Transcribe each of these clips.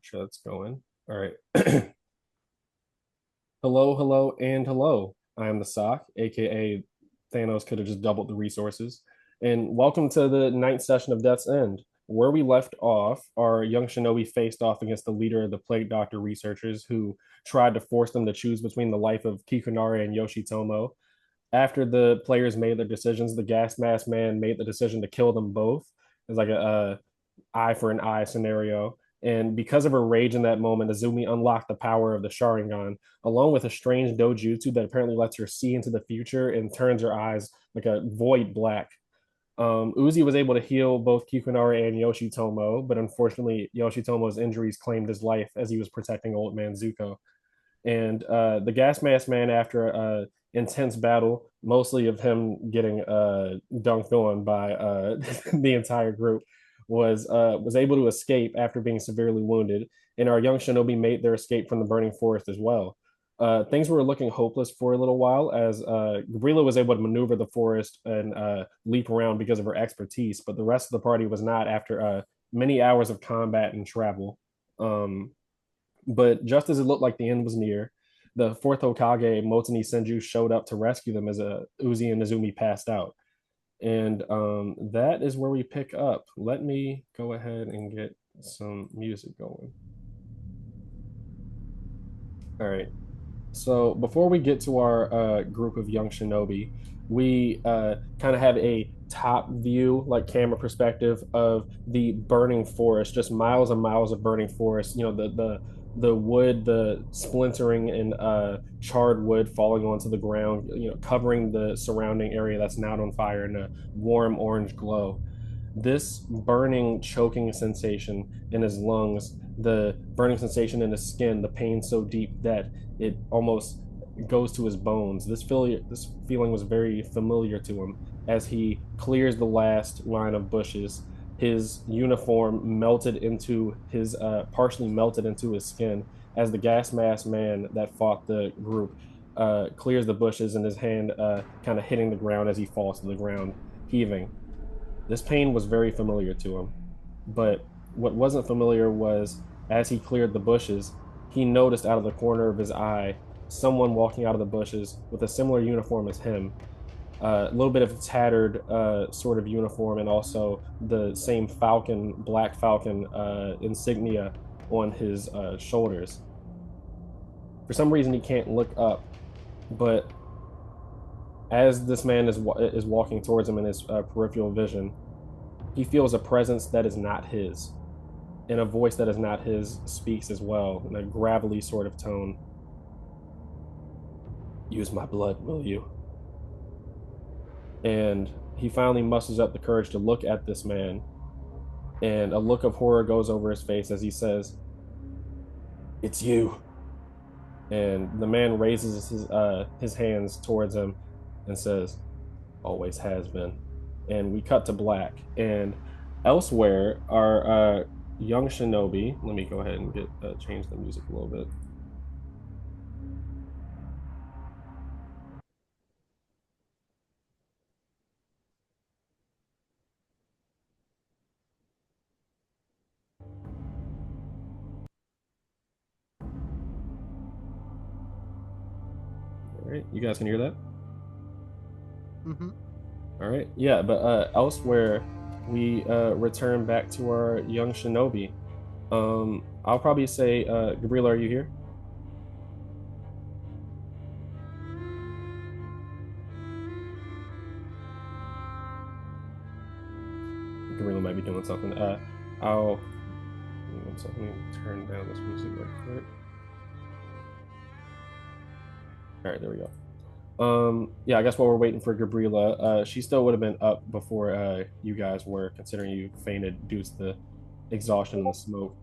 sure that's going. All right. Hello, hello, and hello. I am the S.O.C.K, aka Thanos could have just doubled the resources. And welcome to the ninth session of Death's End. Where we left off, our young shinobi faced off against the leader of the Plague Doctor researchers who tried to force them to choose between the life of Kikunari and Yoshitomo. After the players made their decisions, the gas mask man made the decision to kill them both. It's like a eye for an eye scenario. And because of her rage in that moment, Azumi unlocked the power of the Sharingan, along with a strange dojutsu that apparently lets her see into the future and turns her eyes like a void black. Uzi was able to heal both Kikunari and Yoshitomo, but unfortunately, Yoshitomo's injuries claimed his life as he was protecting old man Zuko. And the gas mask man, after a intense battle, mostly of him getting dunked on by the entire group, was able to escape after being severely wounded. And our young shinobi made their escape from the burning forest as well. Things were looking hopeless for a little while as Gabrilla was able to maneuver the forest and leap around because of her expertise, but the rest of the party was not after many hours of combat and travel. Um, but just as it looked like the end was near, the fourth Hokage, Motoni Senju, showed up to rescue them as Uzi and Izumi passed out. And that is where we pick up. Let me go ahead and get some music going. All right. So before we get to our group of young shinobi, we kind of have a top view, like camera perspective of the burning forest, just miles and miles of burning forest. You know, the wood, the splintering and charred wood falling onto the ground. You know, covering the surrounding area that's not on fire in a warm orange glow. This burning, choking sensation in his lungs, the burning sensation in his skin, the pain so deep that it almost goes to his bones. This feeling was very familiar to him as he clears the last line of bushes. His uniform melted into his partially melted into his skin as the gas mask man that fought the group clears the bushes and his hand kind of hitting the ground as he falls to the ground, heaving. This pain was very familiar to him, but what wasn't familiar was as he cleared the bushes, he noticed out of the corner of his eye someone walking out of the bushes with a similar uniform as him, a little bit of tattered sort of uniform, and also the same falcon, black falcon insignia on his shoulders. For some reason, he can't look up, but as this man is walking towards him in his peripheral vision, he feels a presence that is not his, and a voice that is not his speaks as well in a gravelly sort of tone. Use my blood, will you? And he finally musters up the courage to look at this man, and a look of horror goes over his face as he says, "It's you." And the man raises his hands towards him and says, "Always has been." And we cut to black. And elsewhere, our young shinobi. Let me go ahead and get change the music a little bit. All right, you guys can hear that. Mm-hmm. All right, yeah, but elsewhere, we return back to our young shinobi. I'll probably say, Gabriela, are you here? Gabriela might be doing something. I'll one second, let me turn down this music right quick. All right, there we go. Yeah, I guess while we're waiting for Gabriela, she still would have been up before you guys were, considering you fainted due to the exhaustion and the smoke.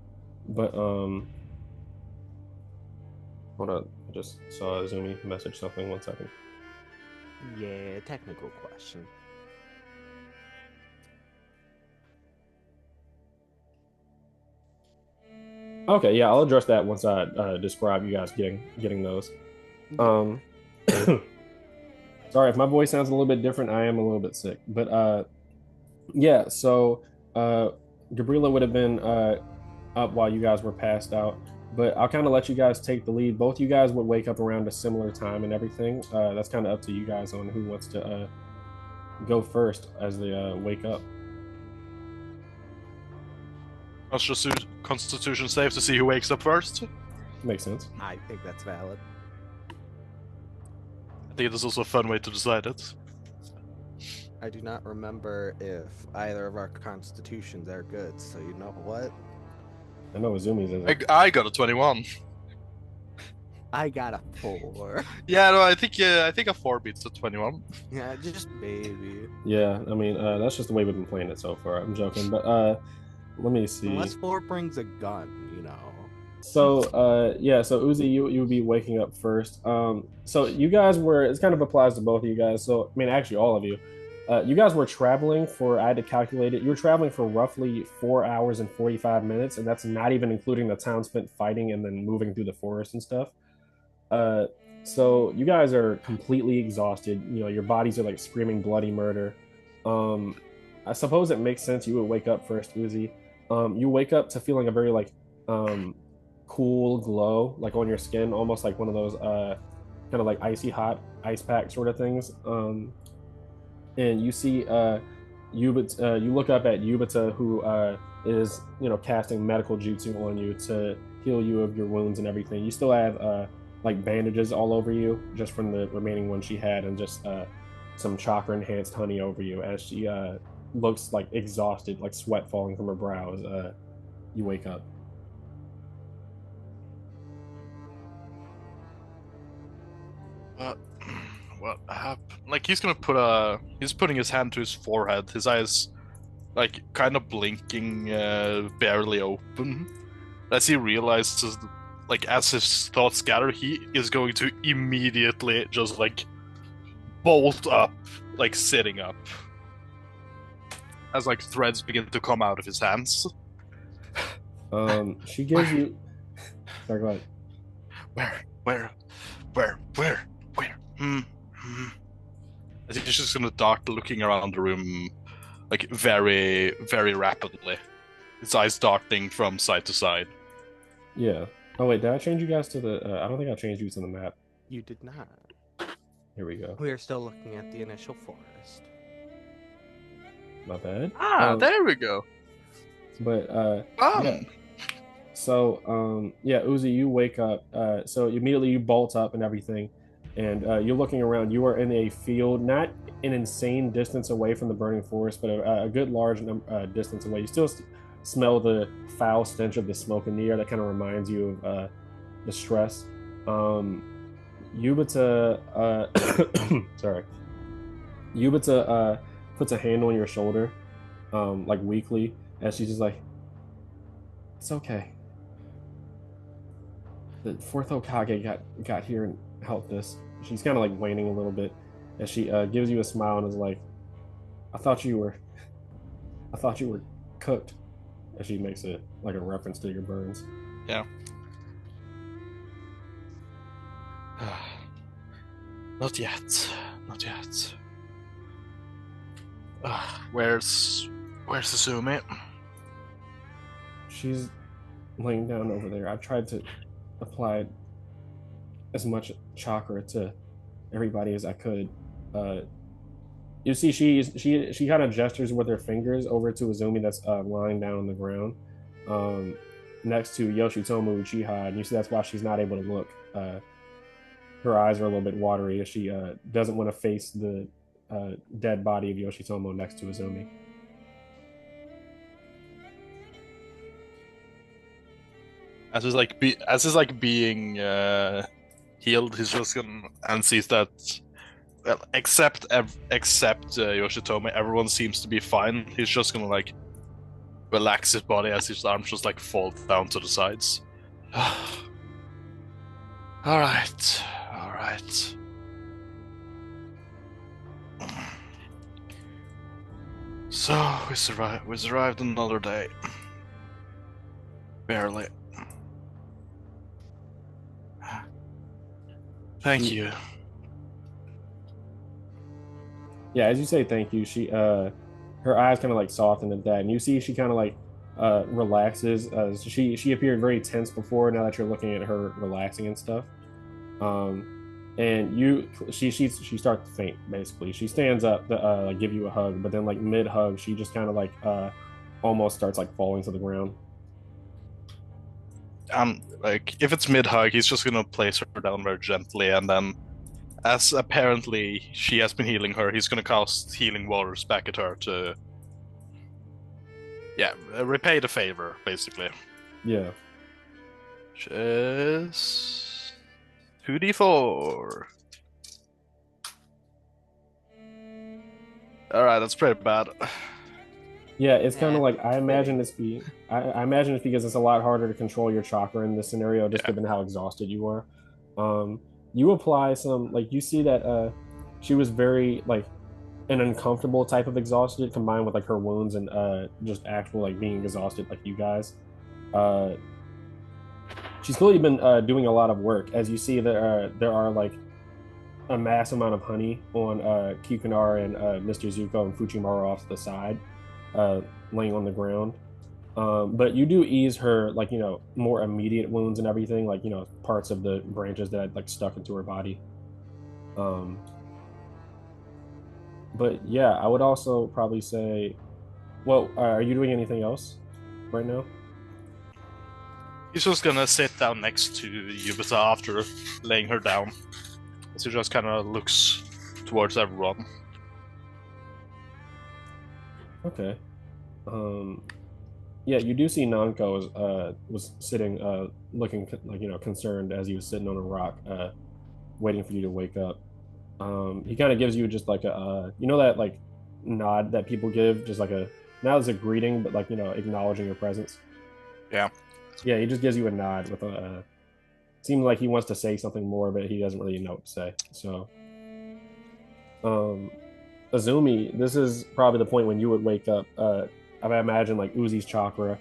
But hold on, I just saw Zumi message something. 1 second. Yeah, technical question. Okay, yeah, I'll address that once I describe you guys getting those. Yeah. Um, sorry if my voice sounds a little bit different. I am a little bit sick, but yeah. So uh, Gabriela would have been up while you guys were passed out. But I'll kind of let you guys take the lead. Both you guys would wake up around a similar time and everything. That's kind of up to you guys on who wants to go first as they wake up. Constitution save to see who wakes up first. Makes sense. I think that's valid. I think it is also a fun way to decide it. I do not remember if either of our constitutions are good, so you know what? I know Azumi's isn't. I got a 21. I got a 4. Yeah, no, I think a 4 beats a 21. Yeah, just maybe. Yeah, I mean that's just the way we've been playing it so far. I'm joking, but let me see. Unless 4 brings a gun, you know. So yeah, so Uzi, you would be waking up first. So you guys were, it kind of applies to both of you guys. So I mean actually all of you. You guys were traveling for, I had to calculate it, you were traveling for roughly 4 hours and 45 minutes, and that's not even including the time spent fighting and then moving through the forest and stuff. Uh so you guys are completely exhausted. You know, your bodies are like screaming bloody murder. Um I suppose it makes sense you would wake up first, Uzi. You wake up to feeling a very like um cool glow like on your skin, almost like one of those kind of like icy hot ice pack sort of things. And you see Yubuta, you look up at Yubuta, who is, you know, casting medical jutsu on you to heal you of your wounds and everything. You still have like bandages all over you just from the remaining one she had, and just some chakra enhanced honey over you as she looks like exhausted, like sweat falling from her brows. You wake up. What? What happened? Like he's putting his hand to his forehead. His eyes, like, kind of blinking, barely open. As he realizes, like, as his thoughts gather, he is going to immediately just like bolt up, like sitting up, as like threads begin to come out of his hands. She gives you. Sorry, go ahead. Where? I think he's just gonna start looking around the room, like very, very rapidly. His eyes darting from side to side. Yeah. Oh wait, did I change you guys to the? I don't think I changed you to the map. You did not. Here we go. We are still looking at the initial forest. My bad. There we go. But yeah. So yeah, Uzi, you wake up. So immediately you bolt up and everything, and you're looking around. You are in a field, not an insane distance away from the burning forest, but a good large distance away. You still smell the foul stench of the smoke in the air that kind of reminds you of the stress. Yubuta, sorry, Yubuta puts a hand on your shoulder, like weakly, and she's just like, "It's okay. The fourth Hokage got here and helped us." She's kind of like waning a little bit as she gives you a smile and is like, I thought you were cooked." As she makes it like a reference to your burns. Yeah. Not yet. Where's Izumi? She's laying down over there. I've tried to apply as much chakra to everybody as I could. You see, she kind of gestures with her fingers over to Izumi that's lying down on the ground, next to Yoshitomo Uchiha, and you see that's why she's not able to look. Her eyes are a little bit watery as she doesn't want to face the dead body of Yoshitomo next to Izumi. As is like being healed, he's just gonna, and sees that, well, except Yoshitomo, everyone seems to be fine. He's just gonna like relax his body as his arms just like fall down to the sides. All right. So we survived another day. Barely. Thank you. Yeah, as you say thank you, she her eyes kind of like soften at that, and you see she kind of like relaxes. She appeared very tense before. Now that you're looking at her relaxing and stuff, um, and she starts to faint. Basically, she stands up to like give you a hug, but then like mid hug, she just kind of like almost starts like falling to the ground. Like if it's mid hug, he's just gonna place her down very gently, and then as apparently she has been healing her, he's gonna cast healing waters back at her to yeah repay the favor basically. Yeah. Which is 2d4. All right, that's pretty bad. Yeah, it's kind of Eh, like fitting. I imagine it's because it's a lot harder to control your chakra in this scenario, just Yeah, given how exhausted you are. You apply some like you see that she was very like an uncomfortable type of exhausted combined with like her wounds and just actual like being exhausted like you guys. Uh, she's clearly been doing a lot of work. As you see, there are like a mass amount of honey on Kukunar and Mr. Zuko and Fujimaru off to the side, uh, laying on the ground. But you do ease her, like, more immediate wounds and everything, like, parts of the branches that like stuck into her body. Um, but yeah, I would also probably say, well, are you doing anything else right now? he's just gonna sit down next to Yubuta after laying her down. So he just kind of looks towards everyone. Okay. Um, yeah, you do see Nanko was sitting, looking like, concerned as he was sitting on a rock, waiting for you to wake up. He kind of gives you just like a that like nod that people give, just like a not as a greeting, but like acknowledging your presence. Yeah. Yeah, he just gives you a nod with a. Seems like he wants to say something more, but he doesn't really know what to say. So, um, Azumi, this is probably the point when you would wake up. I imagine like Uzi's chakra.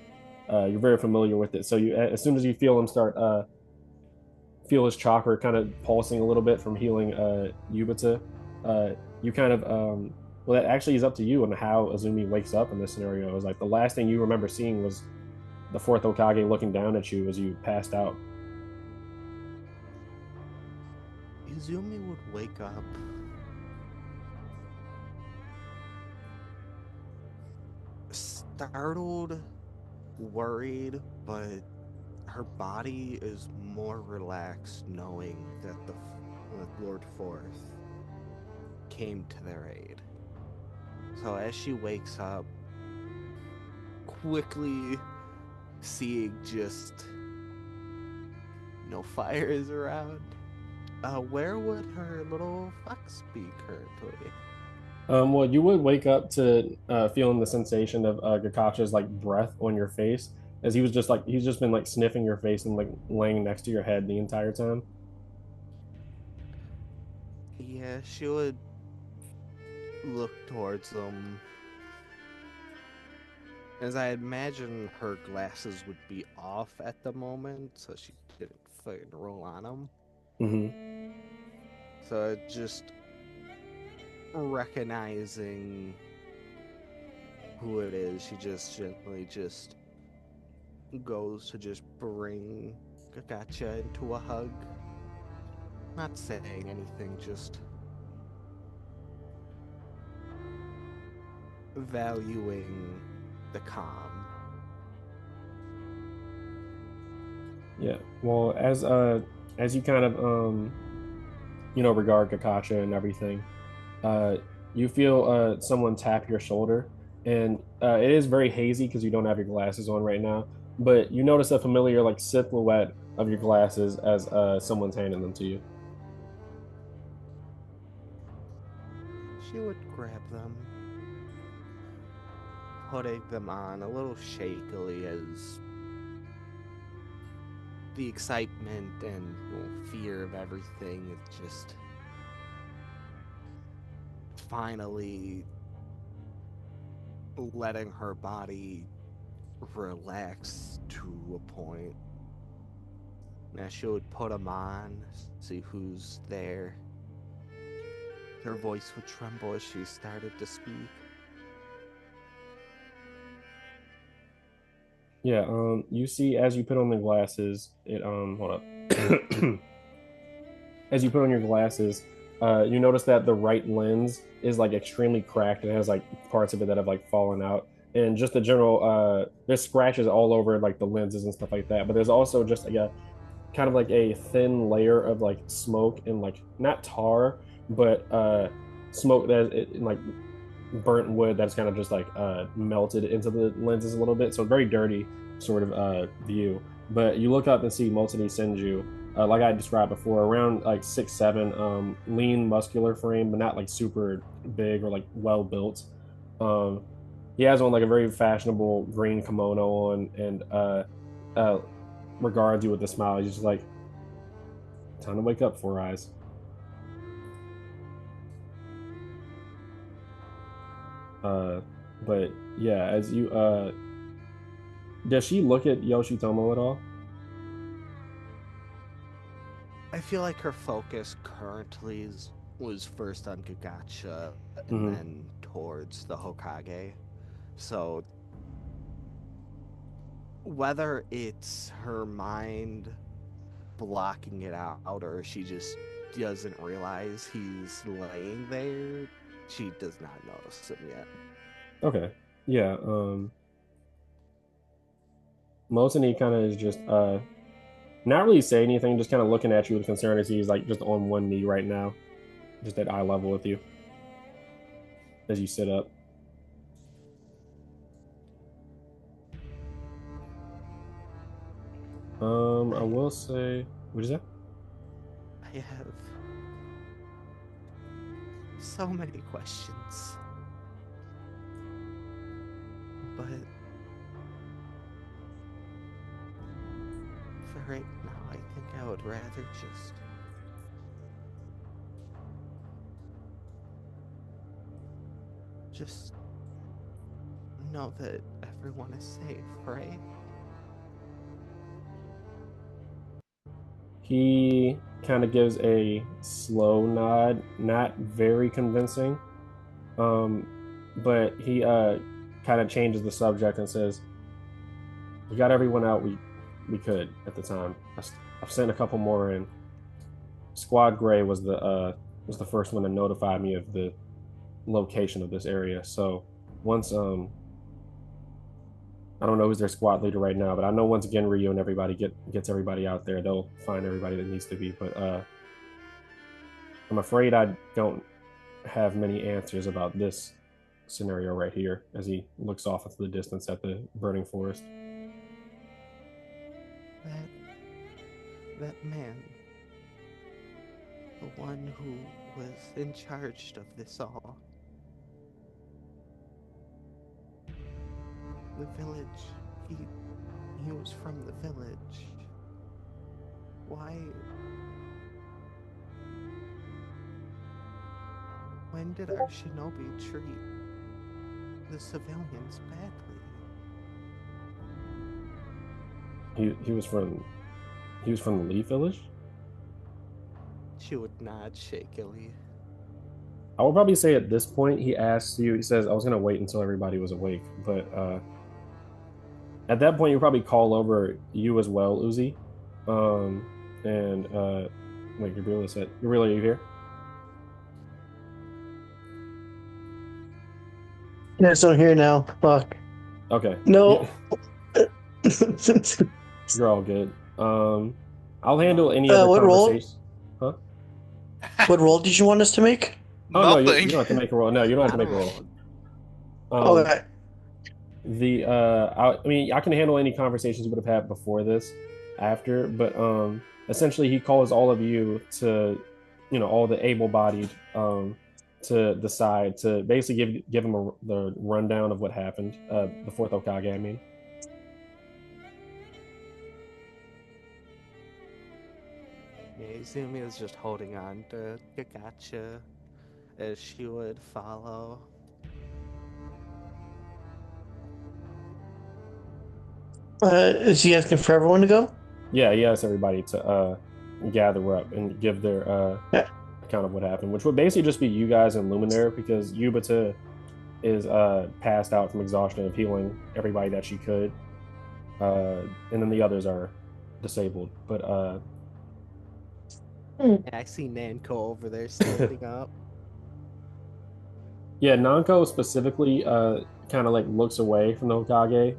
You're very familiar with it, so you as soon as you feel him start feel his chakra kind of pulsing a little bit from healing Yubuta, you kind of well, that actually is up to you on how Azumi wakes up in this scenario. It was like the last thing you remember seeing was the fourth Hokage looking down at you as you passed out. Izumi would wake up startled, worried, but her body is more relaxed knowing that that Lord Forth came to their aid. So as she wakes up, quickly seeing just no fires around, where would her little fox be currently? Well, you would wake up to feeling the sensation of Gakasha's like breath on your face, as he was just like he's just been like sniffing your face and like laying next to your head the entire time. Yeah, she would look towards them. As I imagine her glasses would be off at the moment, so she didn't fucking roll on them. Hmm. So just recognizing who it is, she just gently just goes to just bring Gagacha into a hug. Not saying anything, just valuing the calm. Yeah. Well, as you kind of regard Kakasha and everything, uh you feel someone tap your shoulder, and it is very hazy because you don't have your glasses on right now, but you notice a familiar like silhouette of your glasses as someone's handing them to you. She would grab them, putting them on a little shakily as the excitement and fear of everything is just finally letting her body relax to a point. Now she would put them on, see who's there. Her voice would tremble as she started to speak. Yeah, you see as you put on the glasses, it hold up. As you put on your glasses, you notice that the right lens is like extremely cracked and has like parts of it that have like fallen out. And just the general there's scratches all over like the lenses and stuff like that. But there's also just like a kind of like a thin layer of like smoke and like not tar, but smoke that like burnt wood that's kind of just like melted into the lenses a little bit. So very dirty sort of view. But you look up and see Motoni Senju, like I described before, around like 6'7", lean, muscular frame, but not like super big or like well built. Um, he has on like a very fashionable green kimono on and uh, regards you with a smile. He's just like, time to wake up, Four Eyes. Uh, but yeah, as you does she look at Yoshitomo at all? I feel like her focus currently was first on Gagacha and Mm-hmm. then towards the Hokage. So whether it's her mind blocking it out or she just doesn't realize he's laying there, she does not notice him yet. Okay. Yeah. Mosini kind of is just not really say anything, just kind of looking at you with concern as he's like just on one knee right now, just at eye level with you as you sit up. I I will say, what is that? I have so many questions. But for right now, I think I would rather just know that everyone is safe, right? He kind of gives a slow nod, not very convincing. Um, but he kind of changes the subject and says, "We got everyone out we could at the time. I've sent a couple more in. Squad Gray was the first one to notify me of the location of this area. So once I don't know who's their squad leader right now, but I know once Genryu and everybody gets everybody out there, they'll find everybody that needs to be. But I'm afraid I don't have many answers about this scenario right here as he looks off into the distance at the burning forest. That that man, the one who was in charge of this all, the village. He he was from the village. Why? When did our shinobi treat the civilians badly? He was from the Lee village. She would nod shakily. I would probably say at this point he asks you. He says, "I was gonna wait until everybody was awake," but at that point you probably call over you as well, Uzi. Um, and wait, Gabrilla said, "Gabrilla, are you here?" Yeah, so I'm here now. Fuck. Okay, No. you're all good. I'll handle any other What role? conversation. Huh? What role did you want us to make? Oh no, you Nothing. don't have to make a roll. No, you don't have to Not a make a roll. roll. Um, Okay. I mean, I can handle any conversations you would have had before this, after, but essentially he calls all of you to, all the able-bodied to the side to basically give him the rundown of what happened. The fourth Hokage, I mean. Yeah, Izumi is just holding on to Gagacha as she would follow. Is he asking for everyone to go? Yeah, he asks everybody to gather up and give their Yeah. account of what happened, which would basically just be you guys and Luminaire because Yubuta is passed out from exhaustion of healing everybody that she could. and then the others are disabled. But And I see Nanko over there standing up. yeah, Nanko specifically kind of like looks away from the Hokage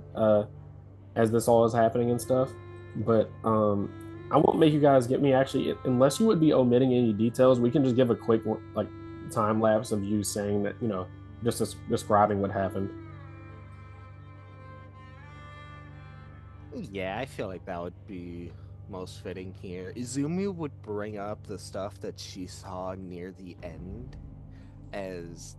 as this all is happening and stuff. But I won't make you guys get me actually unless you would be omitting any details. We can just give a quick like time lapse of you saying that just describing what happened. Yeah, I feel like that would be most fitting here. Izumi would bring up the stuff that she saw near the end, as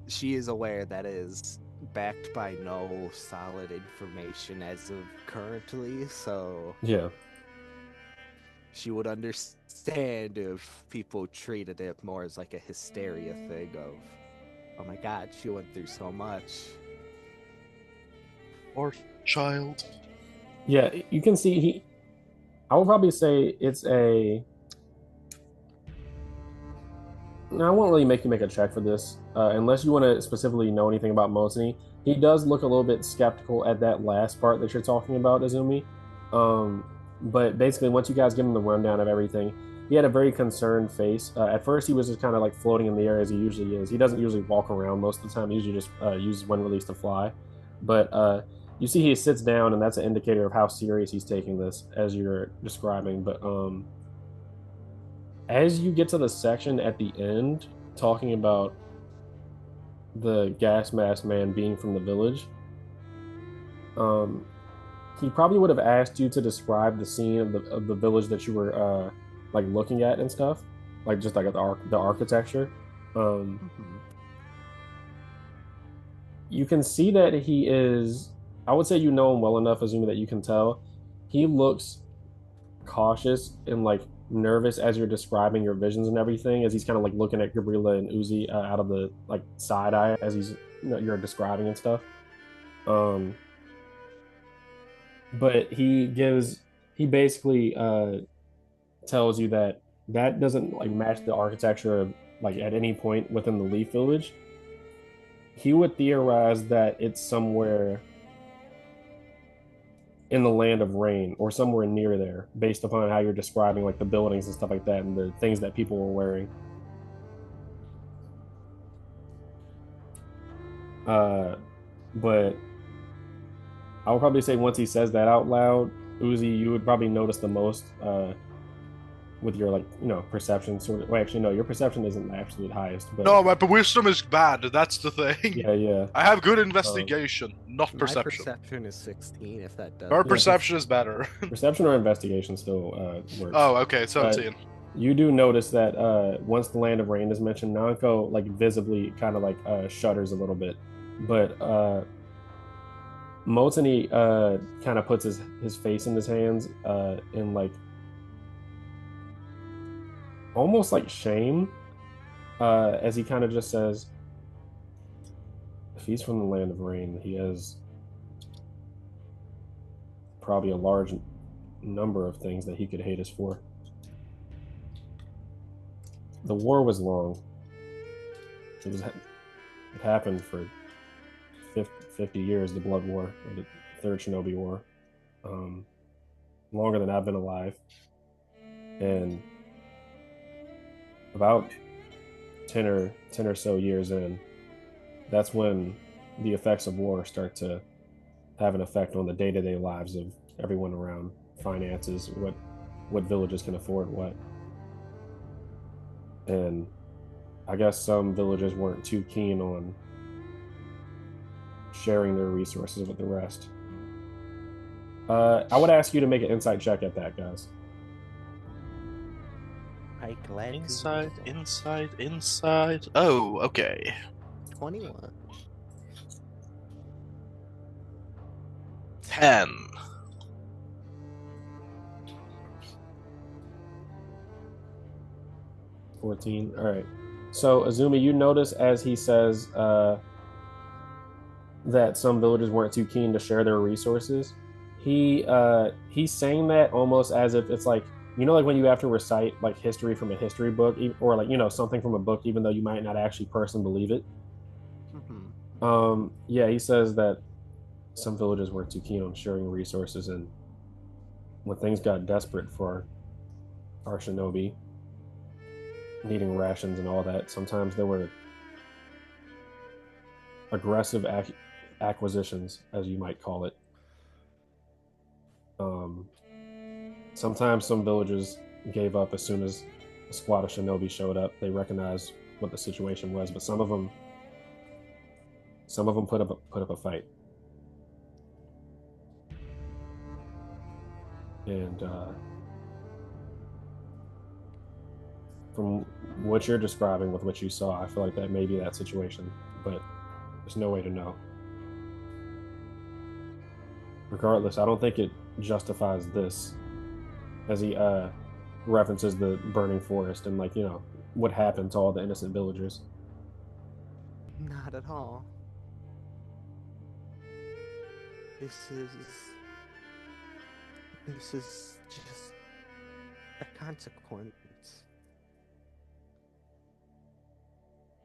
she is aware that is backed by no solid information as of currently, so Yeah. she would understand if people treated it more as like a hysteria thing of, oh my god, she went through so much. Or child. Yeah, you can see he. I would probably say it's a. No, I won't really make you make a check for this, unless you want to specifically know anything about Mosini. He does look a little bit skeptical at that last part that you're talking about, Izumi. Um, but basically, once you guys give him the rundown of everything, he had a very concerned face. At first, he was just kind of like floating in the air as he usually is. He doesn't usually walk around most of the time. He usually just uses one release to fly. But you see, he sits down, and that's an indicator of how serious he's taking this, as you're describing. But as you get to the section at the end talking about the gas mask man being from the village, um, he probably would have asked you to describe the scene of the village that you were like looking at and stuff, like just like the architecture. Um, you can see that he is. I would say you know him well enough, assuming that you can tell. He looks cautious and like nervous as you're describing your visions and everything, as he's kind of like looking at Gabrilla and Uzi out of the like side eye as you're describing and stuff. Um, but he basically tells you that that doesn't like match the architecture of like at any point within the Leaf Village. He would theorize that it's somewhere in the land of rain or somewhere near there based upon how you're describing like the buildings and stuff like that and the things that people were wearing. But I would probably say once he says that out loud, Uzi, you would probably notice the most with your like perception sort of. Well, actually, no, your perception isn't the absolute highest, but No, but wisdom is bad. That's the thing. yeah. I have good investigation, not My perception. perception is 16, if that does. Her perception is better. Perception or investigation still works. Oh, okay, 17. You do notice that once the land of rain is mentioned, Nanko like visibly kind of like shudders a little bit, but Motani kind of puts his face in his hands in like almost like shame as he kind of just says, if he's from the land of rain, he has probably a large number of things that he could hate us for. The war was long. It happened for 50 years, the Blood War, or the Third Shinobi War. Longer than I've been alive. And about 10 or so years in, that's when the effects of war start to have an effect on the day-to-day lives of everyone around, finances, what villages can afford what. And I guess some villagers weren't too keen on sharing their resources with the rest. I would ask you to make an insight check at that, guys. I glad Inside. Oh, okay. 21. 10. 14. All right. So Azumi, you notice as he says that some villagers weren't too keen to share their resources. He's saying that almost as if it's like like when you have to recite like history from a history book or like something from a book even though you might not actually personally believe it. Yeah, he says that some villages were too keen on sharing resources, and when things got desperate for our shinobi, needing rations and all that, sometimes there were aggressive acquisitions, as you might call it. Um, Sometimes some villagers gave up as soon as a squad of shinobi showed up. They recognized what the situation was, but some of them put up a fight. And from what you're describing with what you saw, I feel like that may be that situation, but there's no way to know. Regardless, I don't think it justifies this, as he references the burning forest and, like, what happened to all the innocent villagers. Not at all. This is this is just a consequence.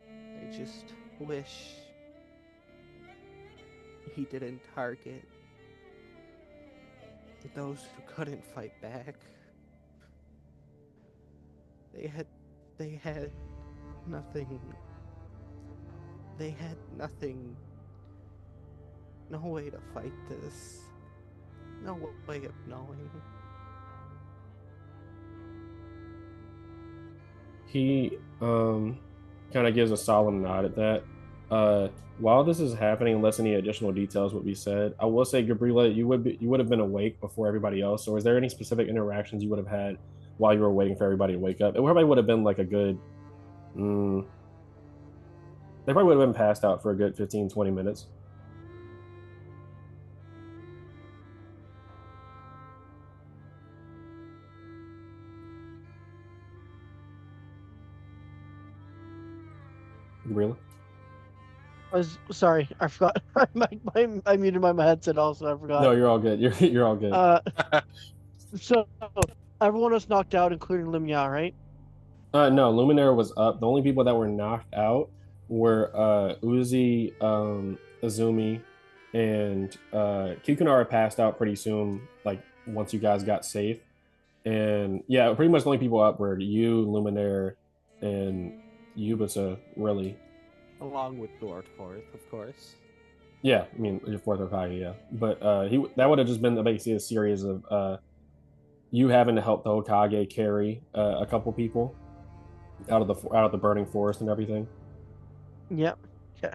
I just wish he didn't target those who couldn't fight back. They had nothing. They had nothing. No way to fight this. No way of knowing. He kind of gives a solemn nod at that. While this is happening, unless any additional details would be said, I will say, Gabrilla, you would have been awake before everybody else. So, was there any specific interactions you would have had while you were waiting for everybody to wake up? It probably would have been like a good. Mm, they probably would have been passed out for a good 15, 20 minutes. Gabrilla? I was sorry, I forgot. I muted my headset also. I forgot. No, you're all good. You're all good. So everyone was knocked out, including Limya, right? No, Luminaire was up. The only people that were knocked out were Uzi, Azumi, and Kukunara passed out pretty soon, like once you guys got safe. And yeah, pretty much the only people up were you, Luminaire, and Yubuta, really. Along with Lord Forth, of course. Yeah, I mean, your fourth Hokage, yeah. But he that would have just been basically a series of you having to help the Hokage carry a couple people out of the burning forest and everything. Yep. Okay.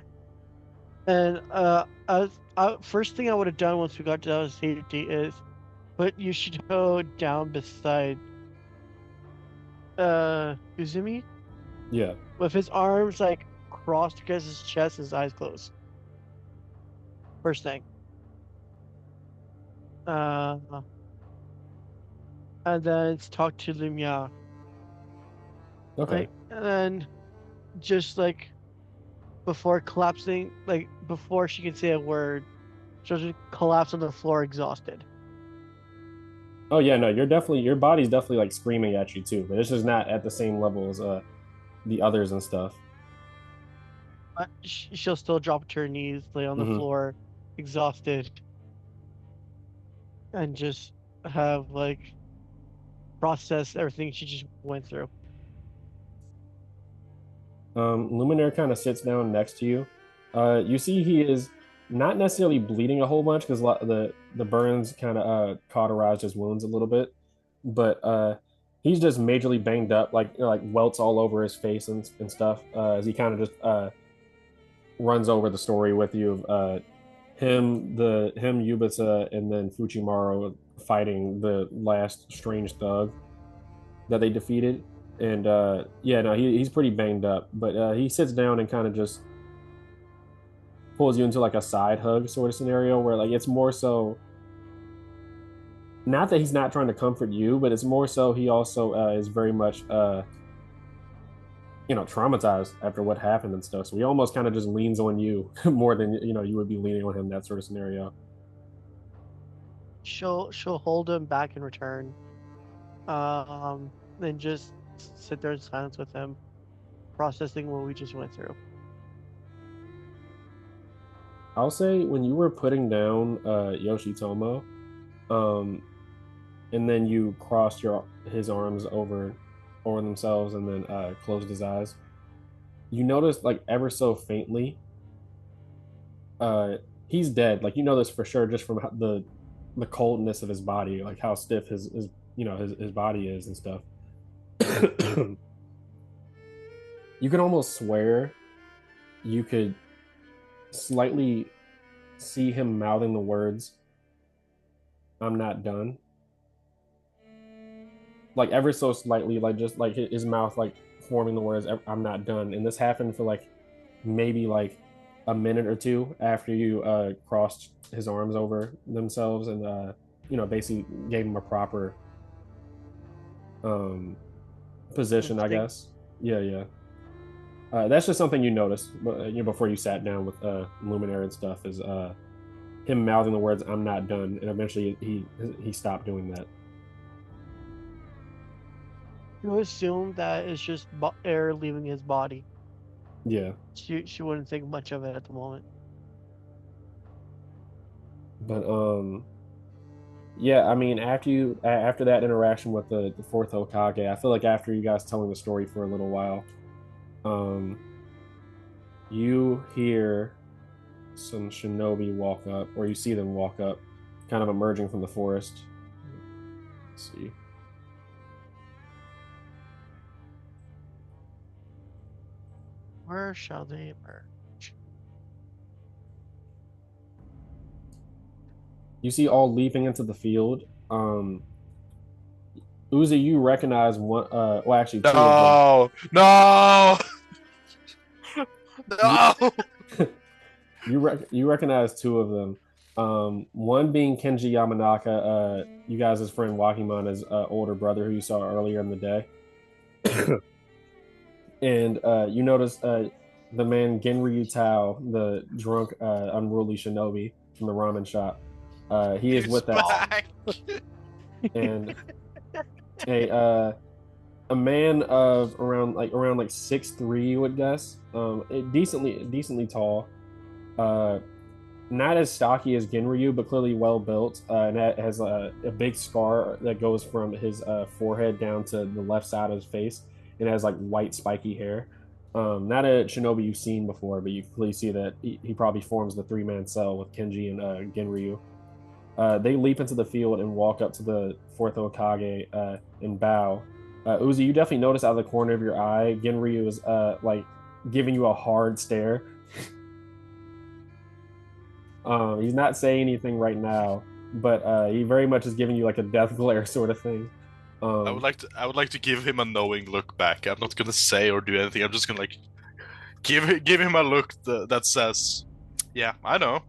And first thing I would have done once we got to safety is put Yoshito down beside Uzumi Yeah. with his arms like crossed against his chest, his eyes closed. First thing. Uh, and then talk to Limya. Okay. Like, and then just like before collapsing, like before she can say a word, she'll just collapse on the floor exhausted. Oh yeah, no, your body's definitely like screaming at you too, but it's just not at the same level as the others and stuff. She'll still drop to her knees, lay on the Mm-hmm. floor, exhausted, and just have like process everything she just went through. Luminaire kind of sits down next to you. You see he is not necessarily bleeding a whole bunch because the burns kind of cauterized his wounds a little bit, but he's just majorly banged up, like welts all over his face and stuff. As he kind of just runs over the story with you of him Yubuta and then Fujimaru fighting the last strange thug that they defeated. And yeah, no, he's pretty banged up, but he sits down and kind of just pulls you into like a side hug sort of scenario where like it's more so not that he's not trying to comfort you, but it's more so he also is very much traumatized after what happened and stuff. So he almost kind of just leans on you more than you would be leaning on him, that sort of scenario. She'll hold him back in return. Then just sit there in silence with him, processing what we just went through. I'll say when you were putting down Yoshitomo, um, and then you crossed your his arms over themselves and then closed his eyes, you noticed like ever so faintly, uh, he's dead. Like you know this for sure just from the coldness of his body, like how stiff his his body is and stuff. You can almost swear you could slightly see him mouthing the words, "I'm not done," like ever so slightly, like just like his mouth like forming the words, "I'm not done." And this happened for like maybe like a minute or two after you crossed his arms over themselves and basically gave him a proper um position, I Instinct. guess. Yeah, yeah. That's just something you noticed, before you sat down with Luminary and stuff, is him mouthing the words "I'm not done," and eventually he stopped doing that. You assume that it's just air leaving his body. Yeah, She wouldn't think much of it at the moment. but yeah, I mean, after that interaction with the fourth Hokage, I feel like after you guys telling the story for a little while, um, you hear some shinobi walk up, or you see them walk up, kind of emerging from the forest. Let's see. Where shall they emerge? You see all leaping into the field. Uzi, you recognize one. Well, actually, two of them. No, no, You no. you recognize two of them. One being Kenji Yamanaka, you guys' friend Wakimana's older brother, who you saw earlier in the day, and you notice the man Genryu Tao, the drunk, unruly shinobi from the ramen shop. He is He's with that, back. and a a man of around like 6'3", you would guess, decently tall, uh, not as stocky as Ginryu, but clearly well built, and has a big scar that goes from his forehead down to the left side of his face. It has like white spiky hair. Not a shinobi you've seen before, but you clearly see that he probably forms the three-man cell with Kenji and Ginryu. They leap into the field and walk up to the fourth Hokage and bow. Uzi, you definitely notice out of the corner of your eye, Ginryu is like giving you a hard stare. He's not saying anything right now, but he very much is giving you like a death glare sort of thing. Um, I would like to give him a knowing look back. I'm not gonna say or do anything. I'm just gonna like give him a look that says, "Yeah, I know."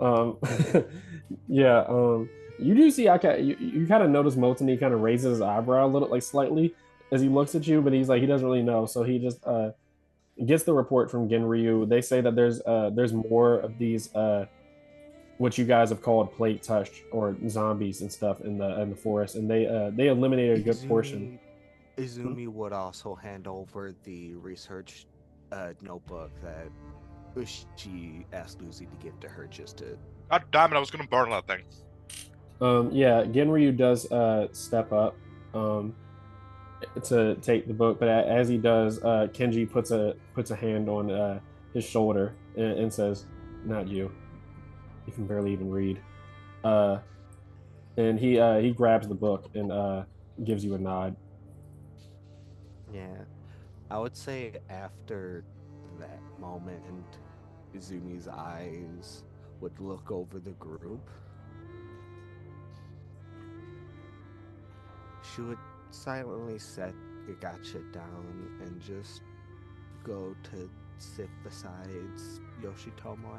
um, yeah. You do see, you kind of notice Motoni kind of raises his eyebrow a little, like slightly, as he looks at you, but he's like he doesn't really know, so he just gets the report from Genryu. They say that there's more of these what you guys have called plate touch or zombies and stuff in the forest, and they eliminated a good portion. Izumi Izumi would also hand over the research notebook that she asked Lucy to give to her just to. God damn it! I was gonna burn that thing. Yeah, Genryu does step up to take the book, but as he does, Kenji puts a hand on his shoulder and says, "Not you. You can barely even read." Uh, and he grabs the book and gives you a nod. Yeah, I would say after that moment, Izumi's eyes would look over the group. She would silently set the gotcha down and just go to sit beside Yoshitomo.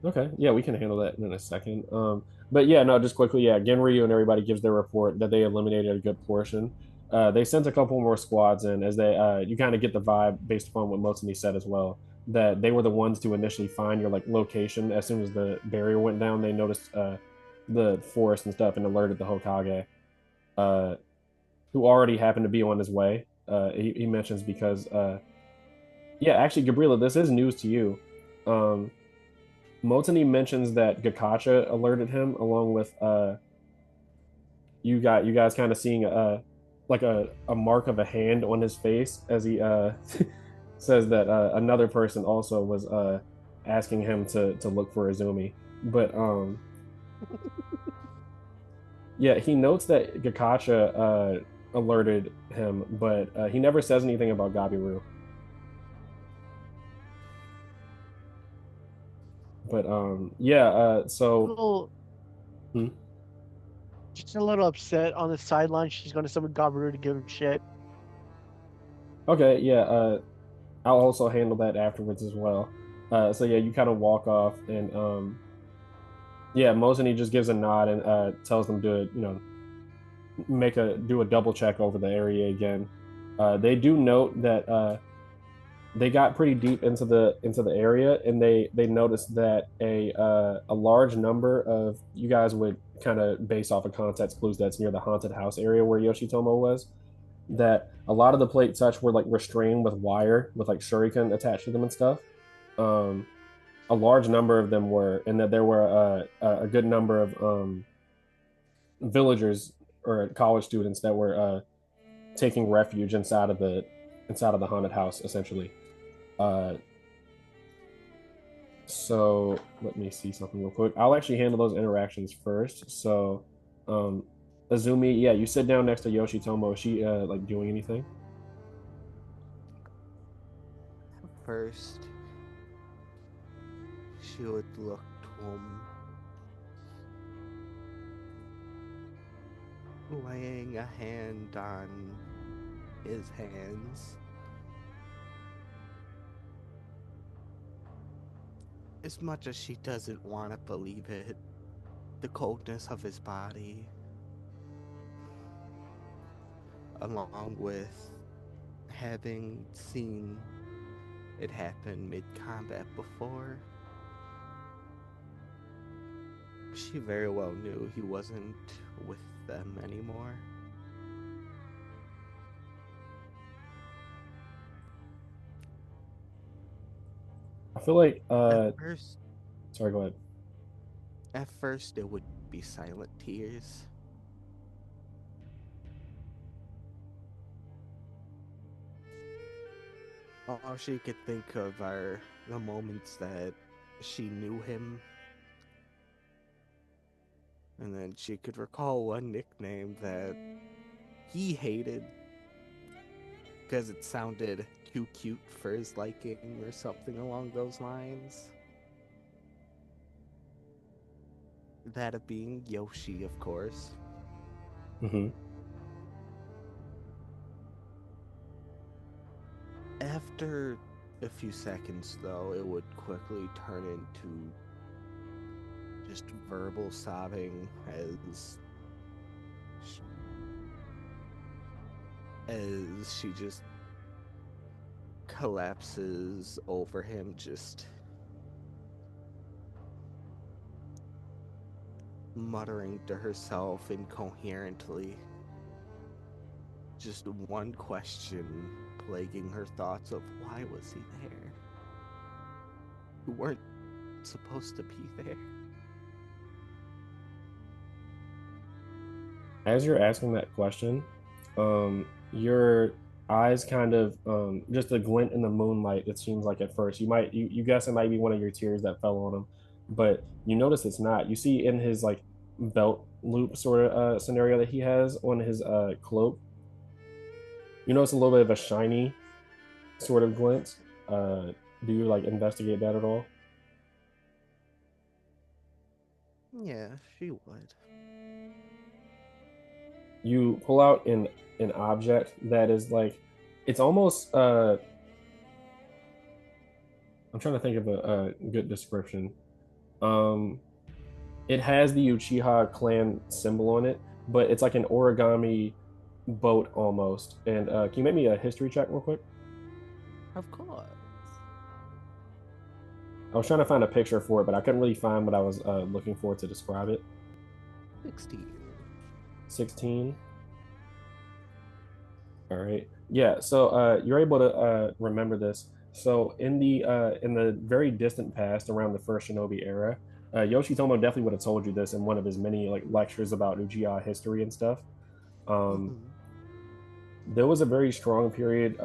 Okay, yeah, we can handle that in a second. But yeah, no, just quickly, yeah, Genryu and everybody gives their report that they eliminated a good portion. They sent a couple more squads in as they you kind of get the vibe based upon what Motoni said as well, that they were the ones to initially find your like location. As soon as the barrier went down, they noticed the forest and stuff and alerted the Hokage, uh, who already happened to be on his way. he mentions because yeah, actually, Gabrilla, this is news to you. Um, Motani mentions that Gakacha alerted him, along with you guys kind of seeing like a mark of a hand on his face as he says that another person also was asking him to look for Izumi. But yeah, he notes that Gakacha alerted him, but he never says anything about Gabiru. But yeah, so Little, hmm? just a little upset on the sideline. She's going to summon Gabiru to give him shit. Okay, yeah, I'll also handle that afterwards as well. So yeah, you kind of walk off, and yeah, Mosini just gives a nod and tells them to do a double check over the area again. They do note that they got pretty deep into the area, and they noticed that a large number of you guys would kind of base off of context clues that's near the haunted house area where Yoshitomo was. That a lot of the plate touch were like restrained with wire with like shuriken attached to them and stuff. Um, a large number of them were, and that there were a good number of villagers or college students that were taking refuge inside of the haunted house, essentially. Uh, so let me see something real quick. I'll actually handle those interactions first. So, um, Azumi, yeah, you sit down next to Yoshitomo. Is she like doing anything? First, she would look to him, laying a hand on his hands. As much as she doesn't want to believe it, the coldness of his body, along with having seen it happen mid-combat before, she very well knew he wasn't with them anymore. I feel like At first, sorry, go ahead. at first it would be silent tears. All she could think of are the moments that she knew him, and then she could recall one nickname that he hated because it sounded too cute for his liking or something along those lines. That of being Yoshi, of course. Mm-hmm. After a few seconds, though, it would quickly turn into just verbal sobbing as she just collapses over him, just muttering to herself incoherently. Just one question plaguing her thoughts of why was he there? You weren't supposed to be there. As you're asking that question, your eyes kind of just a glint in the moonlight. It seems like at first you guess it might be one of your tears that fell on him, but you notice it's not. You see in his like belt loop sort of scenario that he has on his cloak, you notice a little bit of a shiny sort of glint. Do you like investigate that at all? Yeah, she would. You pull out an object that is like it's almost I'm trying to think of a good description. Um, it has the Uchiha clan symbol on it, but it's like an origami boat almost. And can you make me a history check real quick? Of course. I was trying to find a picture for it, but I couldn't really find what I was looking for to describe it. 16. 16. All right. Yeah, so you're able to remember this. So in the very distant past, around the first Shinobi era, Yoshitomo definitely would have told you this in one of his many like lectures about Uchiha history and stuff. Um, Mm-hmm. there was a very strong period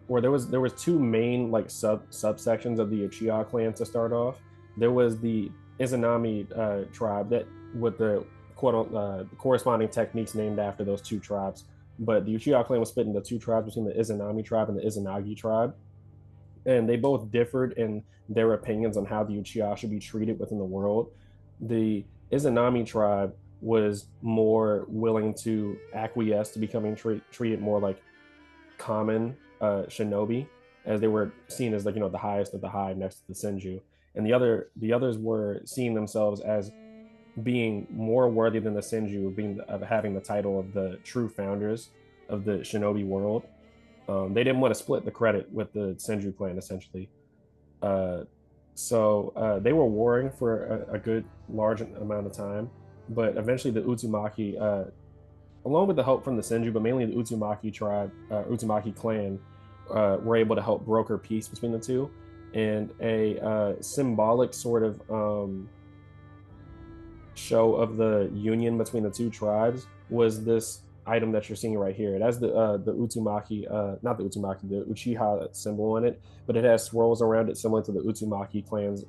where there was two main like subsections of the Uchiha clan to start off. There was the Izanami tribe that with the corresponding techniques named after those two tribes. But the Uchiha clan was split into two tribes between the Izanami tribe and the Izanagi tribe, and they both differed in their opinions on how the Uchiha should be treated within the world. The Izanami tribe was more willing to acquiesce to becoming treated more like common shinobi, as they were seen as like the highest of the high next to the senju, and the others were seeing themselves as being more worthy than the senju of being of having the title of the true founders of the shinobi world. They didn't want to split the credit with the senju clan essentially. uh, they were warring for a good large amount of time, but eventually the Uzumaki, along with the help from the Senju, but mainly the Uzumaki tribe, Uzumaki clan, were able to help broker peace between the two. And a symbolic sort of show of the union between the two tribes was this item that you're seeing right here. It has the Uzumaki, not the Uzumaki, the Uchiha symbol in it, but it has swirls around it similar to the Uzumaki clan's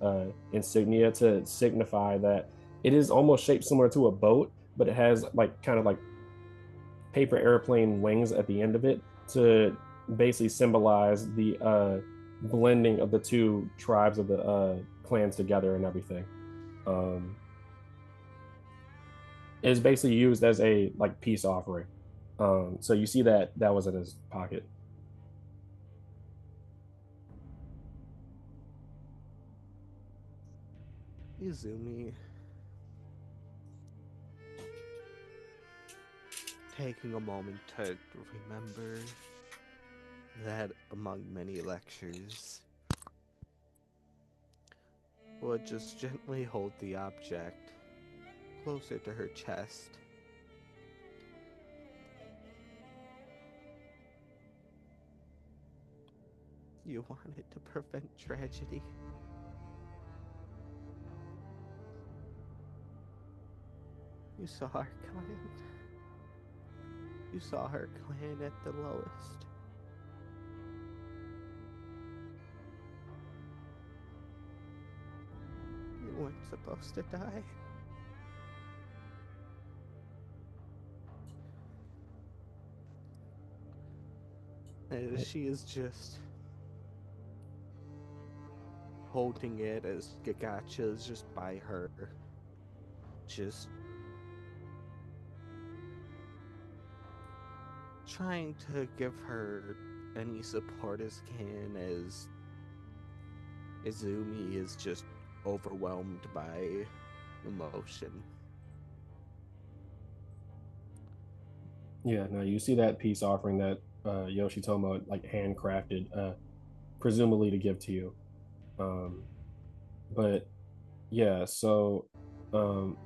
insignia to signify that it is almost shaped similar to a boat, but it has like kind of like paper airplane wings at the end of it to basically symbolize the blending of the two tribes of the clans together and everything. Um, is basically used as a like peace offering. So you see that that was in his pocket. Izumi, taking a moment to remember that among many lectures, would just gently hold the object closer to her chest. You wanted to prevent tragedy. You saw our clan. You saw her clan at the lowest. You weren't supposed to die. And she is just holding it as Gagacha is just by her, just trying to give her any support as can, as Izumi is just overwhelmed by emotion. Yeah, now you see that peace offering that Yoshitomo like handcrafted, presumably to give to you. Um, but yeah, so um,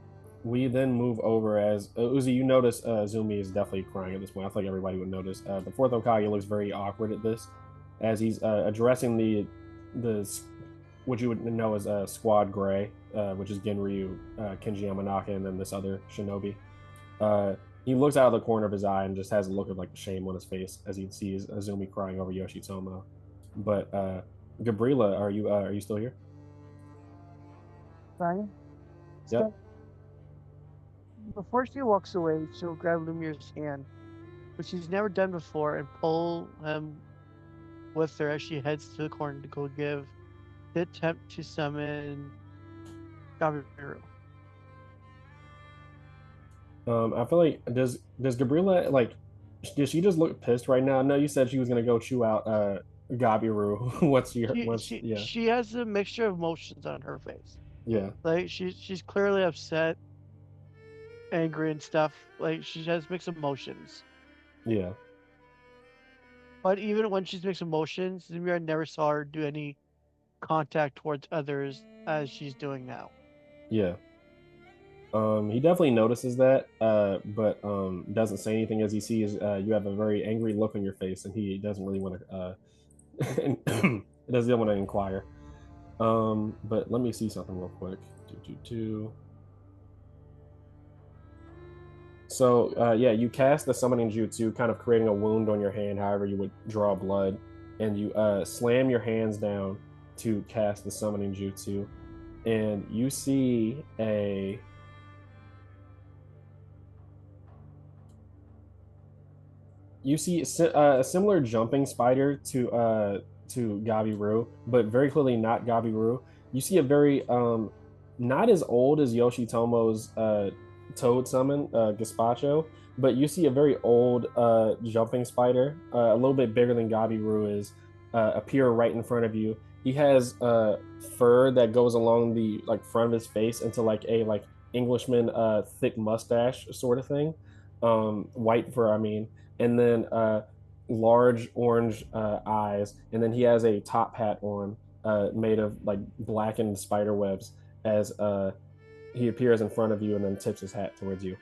we then move over as Uzi. You notice Zumi is definitely crying at this point. I feel like everybody would notice. The fourth Hokage looks very awkward at this, as he's addressing the what you would know as Squad Gray, which is Genryu, Kenji Yamanaka, and then this other shinobi. Uh, he looks out of the corner of his eye and just has a look of like shame on his face as he sees Azumi crying over Yoshitomo. But Gabrilla, are you still here? Fine. Yep. So before she walks away, she'll grab Lumire's hand, which she's never done before, and pull him with her as she heads to the corner to go give the attempt to summon Gabrilla. I feel like does Gabriella like did she just look pissed right now? No, you said she was gonna go chew out Gabiru. What's yeah, She has a mixture of emotions on her face. yeah, Like she's clearly upset, angry, and stuff. Like she has mixed emotions. yeah, But even when she's mixed emotions, Lumire never saw her do any contact towards others as she's doing now. yeah. He definitely notices that, but doesn't say anything as he sees you have a very angry look on your face, and he doesn't really want to. It doesn't want to inquire. But let me see something real quick. So yeah, you cast the summoning jutsu, kind of creating a wound on your hand, however you would draw blood, and you slam your hands down to cast the summoning jutsu, and you see a similar jumping spider to Gabiru, but very clearly not Gabiru. You see a very not as old as Yoshitomo's toad summon, Gazpacho, but you see a very old jumping spider, a little bit bigger than Gabiru is, appear right in front of you. He has fur that goes along the like front of his face into like a like Englishman thick mustache sort of thing, white fur, I mean, and then large orange eyes, and then he has a top hat on made of like blackened spider webs as he appears in front of you and then tips his hat towards you.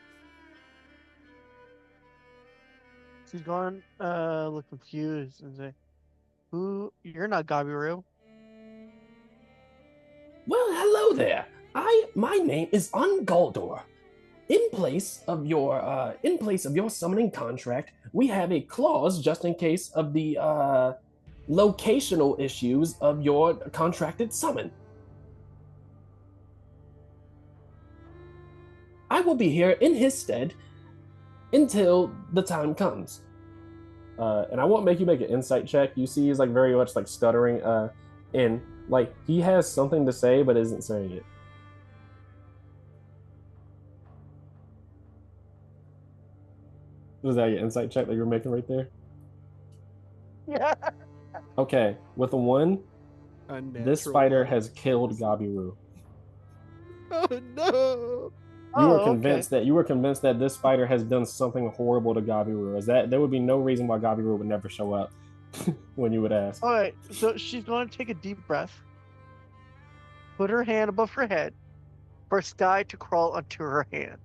She's going look confused and say, "Who? You're not Gabiru." Well, hello there. My name is Ongoldor. In place of your summoning contract, we have a clause just in case of the locational issues of your contracted summon. I will be here in his stead until the time comes. And I won't make you make an insight check. You see, he's like very much like stuttering, and like he has something to say but isn't saying it. Was that your insight check that you were making right there? Yeah. Okay, with a 1, this spider Unnatural has one. killed Gabiru. Oh no! You were Oh, convinced that this spider has done something horrible to Gabiru. As that there would be no reason why Gabiru would never show up when you would ask. All right. So she's going to take a deep breath, put her hand above her head, for Sky to crawl onto her hand.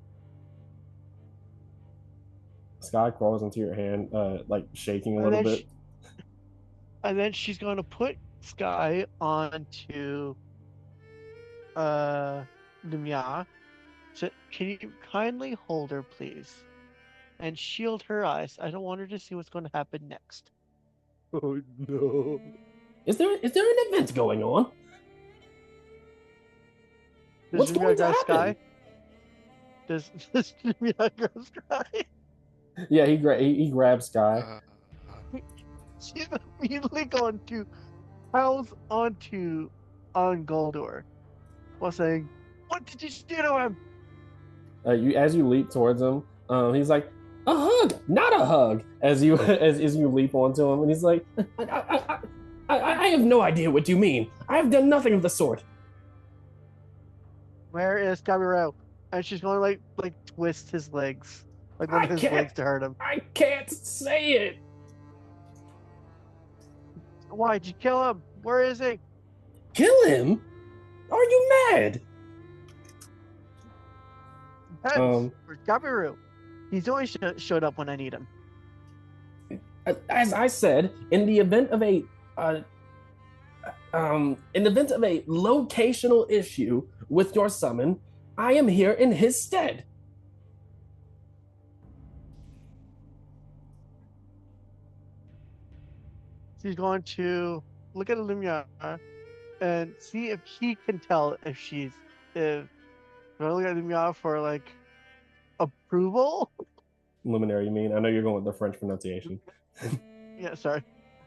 Sky crawls into your hand, like shaking a And little then bit. she's going to put Sky onto Lumia. So can you kindly hold her, please, and shield her eyes? I don't want her to see what's going to happen next. Oh no! Is there an event going on? Does What's Lumia going to grab happen? Sky? Does Lumia grab Sky? Yeah, he grabs Sky. She's immediately going to pounce onto Ongoldor while saying, "What did you do to him?" As you leap towards him, he's like, "A hug, not a hug." As you as you leap onto him, and he's like, I have no idea what you mean. I have done nothing of the sort." Where is Gabrielle? And she's going to like twist his legs, like one I of his can't. legs to hurt him. I can't say it. Why'd you kill him? Where is he? Kill him? Are you mad? Depends. Where's Gabiru? He's only showed up when I need him. As I said, in the event of a locational issue with your summon, I am here in his stead. She's going to look at Lumia and see if he can tell if she's if look at Lumia for like approval. Luminary, you mean? I know you're going with the French pronunciation. Yeah, sorry.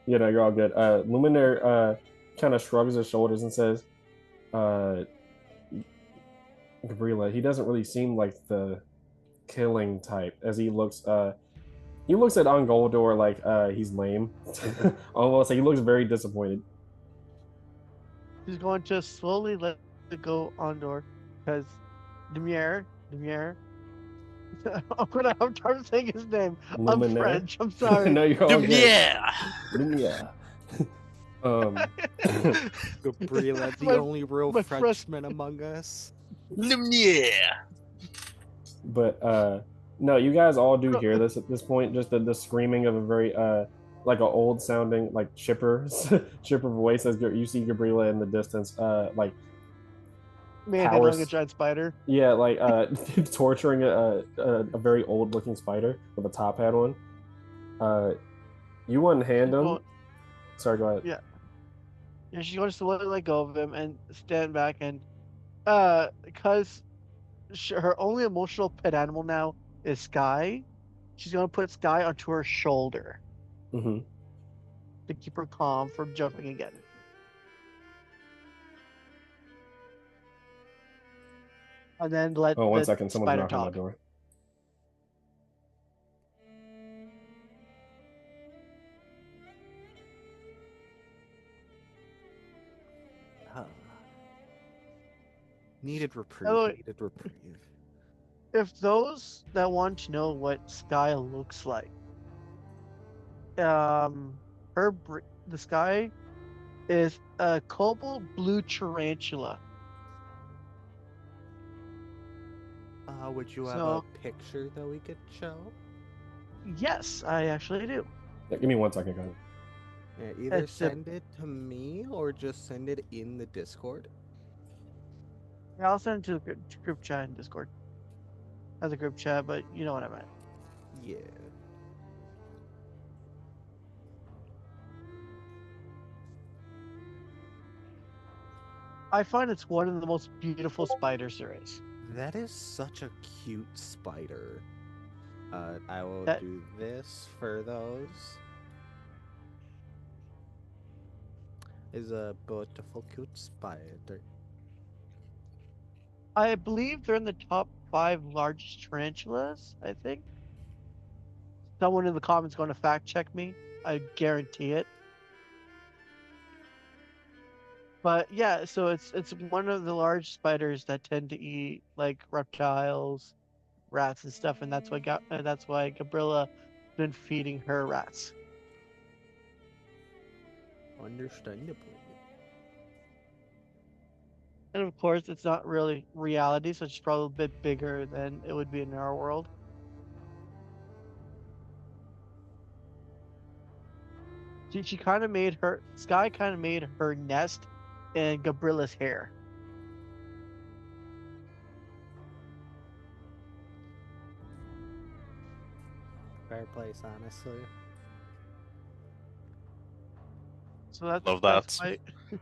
You know, you're all good. Luminary kind of shrugs his shoulders and says, Gabrilla, he doesn't really seem like the killing type, as he looks at Ongoldor like he's lame. Almost like he looks very disappointed. She's going to slowly let it go on door because Demier. I'm gonna have trouble saying his name. I'm Luminaire. French. I'm sorry. No, you're all good. Yeah. Lumiere. Gabrilla, the only real Frenchman among us. Lumiere. But no, you guys all do hear this at this point. Just the screaming of a very like an old sounding like chipper chipper voice as you see Gabrilla in the distance, like Manhandling a powers. giant spider. Yeah, like torturing a very old looking spider with a top hat on. Uh, you unhand She's him. going, Sorry, go ahead. yeah, yeah. She's going to let go of him and stand back and because her only emotional pet animal now is Sky. She's gonna put Sky onto her shoulder Hmm. to keep her calm from jumping again, and then let Oh, one the second. Someone's spider knocking on my talk. door. Ah, needed reprieve. Oh, Needed reprieve. if those that want to know what Sky looks like, um, the Sky is a cobalt blue tarantula. Would you have a So picture that we could show? yes, I actually do. Yeah, give me 1 second, guys. Yeah, either It's a send it to me or just send it in the Discord. I'll send it to the group chat in Discord as a group chat, but you know what I meant. Yeah. I find it's one of the most beautiful spiders there is. That is such a cute spider. I will That do this for those. Is a beautiful, cute spider. I believe they're in the top 5 largest tarantulas. I think someone in the comments going to fact check me. I guarantee it. But yeah, so it's one of the large spiders that tend to eat like reptiles, rats, and stuff, and that's why Gabrilla been feeding her rats. Understandably. And of course, it's not really reality, so it's probably a bit bigger than it would be in our world. She kind of made her Sky kind of made her nest in Gabrilla's hair. Fair place, honestly. So that's Love that's that. why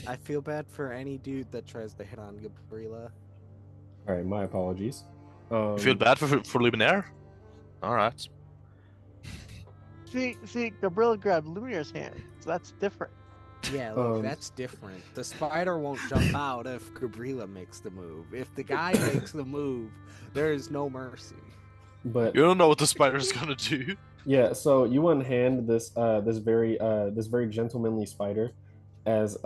I feel bad for any dude that tries to hit on Gabrilla. All right, my apologies. You feel bad for Luminaire? All right. see Gabrilla grabbed Luminere's hand, so that's different. Yeah, look, um, that's different. The spider won't jump out if Gabrilla makes the move. If the guy makes the move, there is no mercy. but You don't know what the spider's gonna do. yeah, so you unhand this very gentlemanly spider as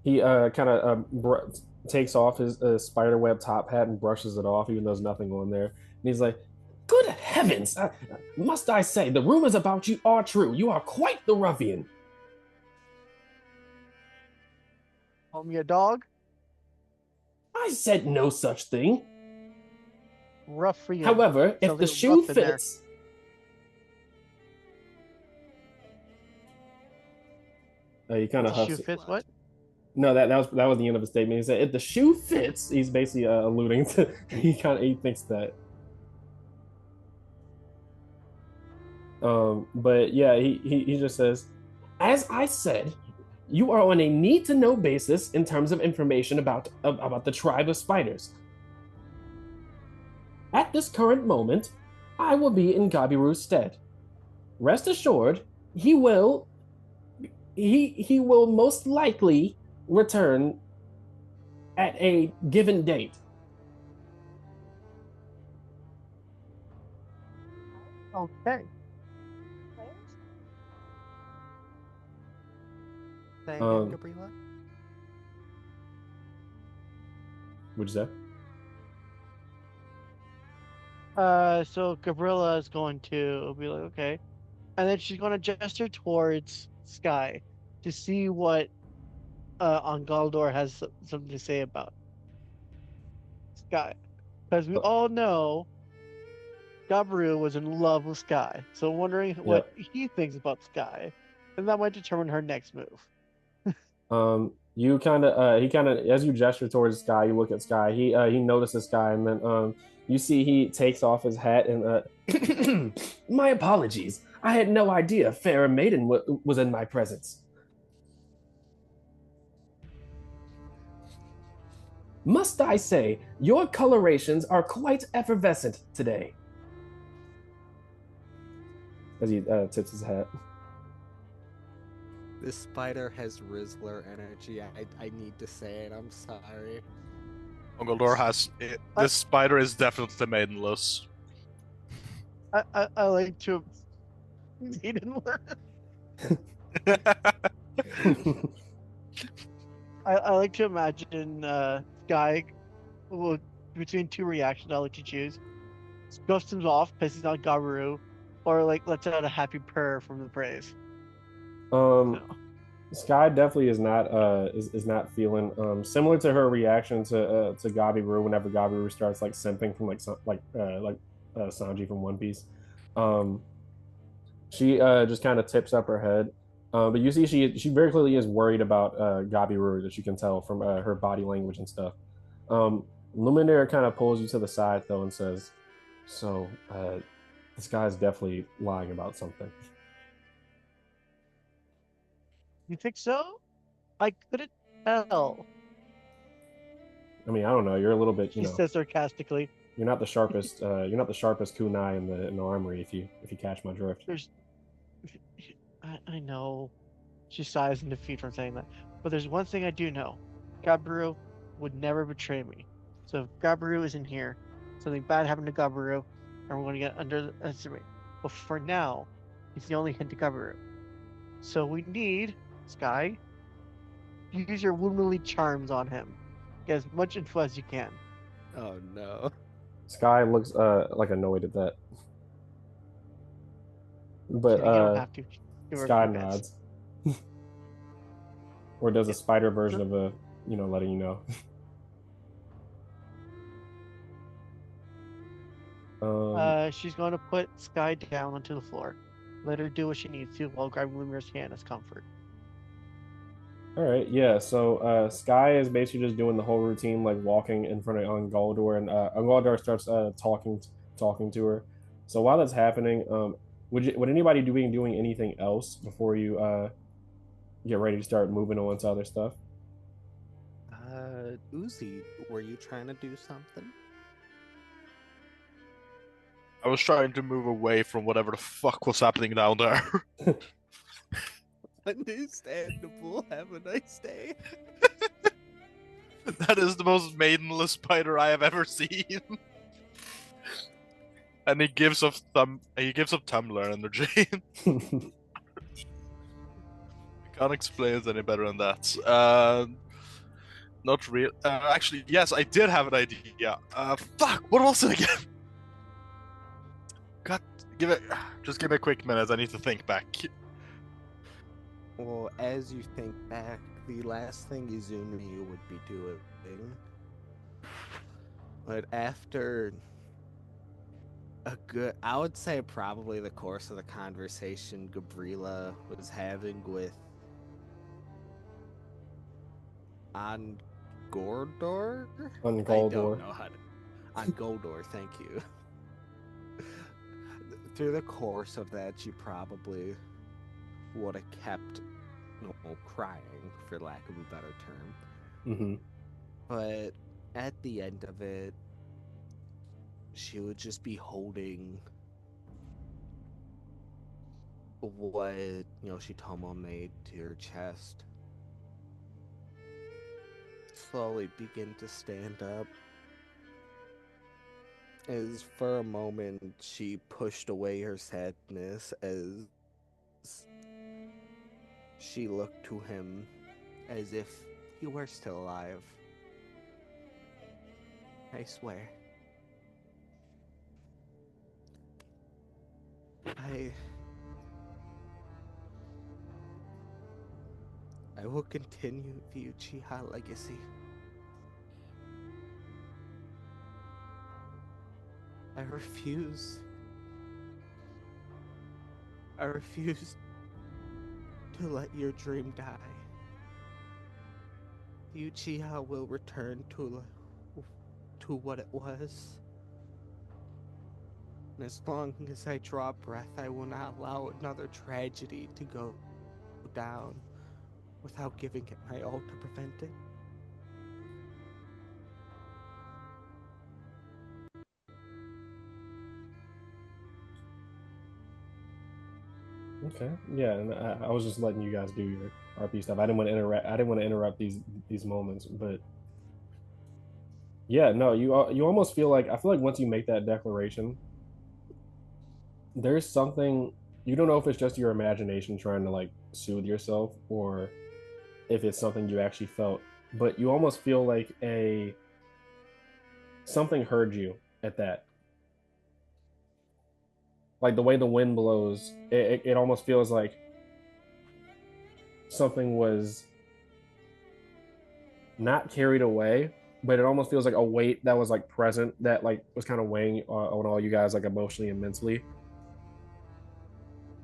he kind of takes off his spider web top hat and brushes it off, even though there's nothing on there. And he's like, "Good heavens! Must I say, the rumors about you are true. You are quite the ruffian." Call me a dog, I said no such thing. ruffian. However, if the Something shoe rough in there. fits, he kind If of the Well, shoe huffs it. fits, what? No, that was the end of his statement. He said, "If the shoe fits," he's basically alluding to he thinks that. But yeah, he just says, "As I said, you are on a need to know basis in terms of information about the tribe of spiders. At this current moment, I will be in Gabiru's stead. Rest assured, he will he will most likely return at a given date." Okay. say again, Um, Gabrilla? would you say? So Gabrilla is going to be like, okay, and then she's going to gesture towards Sky to see what Ongoldor has something to say about Sky. Because we all know Gabrilla was in love with Sky. So wondering what Yep. he thinks about Sky. And that might determine her next move. You kind of he kind of as you gesture towards Sky, you look at Sky. He notices Sky, and then you see he takes off his hat and my apologies. I had no idea Fair Maiden was in my presence. Must I say, your colorations are quite effervescent today. As he tips his hat. This spider has Rizzler energy. I need to say it. I'm sorry. Ongoldor has it. This spider is definitely maidenless. I like to he didn't I like to imagine Sky well, between two reactions I'll let you choose. Scuffs him off, pisses on Gabaru, or like lets out a happy purr from the praise. um, No. Sky definitely is not feeling similar to her reaction to Gabiru whenever Gabiru starts like simping from Sanji from One Piece. Um, she just kind of tips up her head, but you see she very clearly is worried about Gabiru that you can tell from her body language and stuff. Um, Luminaire kind of pulls you to the side though and says, "So this guy's definitely lying about something." You think so? I couldn't tell. I mean, I don't know. You're a little bit, She says sarcastically. you're not the sharpest. You're not the sharpest kunai in the armory. If you catch my drift. There's I know. She sighs in defeat from saying that. But there's one thing I do know. Gabiru would never betray me. So if Gabiru isn't here, something bad happened to Gabiru, and we're going to get under the estimate. But for now, he's the only hint to Gabiru. So we need, Sky, use your womanly charms on him. Get as much info as you can. Oh no. Sky looks like annoyed at that, but Kidding, you don't have to. Give her a Sky few bits. nods or does a Yep. spider version of a letting you know. She's going to put Sky down onto the floor. Let her do what she needs to while grabbing Lumire's hand as comfort. All right, yeah. So Sky is basically just doing the whole routine, like walking in front of Ongoldor, and Ongoldor starts talking to her. So while that's happening, would anybody be doing anything else before you get ready to start moving on to other stuff? Uzi, were you trying to do something? I was trying to move away from whatever the fuck was happening down there. Understandable. Have a nice day. That is the most maidenless spider I have ever seen. And he gives off Tumblr energy. Can't explain it any better than that. Not real. Actually, yes, I did have an idea. Fuck, what was it again? God, just give me a quick minute. I need to think back. Well, as you think back, the last thing Izumi would be doing, but after I would say probably the course of the conversation Gabrilla was having with Ongoldor? I don't know how to. Ongoldor, thank you. Through the course of that, she probably would have kept crying, for lack of a better term. Mm-hmm. But at the end of it, she would just be holding what Shitomo made to her chest. Slowly begin to stand up. As for a moment she pushed away her sadness as she looked to him as if he were still alive. I swear. I will continue the Uchiha legacy. I refuse. I refuse to let your dream die. The Uchiha will return to what it was. And as long as I draw breath, I will not allow another tragedy to go down without giving it my all to prevent it. Okay. Yeah, and I was just letting you guys do your RP stuff. I didn't want to interrupt. I didn't want to interrupt these moments, but yeah, no, you almost feel like I feel like once you make that declaration, there's something you don't know if it's just your imagination trying to like soothe yourself or if it's something you actually felt, but you almost feel like a something heard you at that. Like the way the wind blows, it almost feels like something was not carried away, but it almost feels like a weight that was like present that like was kind of weighing on all you guys like emotionally and mentally.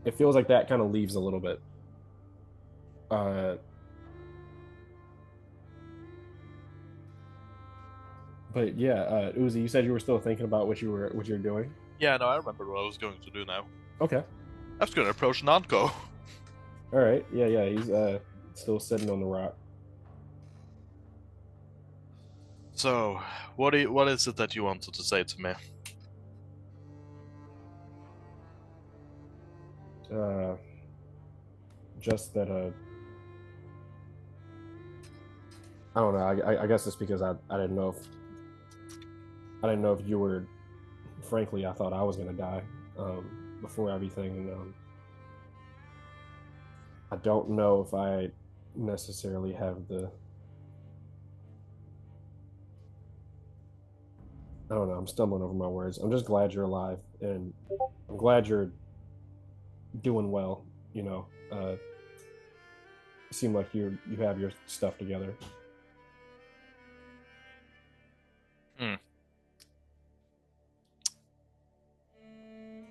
It feels like that kind of leaves a little bit. Uh, but yeah, Uzi, you said you were still thinking about what you're doing. Yeah, no, I remember what I was going to do now. Okay. I was going to approach Nanko. All right. Yeah, yeah. He's still sitting on the rock. So, what is it that you wanted to say to me? Uh, just that I don't know. I guess it's because I didn't know if you were. Frankly, I thought I was gonna die before everything, and I don't know if I necessarily have the. I don't know. I'm stumbling over my words. I'm just glad you're alive, and I'm glad you're doing well. You know, it seemed like you have your stuff together.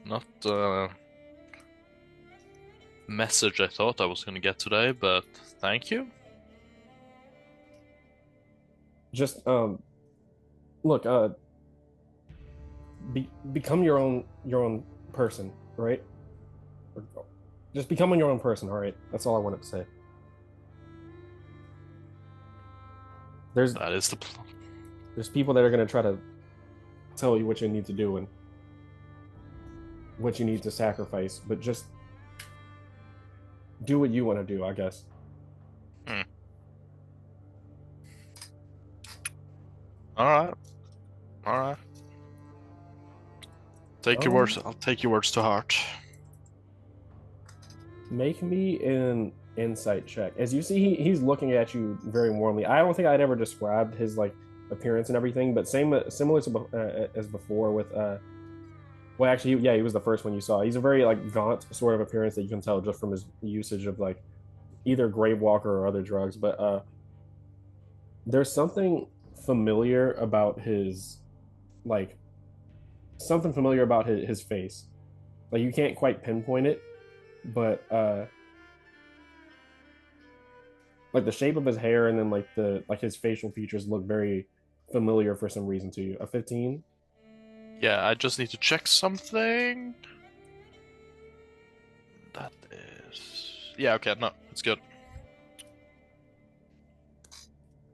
Not the message I thought I was going to get today, but thank you. Just look, become your own person, right? Just becoming your own person, all right? That's all I wanted to say. There's That is the plan. there's people that are going to try to tell you what you need to do and what you need to sacrifice, but just do what you want to do, I guess. All right. All right. Take your words. I'll take your words to heart. Make me an insight check. As you see, he's looking at you very warmly. I don't think I'd ever described his like appearance and everything, but similar to as before with well, actually, yeah, he was the first one you saw. He's a very like gaunt sort of appearance that you can tell just from his usage of like either Grave Walker or other drugs. But there's something familiar about his like something familiar about his face. Like you can't quite pinpoint it, but like the shape of his hair and then like the like his facial features look very familiar for some reason to you. A 15? Yeah, I just need to check something. That is... Yeah, okay, no, it's good.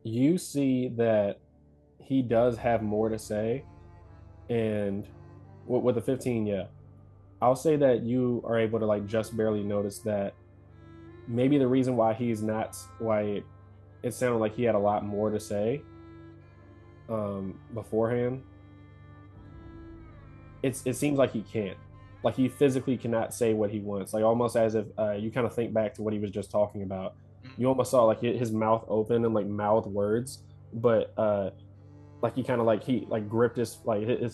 You see that he does have more to say, and with a 15, yeah. I'll say that you are able to like just barely notice that maybe the reason why he's not why it sounded like he had a lot more to say beforehand. It seems like he can't, like he physically cannot say what he wants, like almost as if you kind of think back to what he was just talking about. You almost saw like his mouth open and like mouth words, but like he kind of like he like gripped his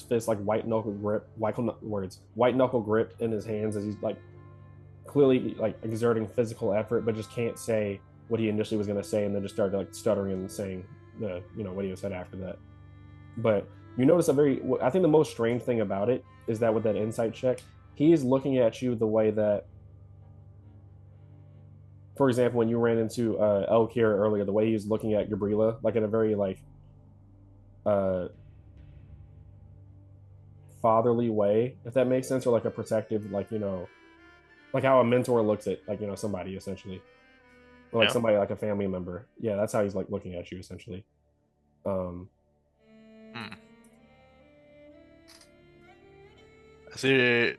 fist like white knuckle grip, white knuckle grip in his hands as he's like clearly like exerting physical effort, but just can't say what he initially was going to say, and then just started like stuttering and saying the what he said after that. But you notice I think the most strange thing about it is that with that insight check, he is looking at you the way that, for example, when you ran into Elkir earlier, the way he was looking at Gabrilla, like in a very like uh fatherly way, if that makes sense, or like a protective, like like how a mentor looks at like somebody essentially, or like Yeah. somebody like a family member. Yeah, that's how he's like looking at you essentially. Um, Hmm. As he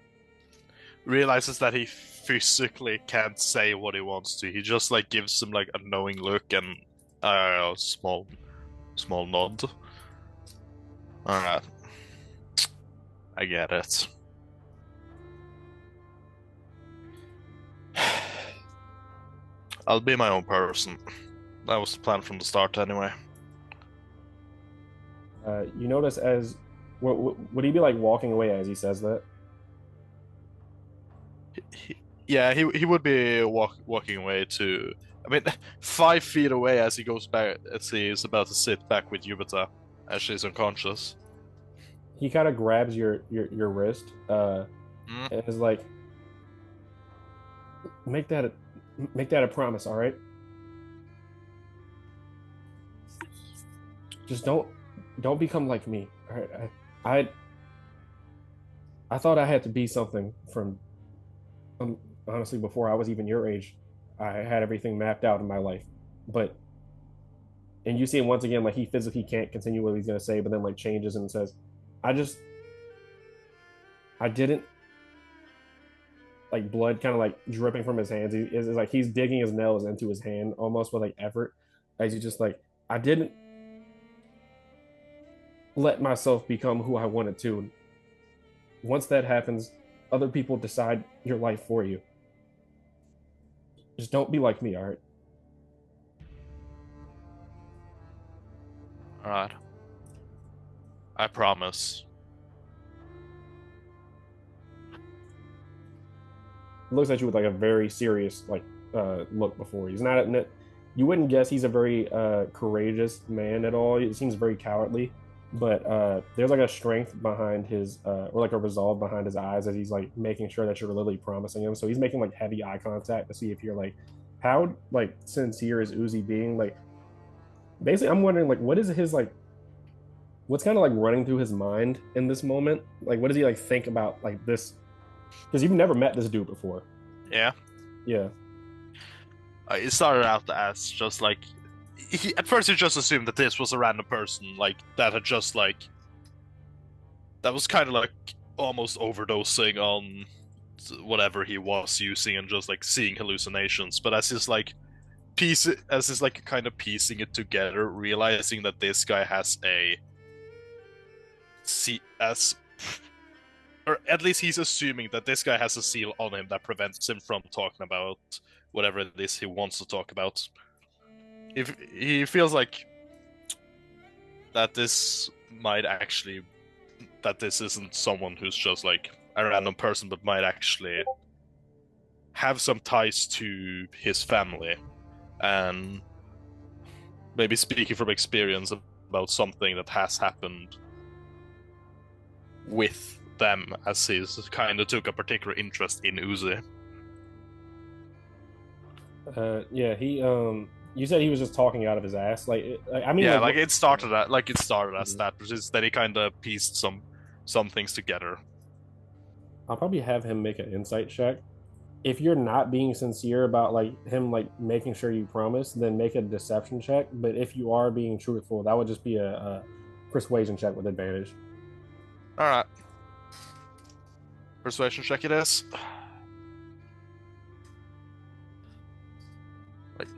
realizes that he physically can't say what he wants to, he just like gives him like a knowing look and a small nod. Alright, I get it. I'll be my own person. That was the plan from the start, anyway. you notice as would he be like walking away as he says that? Yeah, he would be walking away to. I mean, 5 feet away as he goes back, as he is about to sit back with Yubuta, as she's unconscious. He kind of grabs your wrist Mm. and is like, make that a, make that a promise, all right? Just don't become like me. All right? I thought I had to be something from honestly before I was even your age. I had everything mapped out in my life, but and you see him once again like he physically can't continue what he's gonna say, but then like changes and says, I just I didn't like blood kind of like dripping from his hands. Is like he's digging his nails into his hand almost with like effort as he just like I didn't let myself become who I wanted to. Once that happens, other people decide your life for you. Just don't be like me, all right? Alright, I promise. He looks at you with like a very serious like look before. He's not you wouldn't guess he's a very courageous man at all. He seems very cowardly, but there's like a strength behind his or like a resolve behind his eyes as he's like making sure that you're literally promising him. So he's making like heavy eye contact to see if you're like how like sincere is Uzi being like. Basically, I'm wondering like what is his like what's kind of like running through his mind in this moment. Like what does he like think about like this? Because you've never met this dude before. Yeah. Yeah. It started out as just like at first he just assumed that this was a random person, like that had just like that was kind of like almost overdosing on whatever he was using and just like seeing hallucinations. But as he's like kind of piecing it together, realizing that this guy has a see as or at least he's assuming that this guy has a seal on him that prevents him from talking about whatever it is he wants to talk about. If he feels like that this might actually that this isn't someone who's just like a random person, but might actually have some ties to his family and maybe speaking from experience about something that has happened with them, as he's kind of took a particular interest in Uzi. Yeah, he you said he was just talking out of his ass. I mean, Yeah, like, like what, it started as Mhm. that, which is that he kind of pieced some things together. I'll probably have him make an insight check. If you're not being sincere about like him like making sure you promise, then make a deception check. But if you are being truthful, that would just be a persuasion check with advantage. All right, persuasion check it is. Like,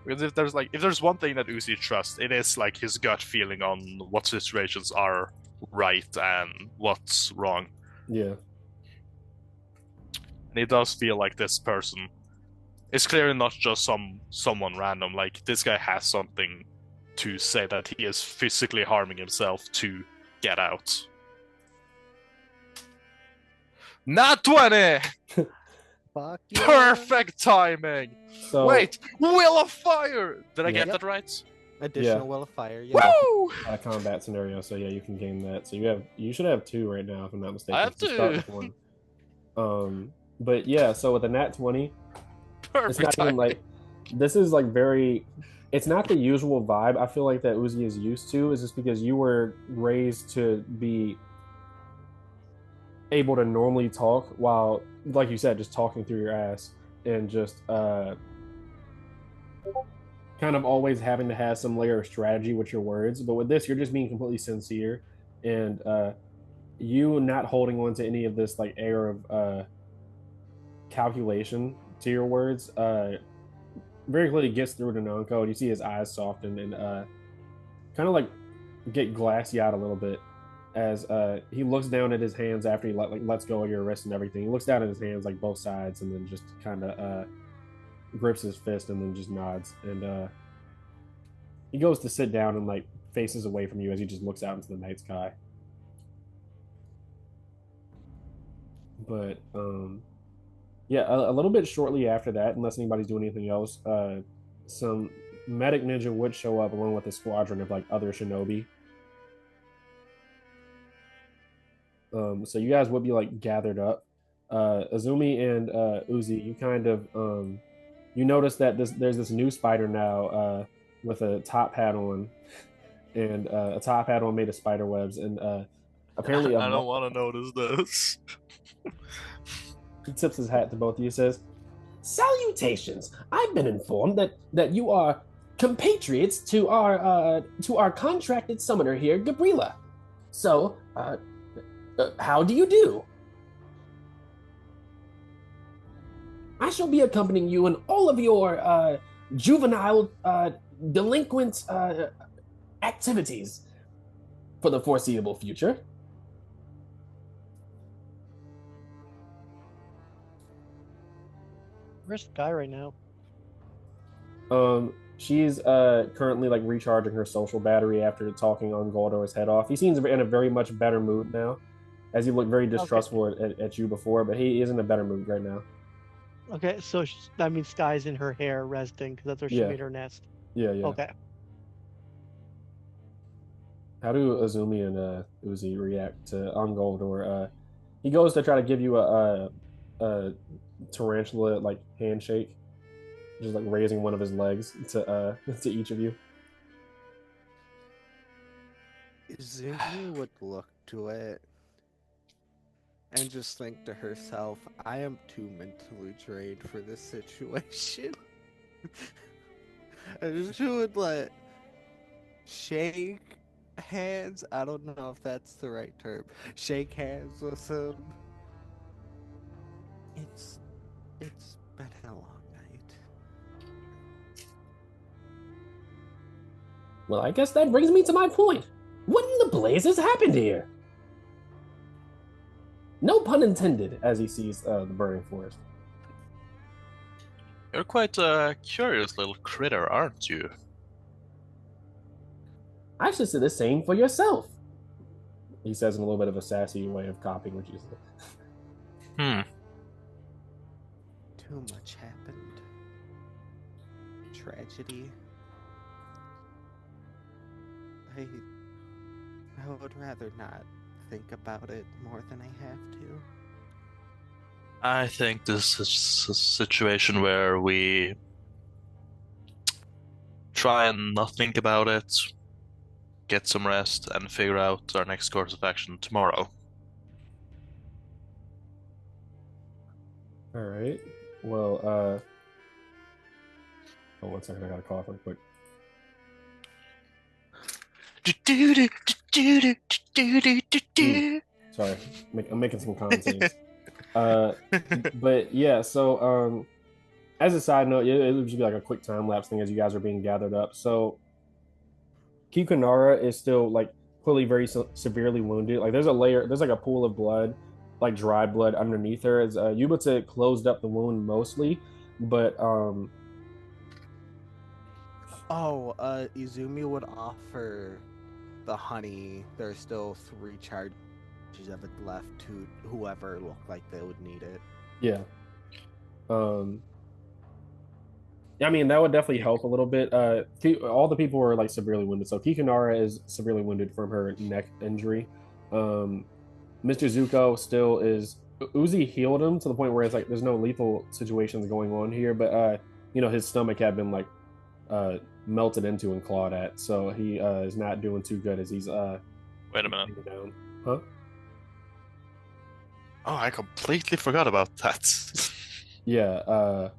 because if there's one thing that Uzi trusts, it is like his gut feeling on what situations are right and what's wrong. Yeah. And he does feel like this person is clearly not just someone random. Like this guy has something to say that he is physically harming himself to get out. Not 20! Fuck yeah. Perfect timing! So Wait, Will of Fire! Did I Yeah. get that right? Additional Well of Fire, yeah. Woo! a combat scenario. So yeah, you can gain that. So you should have 2 right now, if I'm not I mistaken. have 'Cause you start to. with 1. But yeah, so with a nat 20, it's Perfect not even timing. like this is like very. It's not the usual vibe I feel like that Uzi is used to. Is just because you were raised to be able to normally talk while, like you said, just talking through your ass and just kind of always having to have some layer of strategy with your words. But with this, you're just being completely sincere and you not holding on to any of this like air of calculation to your words. Very clearly gets through to Nonko. You see his eyes soften and kind of like get glassy out a little bit as he looks down at his hands after he lets go of your wrist and everything. He looks down at his hands like both sides and then just kind of grips his fist and then just nods and he goes to sit down and like faces away from you as he just looks out into the night sky. But yeah, a little bit shortly after that, unless anybody's doing anything else, some medic ninja would show up along with a squadron of like other shinobi. So you guys would be like gathered up. Azumi and Uzi, you kind of you notice that there's this new spider now with a top hat on and a top hat on made of spider webs and apparently I don't want to notice this. he tips his hat to both of you. Says, "Salutations! I've been informed that you are compatriots to our contracted summoner here, Gabrilla. So, how do you do? I shall be accompanying you in all of your juvenile delinquent activities for the foreseeable future." Where's Sky right now? She's currently like recharging her social battery after talking Ongoldor's head off. He seems in a very much better mood now, as he looked very distrustful at you before, but he is in a better mood right now. Okay, so that means Sky's in her hair resting because that's where she Yeah. made her nest. Yeah. Okay. How do Azumi and Uzi react to Ongoldor? He goes to try to give you a tarantula like handshake, just like raising one of his legs to to each of you. Izumi would look to it and just think to herself, I am too mentally drained for this situation. And she would let shake hands. I don't know if that's the right term. Shake hands with him. It's been a long night. Well, I guess that brings me to my point. What in the blazes happened here? No pun intended, as he sees the burning forest. You're quite a curious little critter, aren't you? I should say the same for yourself. He says in a little bit of a sassy way of copying what you said. Too much happened. Tragedy. I would rather not think about it more than I have to. I think this is a situation where we try and not think about it, get some rest, and figure out our next course of action tomorrow. All right. Well, oh, 1 second, I gotta cough real quick. Sorry, I'm making some content. But yeah, so as a side note, it would just be like a quick time lapse thing as you guys are being gathered up. So Kikunara is still like clearly very severely wounded. Like there's like a pool of blood, like dried blood underneath her. As Yubuta closed up the wound mostly, but Izumi would offer the honey. There's still 3 charges of it left to whoever looked like they would need it. yeah. I mean, that would definitely help a little bit. All the people were like severely wounded. So Kikunara is severely wounded from her neck injury. Um, Mr. Zuko still is. Uzi healed him to the point where it's like there's no lethal situations going on here, but his stomach had been like uh melted into and clawed at, so he is not doing too good as he's Wait a minute. down. Huh? Oh, I completely forgot about that. Yeah.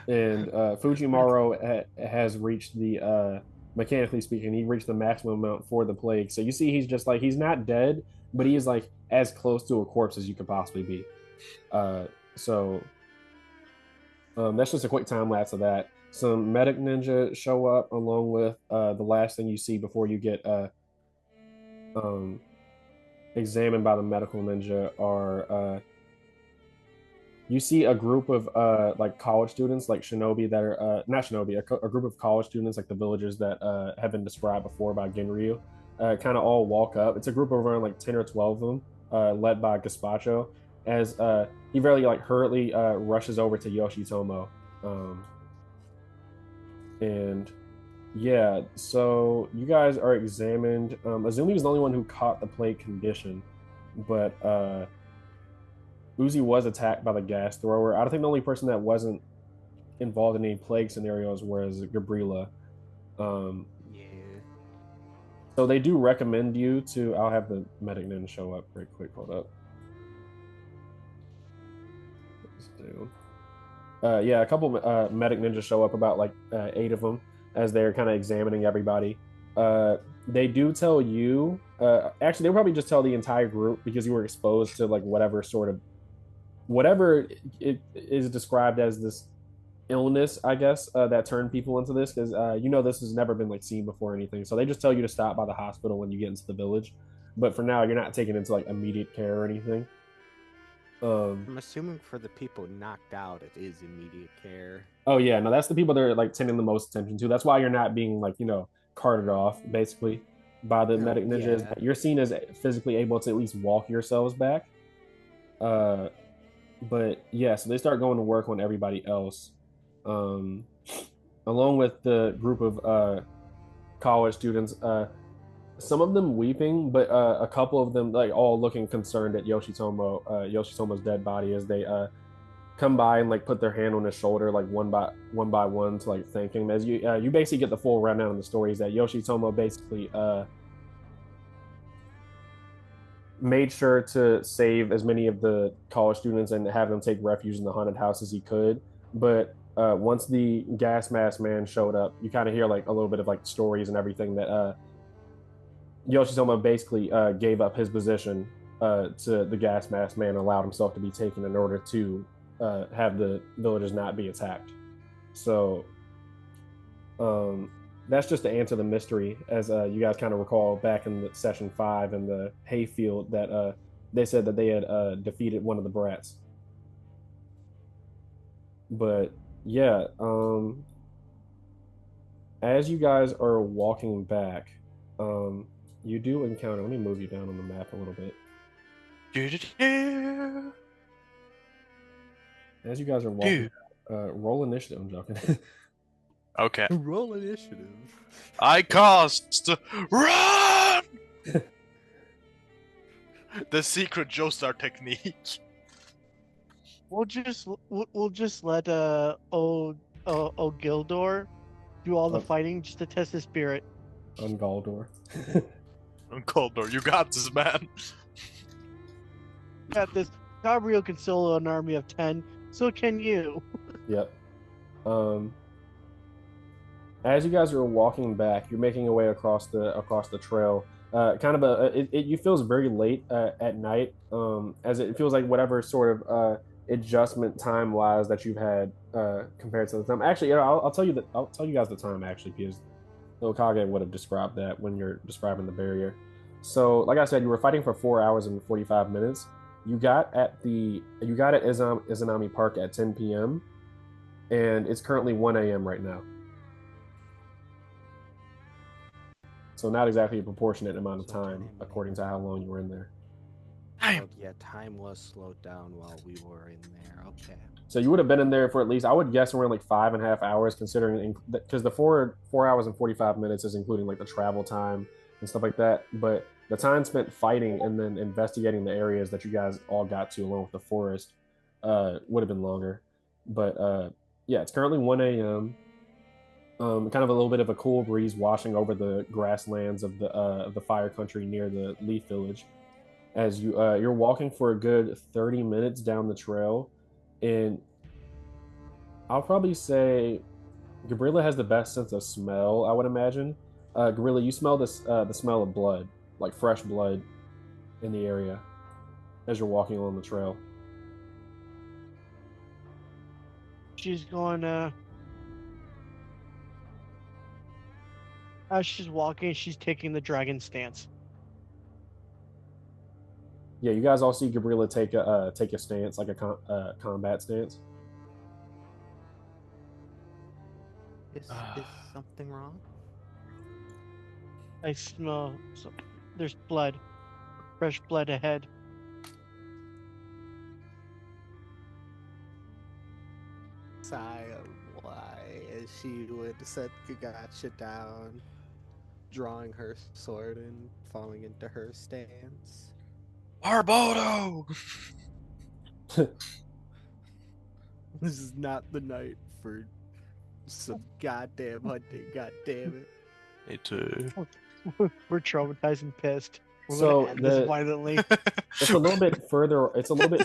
And Fujimaro has reached the mechanically speaking, he reached the maximum amount for the plague. So you see, he's just like he's not dead, but he is like as close to a corpse as you could possibly be. So that's just a quick time lapse of that. Some medic ninja show up along with the last thing you see before you get um, examined by the medical ninja are you see a group of like college students, like shinobi that are not shinobi, a group of college students, like the villagers that have been described before by Genryu, kind of all walk up. It's a group of around like 10 or 12 of them, led by Gaspacho, as he very like hurriedly rushes over to Yoshitomo. Um, and yeah, so you guys are examined. Azumi was the only one who caught the plague condition, but Uzi was attacked by the gas thrower. I think the only person that wasn't involved in any plague scenarios was Gabrilla. Um, Yeah. so they do recommend you to. I'll have the medic nin show up very quick. Hold up. Yeah, a couple medic ninjas show up, about like 8 of them, as they're kind of examining everybody. They do tell you. Actually, they'll probably just tell the entire group because you were exposed to like whatever it is described as this illness, I guess, that turned people into this, because this has never been like seen before or anything. So they just tell you to stop by the hospital when you get into the village, but for now you're not taken into like immediate care or anything. I'm assuming for the people knocked out, it is immediate care. Oh yeah, no, that's the people they're like tending the most attention to. That's why you're not being like carted off basically by the No, medic ninjas. yeah. You're seen as physically able to at least walk yourselves back. Uh, but yeah, so they start going to work on everybody else, um, along with the group of college students. Some of them weeping, but a couple of them like all looking concerned at Yoshitomo's dead body as they come by and like put their hand on his shoulder like one by one to like thank him. As you basically get the full rundown of the story is that Yoshitomo basically made sure to save as many of the college students and have them take refuge in the haunted house as he could. But once the gas mask man showed up, you kind of hear like a little bit of like stories and everything that Yoshitomo basically gave up his position to the gas mask man and allowed himself to be taken in order to have the villagers not be attacked. So um, that's just to answer the mystery, as you guys kind of recall back in the session 5 in the hayfield that they said that they had defeated one of the brats. But yeah, as you guys are walking back, you do encounter. Let me move you down on the map a little bit. As you guys are walking, roll initiative. I'm joking. Okay. Roll initiative. I cast run. The secret Joestar technique. We'll just let Ongoldor do all the fighting just to test his spirit. Ongoldor. Ongoldor, you got this, man. Got this. Gabriel can solo an army of 10, so can you. Yep. As you guys are walking back, you're making your way across the trail. Kind of you feels very late at night, as it feels like whatever sort of adjustment time wise that you've had compared to the time. Actually, I'll tell you guys the time actually, because the Hokage would have described that when you're describing the barrier. So, like I said, you were fighting for 4 hours and 45 minutes. You got at Izanami Park at 10 p.m. and it's currently 1 a.m. right now. So not exactly a proportionate amount of time according to how long you were in there. Oh, yeah, time was slowed down while we were in there. Okay. So you would have been in there for at least, I would guess, around like 5.5 hours, considering because the 4 hours and 45 minutes is including like the travel time and stuff like that. But the time spent fighting and then investigating the areas that you guys all got to, along with the forest, would have been longer. But yeah, it's currently 1 a.m. Kind of a little bit of a cool breeze washing over the grasslands of the fire country near the Leaf Village. As you're walking for a good 30 minutes down the trail, and I'll probably say Gabrilla has the best sense of smell, I would imagine. Gabrilla, you smell this the smell of blood, like fresh blood, in the area as you're walking along the trail. She's going as she's walking, she's taking the dragon stance. Yeah, you guys all see Gabrilla take a stance, like a combat stance. Is something wrong? I smell there's blood. Fresh blood ahead. Sigh of why as she would set Gagacha down, drawing her sword and falling into her stance. Barbodo! This is not the night for some goddamn hunting, goddamn it. Me too. We're traumatized and pissed. We're So gonna end this violently. it's a little bit further. It's a little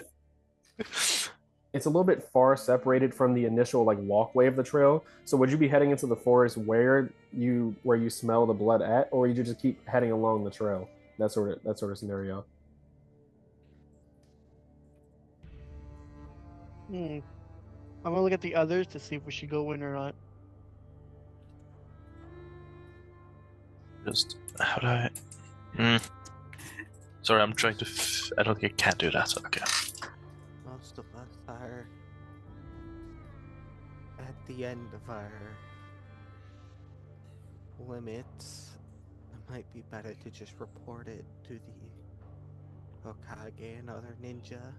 bit far separated from the initial like walkway of the trail. So would you be heading into the forest where you smell the blood at, or would you just keep heading along the trail? That sort of scenario. I'm gonna look at the others to see if we should go in or not. Just how do I? Sorry, I'm trying to. I don't think I can do that. Okay. Most of us are at the end of our limits. It might be better to just report it to the Hokage and other ninja.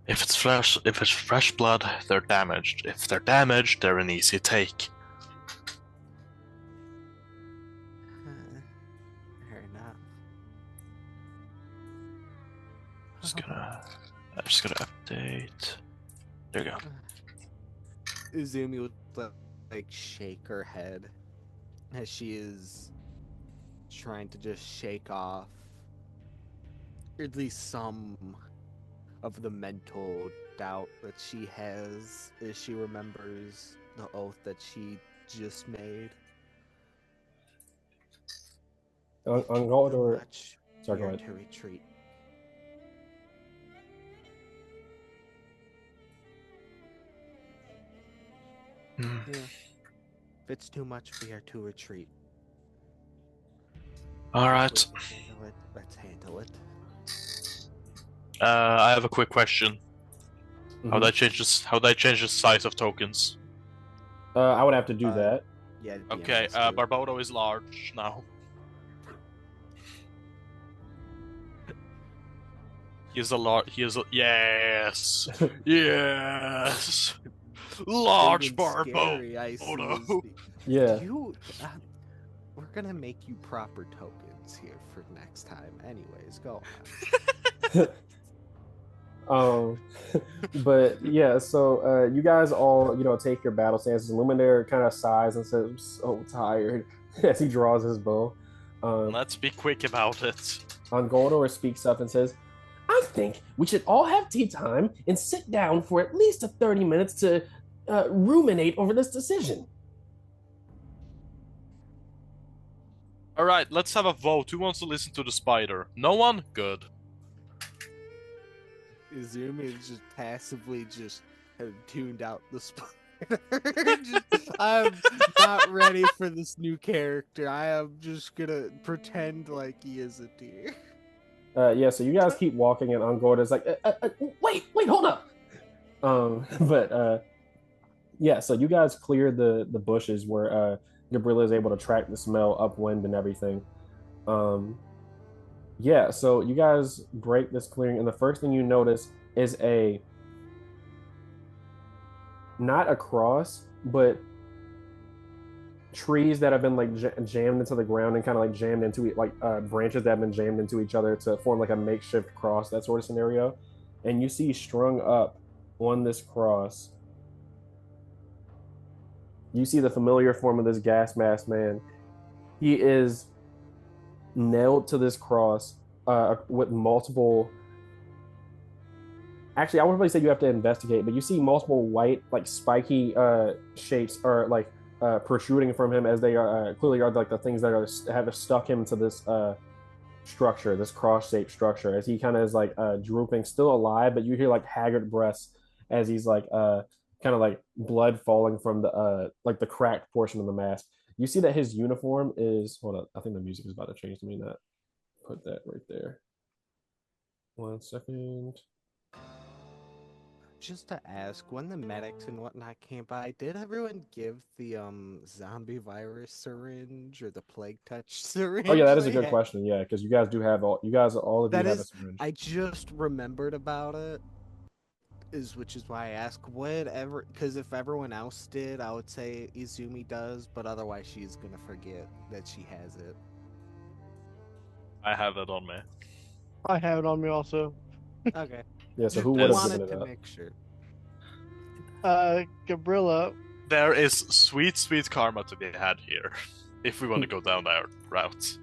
If it's fresh blood, they're damaged. If they're damaged, they're an easy take. Fair enough. I'm just gonna update. There you go. Izumi would like shake her head as she is trying to just shake off at least some of the mental doubt that she has as she remembers the oath that she just made. Ongoldor. Sorry, go ahead. To retreat. Yeah. If it's too much, we are to retreat. All right. Let's handle it. I have a quick question. Mm-hmm. How would I change this? How would I change the size of tokens? I would have to do that. Yeah. Okay. Barbodo is large now. He is a yes, yes, large Barbodo. Yeah. We're gonna make you proper tokens here for next time. Anyways, go on. But yeah, so you guys all take your battle stances. Luminaire kind of sighs and says, "I'm so tired," as he draws his bow. Let's be quick about it. Ongoldor speaks up and says, "I think we should all have tea time and sit down for at least 30 minutes to ruminate over this decision." All right, let's have a vote. Who wants to listen to the spider? No one? Good. Izumi is just passively have tuned out the spider. I'm not ready for this new character. I am just gonna pretend like he is a deer. Yeah, so you guys keep walking, and Ongoldor is like, wait, hold up. Yeah, so you guys clear the bushes where Gabrilla is able to track the smell upwind and everything. Um, yeah, so you guys break this clearing, and the first thing you notice is a not a cross, but trees that have been like jammed into the ground and kind of like jammed into it, like branches that have been jammed into each other to form like a makeshift cross, that sort of scenario. And you see strung up on this cross, you see the familiar form of this gas mask man. He is nailed to this cross with multiple. Actually, I would probably say you have to investigate, but you see multiple white, like spiky shapes are like protruding from him as they are clearly are like the things that are have stuck him to this structure, this cross-shaped structure, as he kind of is like drooping, still alive, but you hear like haggard breaths as he's like kind of like blood falling from the like the cracked portion of the mask. You see that his uniform is hold on, I think the music is about to change to me. Not put that right there. 1 second. Just to ask, when the medics and whatnot came by, did everyone give the zombie virus syringe or the plague touch Oh yeah, syringe that is a they good had? question. Yeah, because you guys do have all of you That have a is, syringe. I just remembered about it. Which is why I ask, would ever, because if everyone else did, I would say Izumi does, but otherwise she's gonna forget that she has it. I have it on me. I have it on me also. Okay, Yeah, so just who would have given wanted it to up? make sure. Gabrilla. There is sweet, sweet karma to be had here, if we want to go down that route.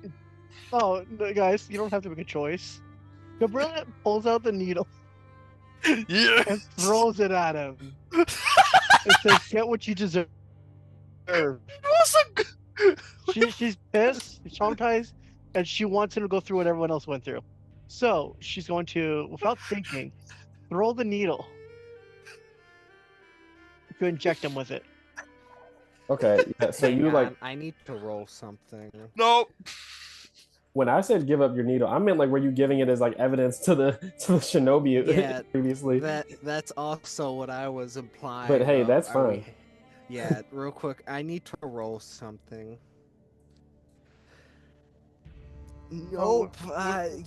Oh, no, guys, you don't have to make a choice. Gabrilla pulls out the needle and Yes! throws it at him. It says, "Get what you deserve." It was a good... She's pissed, she's traumatized, and she wants him to go through what everyone else went through. So she's going to, without thinking, throw the needle to inject him with it. Okay, yeah. So Hang you like on, I need to roll something. No! when I said give up your needle, I meant like were you giving it as like evidence to the shinobi Yeah, previously? that's also what I was But implying. hey, that's Are we? fine. Yeah, real quick, I need to roll something. Oh, Nope.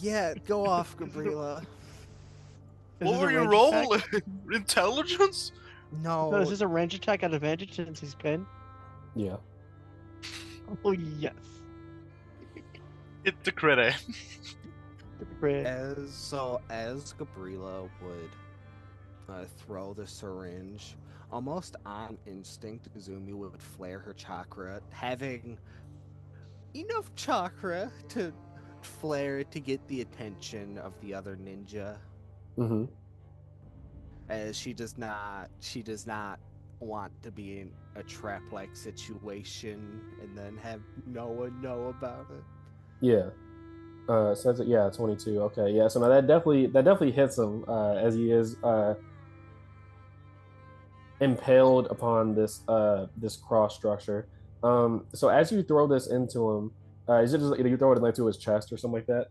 Yeah, go off, Gabrilla. is What this a were you range attack? rolling? Intelligence? No, is No, this a range attack at advantage since he's pinned? Yeah. Oh, yes. Hit the credit. Get the crit. as Gabrilla would throw the syringe, almost on instinct, Izumi would flare her chakra, having enough chakra to flare it to get the attention of the other ninja. Mm-hmm. As she does not want to be in a trap like situation and then have no one know about it. Yeah. Says it. Yeah, 22. Okay. Yeah. So now that definitely hits him as he is impaled upon this cross structure. So as you throw this into him, is it just like you throw it like to his chest or something like that?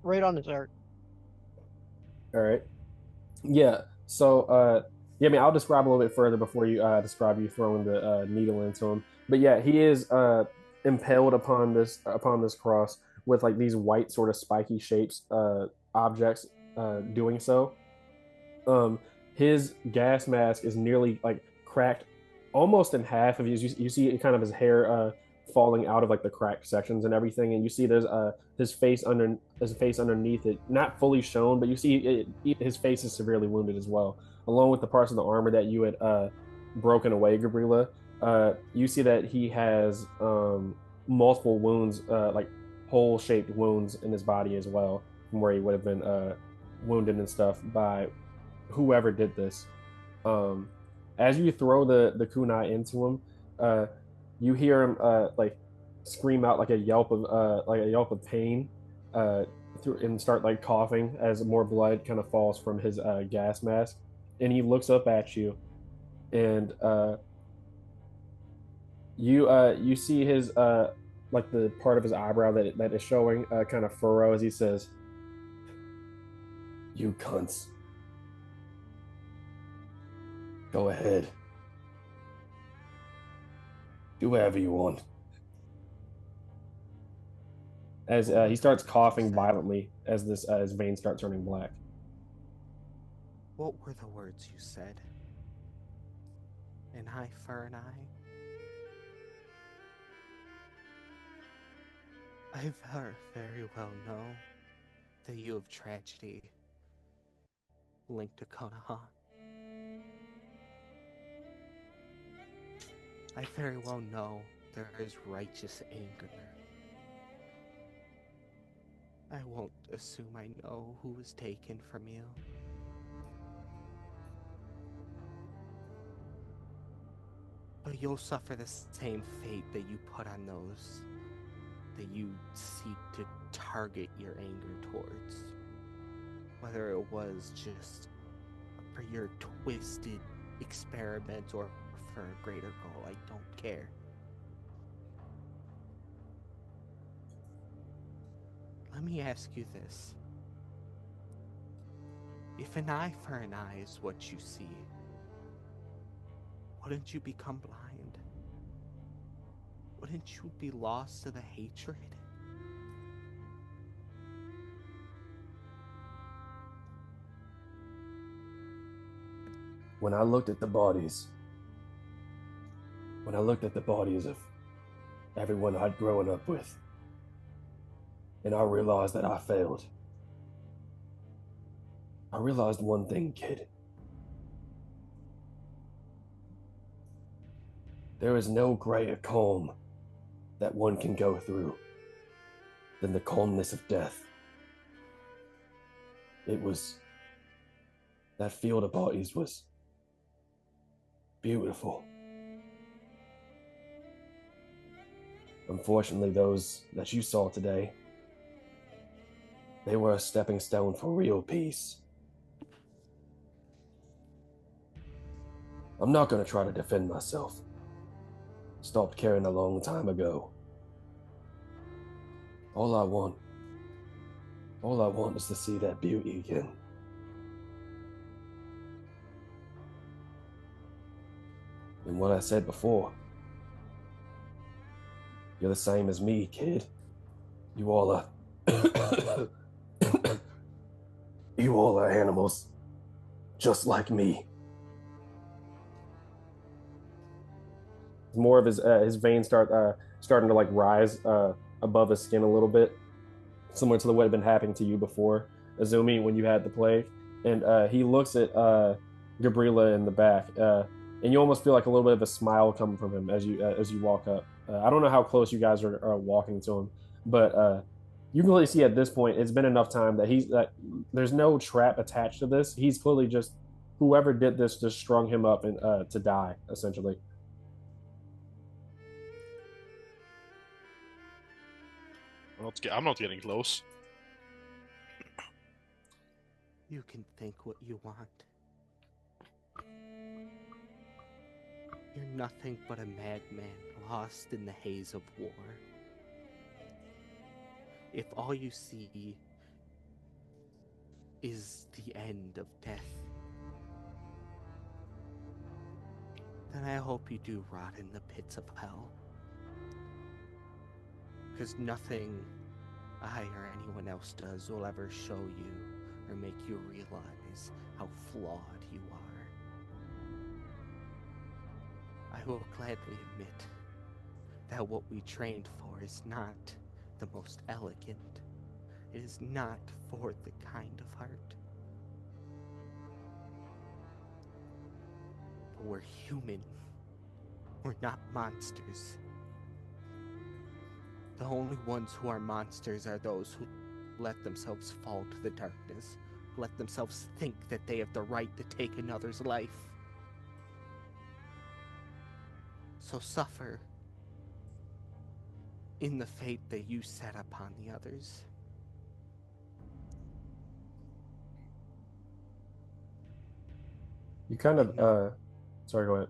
Right on his arc. All right. Yeah. So, yeah, I mean, I'll describe a little bit further before you describe you throwing the needle into him. But yeah, he is impaled upon this cross with like these white sort of spiky shapes objects doing so. Um, his gas mask is nearly like cracked, almost in half. Of you see it kind of his hair falling out of like the cracked sections and everything, and you see there's his face underneath it, not fully shown, but you see his face is severely wounded as well, along with the parts of the armor that you had broken away, Gabrilla. You see that he has multiple wounds, like hole shaped wounds in his body as well, from where he would have been wounded and stuff by whoever did this. Um, as you throw the kunai into him, uh, you hear him like scream out like a yelp of pain, and start like coughing as more blood kind of falls from his gas mask, and he looks up at you, and you see his like the part of his eyebrow that is showing kind of furrow as he says, "You cunts, go ahead, do whatever you want." as What were he the starts words you coughing said? violently as his veins start turning black. What were the words you said? An eye for an eye? I very well know that you have tragedy linked to Konoha. I very well know there is righteous anger. I won't assume I know who was taken from you. But you'll suffer the same fate that you put on those that you seek to target your anger towards. Whether it was just for your twisted experiment or for a greater goal, I don't care. Let me ask you this. If an eye for an eye is what you see, wouldn't you become blind? Wouldn't you be lost to the hatred? When I looked at the bodies, when I looked at the bodies of everyone I'd grown up with, and I realized that I failed, I realized one thing, kid. There is no greater calm that one can go through than the calmness of death. It was, that field of bodies was beautiful. Unfortunately, those that you saw today, they were a stepping stone for real peace. I'm not going to try to defend myself. Stopped caring a long time ago. All I want is to see that beauty again. And what I said before, you're the same as me, kid. You all are. You all are animals, just like me. More of his veins starting to like rise above his skin a little bit, similar to what had been happening to you before, Azumi, when you had the plague. And he looks at Gabrilla in the back, and you almost feel like a little bit of a smile coming from him as you walk up. I don't know how close you guys are walking to him, but you can really see at this point it's been enough time that there's no trap attached to this. He's clearly just whoever did this just strung him up and to die essentially. I'm not getting close. You can think what you want. You're nothing but a madman lost in the haze of war. If all you see is the end of death, then I hope you do rot in the pits of hell. Because nothing I or anyone else does will ever show you or make you realize how flawed you are. I will gladly admit that what we trained for is not the most elegant. It is not for the kind of heart. But we're human. We're not monsters. The only ones who are monsters are those who let themselves fall to the darkness, who let themselves think that they have the right to take another's life. So suffer in the fate that you set upon the others. You kind of sorry, go ahead.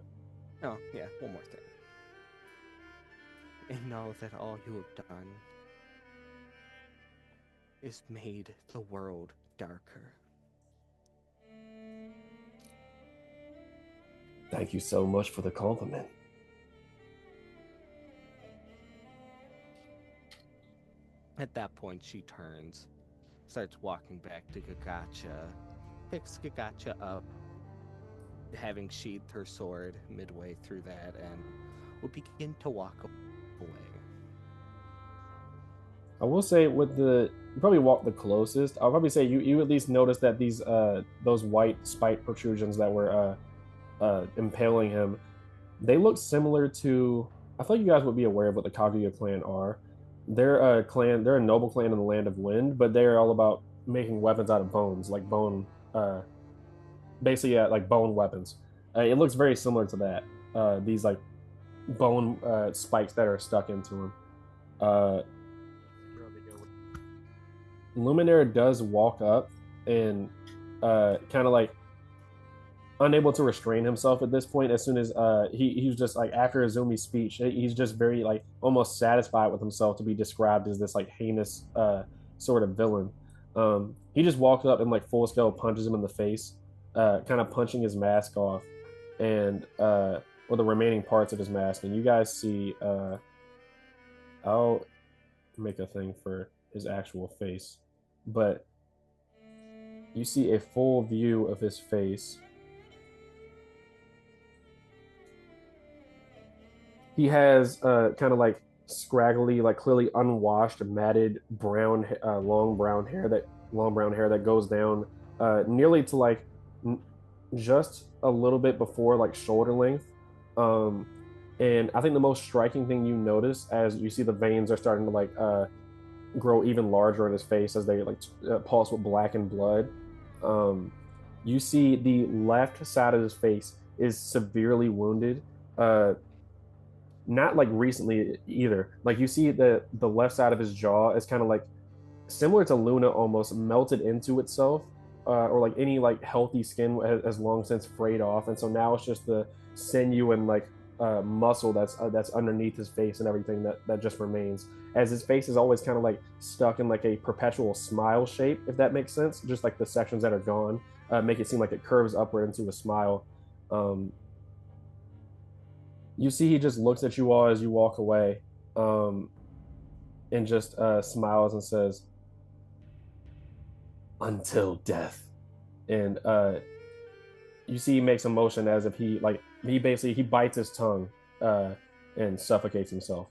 Oh, yeah, one more thing. And know that all you have done is made the world darker. Thank you so much for the compliment. At that point, she turns, starts walking back to Gagacha, picks Gagacha up, having sheathed her sword midway through that, and will begin to walk away. I will say with the you probably walk the closest. I'll probably say you at least notice that these those white spike protrusions that were impaling him, they look similar to. I thought you guys would be aware of what the Kaguya clan are. They're a clan. They're a noble clan in the land of wind, but they're all about making weapons out of bones, like bone, basically like bone weapons. It looks very similar to that. These like bone spikes that are stuck into them. Uh, Luminaire does walk up and kind of like unable to restrain himself at this point. As soon as he was just like after Izumi's speech, he's just very like almost satisfied with himself to be described as this like heinous sort of villain. He just walks up and like full scale punches him in the face, kind of punching his mask off, and or the remaining parts of his mask. And you guys see, I'll make a thing for his actual face, but you see a full view of his face. He has kind of like scraggly, like clearly unwashed, matted brown, long brown hair that goes down nearly to like just a little bit before like shoulder length. Um, and I think the most striking thing you notice as you see the veins are starting to like grow even larger in his face as they like pulse with blackened blood. Um, you see the left side of his face is severely wounded. Not like recently either. Like you see the left side of his jaw is kind of like similar to Luna, almost melted into itself, or like any like healthy skin has long since frayed off, and so now it's just the sinew and like muscle that's underneath his face and everything that just remains. As his face is always kind of like stuck in like a perpetual smile shape, if that makes sense. Just like the sections that are gone make it seem like it curves upward into a smile. Um, you see, he just looks at you all as you walk away, um, and just smiles and says, "Until death." And you see, he makes a motion as if he like he basically he bites his tongue uh, and suffocates himself.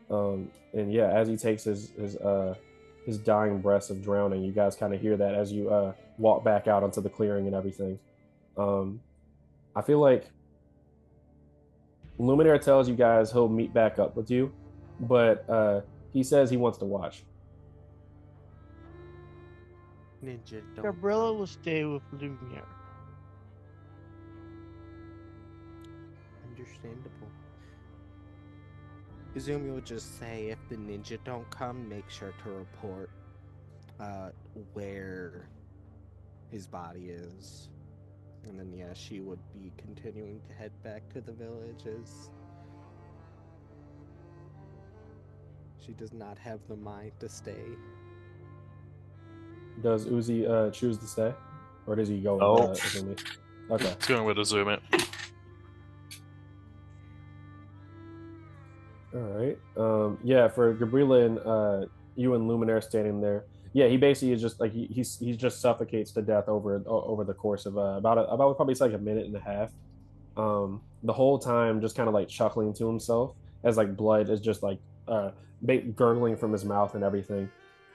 And yeah, as he takes his dying breaths of drowning, you guys kind of hear that as you walk back out onto the clearing and everything. Um, I feel like Luminaire tells you guys he'll meet back up with you, but he says he wants to watch. Ninja, don't Gabrilla come. will stay with Lumiere. Understandable. Izumi will just say, if the ninja don't come, make sure to report where his body is. And then, yeah, she would be continuing to head back to the village as she does not have the mind to stay. Does Uzi choose to stay, or does he go No. with Izumi? Okay. It's going with Izumi. All right. Yeah, for Gabrilla and you and Luminaire standing there. Yeah, he basically is just like he just suffocates to death over the course of about probably it's like a minute and a half. The whole time just kind of like chuckling to himself as like blood is just like uh gurgling from his mouth and everything.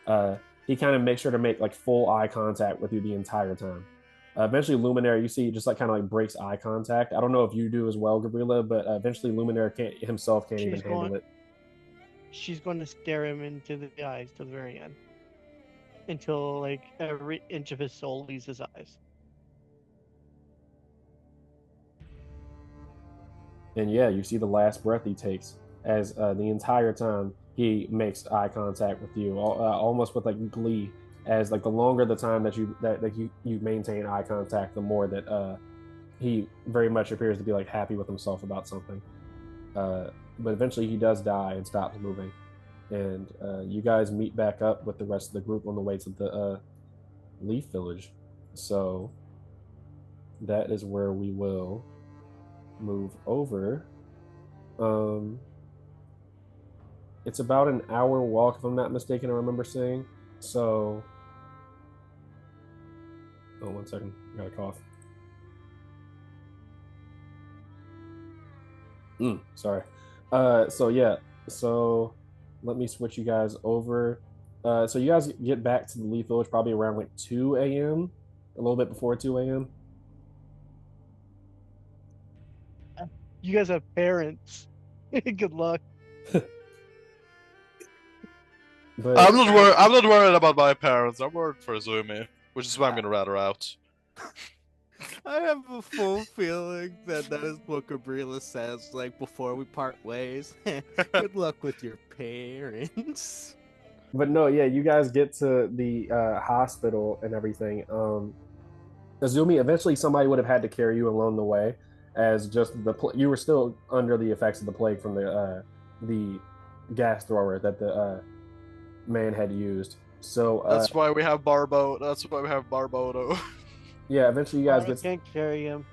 Uh, he kind of makes sure to make like full eye contact with you the entire time. Eventually, Luminaire, you see, just like kind of like breaks eye contact. I don't know if you do as well, Gabriela, but eventually, Luminaire can't even She's handle going. it. She's going to stare him into the eyes to the very end, until like every inch of his soul leaves his eyes. And yeah, you see the last breath he takes as the entire time he makes eye contact with you, almost with like glee. As like the longer the time that you maintain eye contact, the more that he very much appears to be like happy with himself about something. But eventually, he does die and stops moving, and you guys meet back up with the rest of the group on the way to the Leaf Village. So that is where we will move over Um, it's about an hour walk, if I'm not mistaken. I remember saying. So, oh, 1 second. I got a cough. Sorry. So yeah. So let me switch you guys over. So you guys get back to the Leaf Village probably around like 2 a.m. A little bit before 2 a.m. You guys have parents. Good luck. But I'm not worried about my parents. I'm worried for Izumi, which is why I'm gonna rat her out. I have a full feeling that that is what Gabrilla says, like, before we part ways. Good luck with your parents. but no, yeah, you guys get to the hospital and everything. Azumi, eventually somebody would have had to carry you along the way, as just you were still under the effects of the plague from the gas thrower that the man had used. So That's why we have Barbo. That's why we have Barbodo. yeah, eventually you guys I get can't carry him.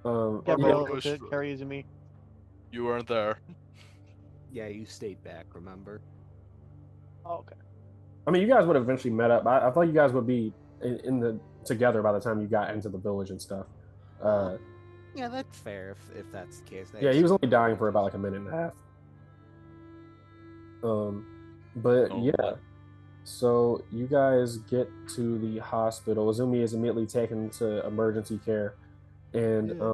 yeah, Gabriella Barbodo, could carry me. you weren't there. Yeah, you stayed back, remember? Oh, okay. I mean, you guys would have eventually met up. I thought you guys would be in the together by the time you got into the village and stuff. Oh, Uh, yeah, that's fair if that's the case. I yeah, he was assume only you dying would for about just... like a minute and a half. Um, but No. yeah, so you guys get to the hospital. Azumi is immediately taken to emergency care, and Yeah.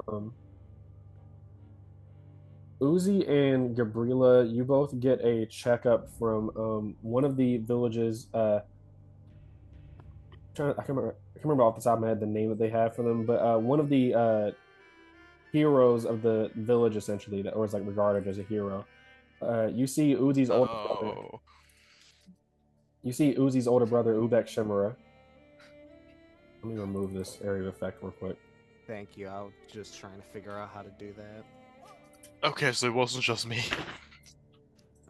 Uzi and Gabrilla, you both get a checkup from one of the villages. I can remember off the top of my head the name that they have for them, but one of the heroes of the village, essentially, that was like regarded as a hero. You see Uzi's older brother. Oh. You see Uzi's older brother, Ubek Shimura. Let me remove this area of effect real quick. Thank you. I was just trying to figure out how to do that. Okay, so it wasn't just me.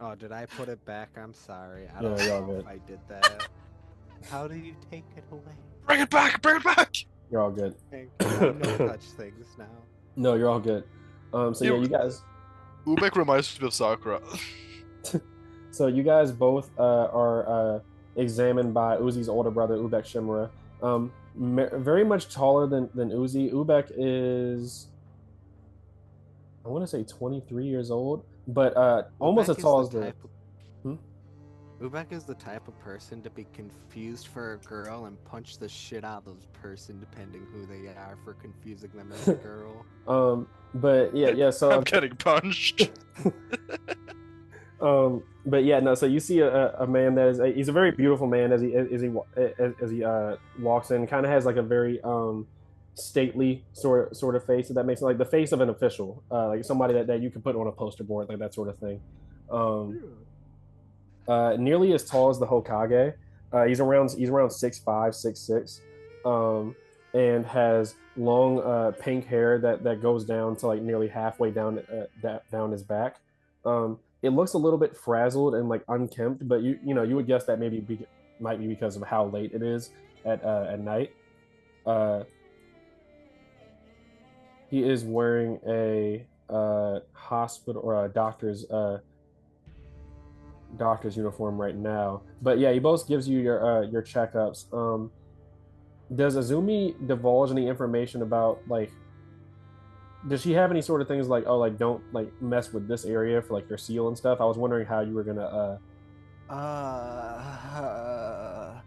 Oh, did I put it back? I'm sorry. I Yeah, don't you're all know good. if I did that. How do you take it away? Bring it back! Bring it back! You're all good. Thank you. I no touch things now. No, you're all good. So yeah, You, you guys. Ubek reminds me of Sakura. So you guys both are examined by Uzi's older brother, Ubek Shimura. Very much taller than Uzi. Ubek is, I want to say, 23 years old, but almost as Ubek is tall the as the. type of Hmm? Ubek is the type of person to be confused for a girl and punch the shit out of those person depending who they are for confusing them as a girl. But yeah. I'm So getting punched. but yeah, no. So you see a man that is he's a very beautiful man as he walks in. Kind of has like a very stately sort of face. If that makes sense, like the face of an official, like somebody that you could put on a poster board, like that sort of thing. Um, Nearly as tall as the Hokage. He's around 6'5", 6'6", and has long pink hair that goes down to like nearly halfway down his back. It looks a little bit frazzled and like unkempt, but you would guess that might be because of how late it is at night. Uh, he is wearing a hospital or a doctor's uniform right now. But yeah, he both gives you your checkups. Does Azumi divulge any information about like? Does she have any sort of things like, oh, like don't like mess with this area for like your seal and stuff? I was wondering how you were gonna. Uh,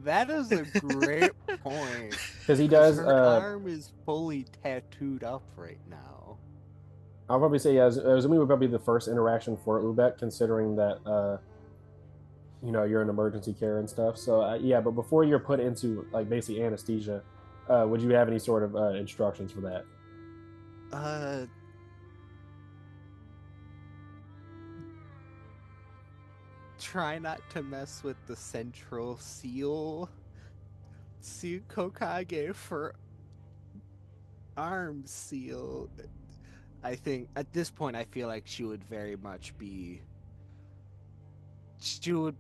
that is a great point. Because he Because does. her arm is fully tattooed up right now. I'll probably say yeah. Azumi would probably be the first interaction for Ubek, considering that you're in emergency care and stuff. So yeah, but before you're put into like basically anesthesia, would you have any sort of instructions for that? Uh, Try not to mess with the central seal. See Hokage for arm seal. I think at this point, I feel like she would very much be. She would.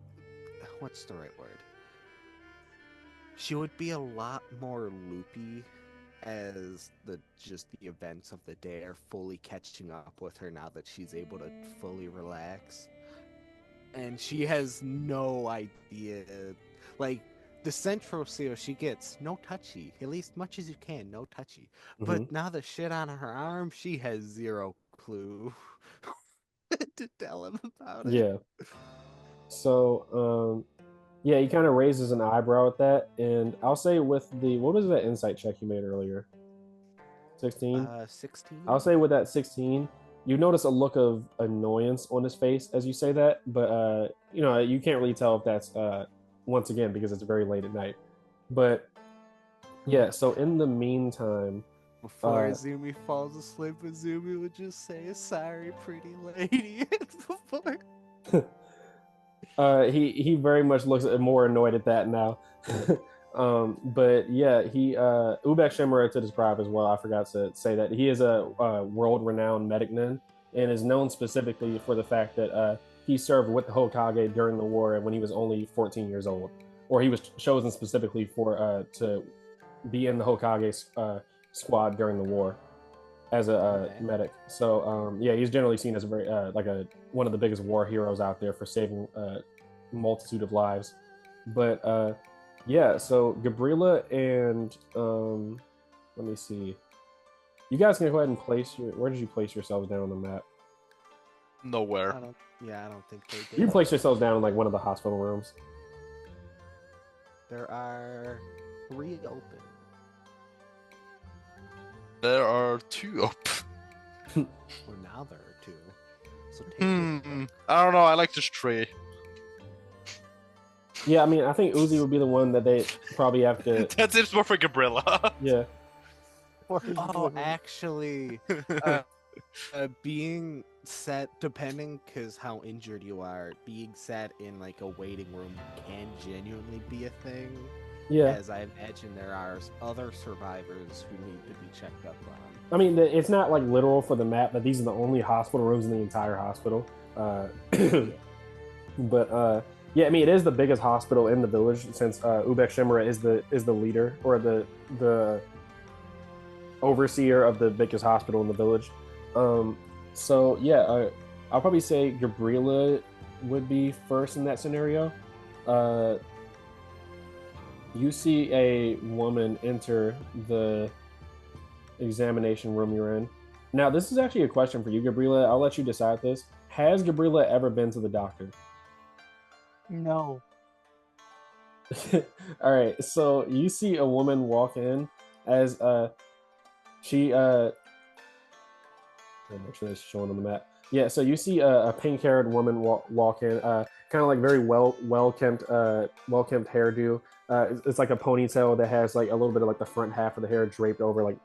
What's the right word? She would be a lot more loopy as the events of the day are fully catching up with her now that she's able to fully relax. And she has no idea. Like, the central seal she gets, no touchy. At least much as you can, no touchy. Mm-hmm. But now the shit on her arm, she has zero clue to tell him about it. Yeah. So, yeah, he kind of raises an eyebrow at that, and I'll say with the what was that insight check you made earlier? 16. I'll 16? say with that 16, you notice a look of annoyance on his face as you say that, but you can't really tell if that's once again because it's very late at night. But yeah, so in the meantime, Before Izumi falls asleep, Izumi would just say, "Sorry, pretty lady." Before... he very much looks more annoyed at that now. But yeah, he Ubek Shimura to describe as well. I forgot to say that he is a world-renowned medicman and is known specifically for the fact that he served with the Hokage during the war when he was only 14 years old, or he was chosen specifically for to be in the Hokage squad during the war as a Okay. medic. So yeah, he's generally seen as a very one of the biggest war heroes out there for saving a multitude of lives. But yeah, so Gabrilla and let me see. You guys can go ahead and place your. Where did you place yourselves down on the map? Nowhere. I don't think they You can did. place yourselves down in like one of the hospital rooms. There are 3 open. There are 2 up. Well, now there are 2. So take your pick. I don't know. I like this tree. Yeah, I mean, I think Uzi would be the one that they probably have to. That seems more for Gabrilla. Yeah. Oh, actually, being set, depending because how injured you are, being set in like a waiting room can genuinely be a thing. Yeah. As I imagine there are other survivors who need to be checked up on. I mean, it's not like literal for the map, but these are the only hospital rooms in the entire hospital. But yeah, I mean, it is the biggest hospital in the village since Ubek Shimura is the leader or the overseer of the biggest hospital in the village. So yeah, I'll probably say Gabrilla would be first in that scenario. You see a woman enter the examination room you're in. Now, this is actually a question for you, Gabrilla. I'll let you decide this. Has Gabrilla ever been to the doctor? No. All right, so you see a woman walk in as she make sure that's showing on the map. Yeah, so you see a pink-haired woman walk in, kind of like very well kempt hairdo. It's like a ponytail that has like a little bit of like the front half of the hair draped over like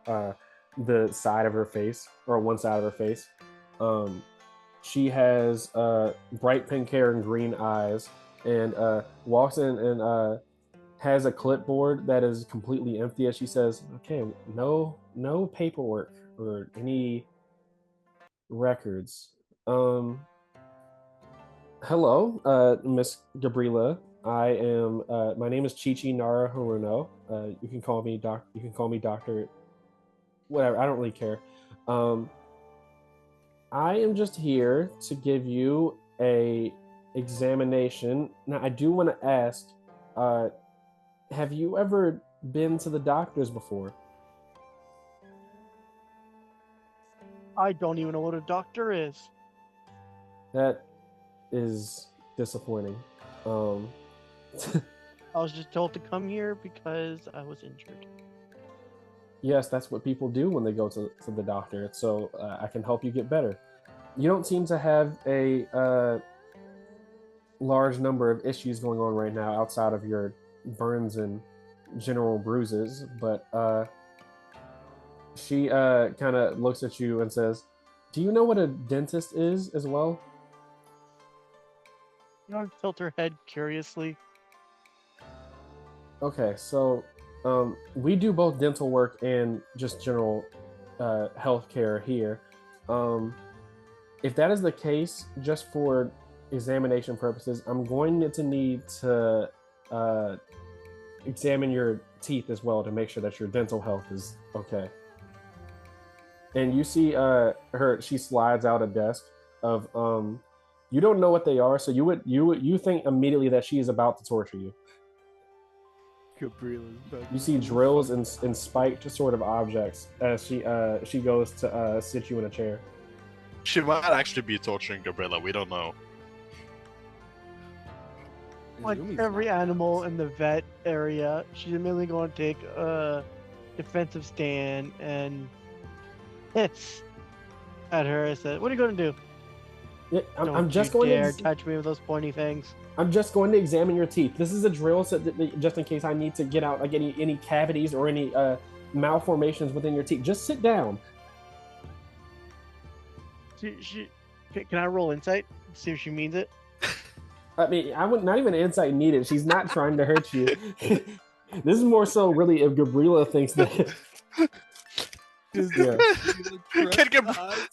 the side of her face or one side of her face. She has bright pink hair and green eyes, and walks in and has a clipboard that is completely empty as she says, "Okay, no paperwork or any records. Hello, Miss Gabrilla. I am. My name is Chichi Nara Haruno. You can call me Doc. You can call me Doctor. Whatever. I don't really care. Um, I am just here to give you a examination. Now, I do want to ask. Have you ever been to the doctors before? I don't even know what a doctor is. That is disappointing. I was just told to come here because I was injured. Yes, that's what people do when they go to the doctor. So I can help you get better. You don't seem to have a large number of issues going on right now outside of your burns and general bruises, but she kind of looks at you and says, "Do you know what a dentist is as well?" You know, I tilt her head curiously. Okay, so we do both dental work and just general healthcare here. If that is the case, just for examination purposes, I'm going to need to examine your teeth as well to make sure that your dental health is okay. And you see her, she slides out a desk of you don't know what they are, so you think immediately that she is about to torture you. Gabrilla's about You to see do drills fucking and spiked sort of objects as she goes to sit you in a chair. She might actually be torturing Gabrilla. We don't know. Like Izumi's every not animal bad. in the vet area, she's immediately going to take a defensive stand and hiss at her and said, "What are you going to do? Yeah, I'm Don't you just going dare to touch me with those pointy things." I'm just going to examine your teeth. This is a drill, so just in case I need to get out like any cavities or any malformations within your teeth. Just sit down. Can I roll insight? See if she means it. I mean, I would not even insight needed. She's not trying to hurt you. This is more so really if Gabrilla thinks that. Yeah.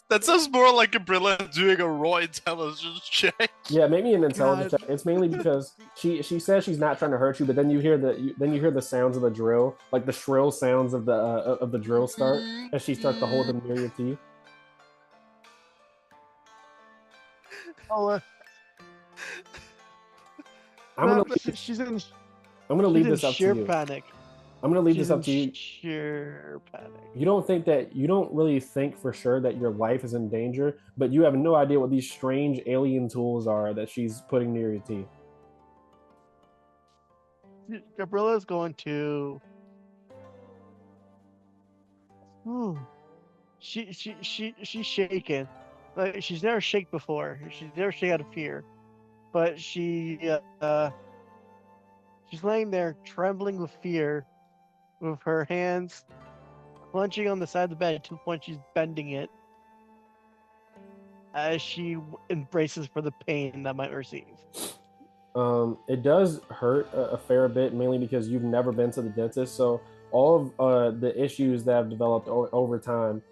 That sounds more like Gabrilla doing a raw intelligence check. Yeah, make me an intelligence God. check. It's mainly because she says she's not trying to hurt you, but then you hear the sounds of the drill, like the shrill sounds of the drill start as she starts to hold them near your teeth. Oh, I'm gonna she's in I'm gonna leave she's in this up to sheer you. panic. I'm gonna leave She's this up in to you. sheer panic. You don't really think for sure that your life is in danger, but you have no idea what these strange alien tools are that she's putting near your teeth. Gabrilla's going to. She's shaken. Like she's never shake before. She's never shake out of fear, but she's laying there trembling with fear, with her hands clenching on the side of the bed to the point she's bending it as she embraces for the pain that might receive. It does hurt a fair bit, mainly because you've never been to the dentist. So all of the issues that have developed over time.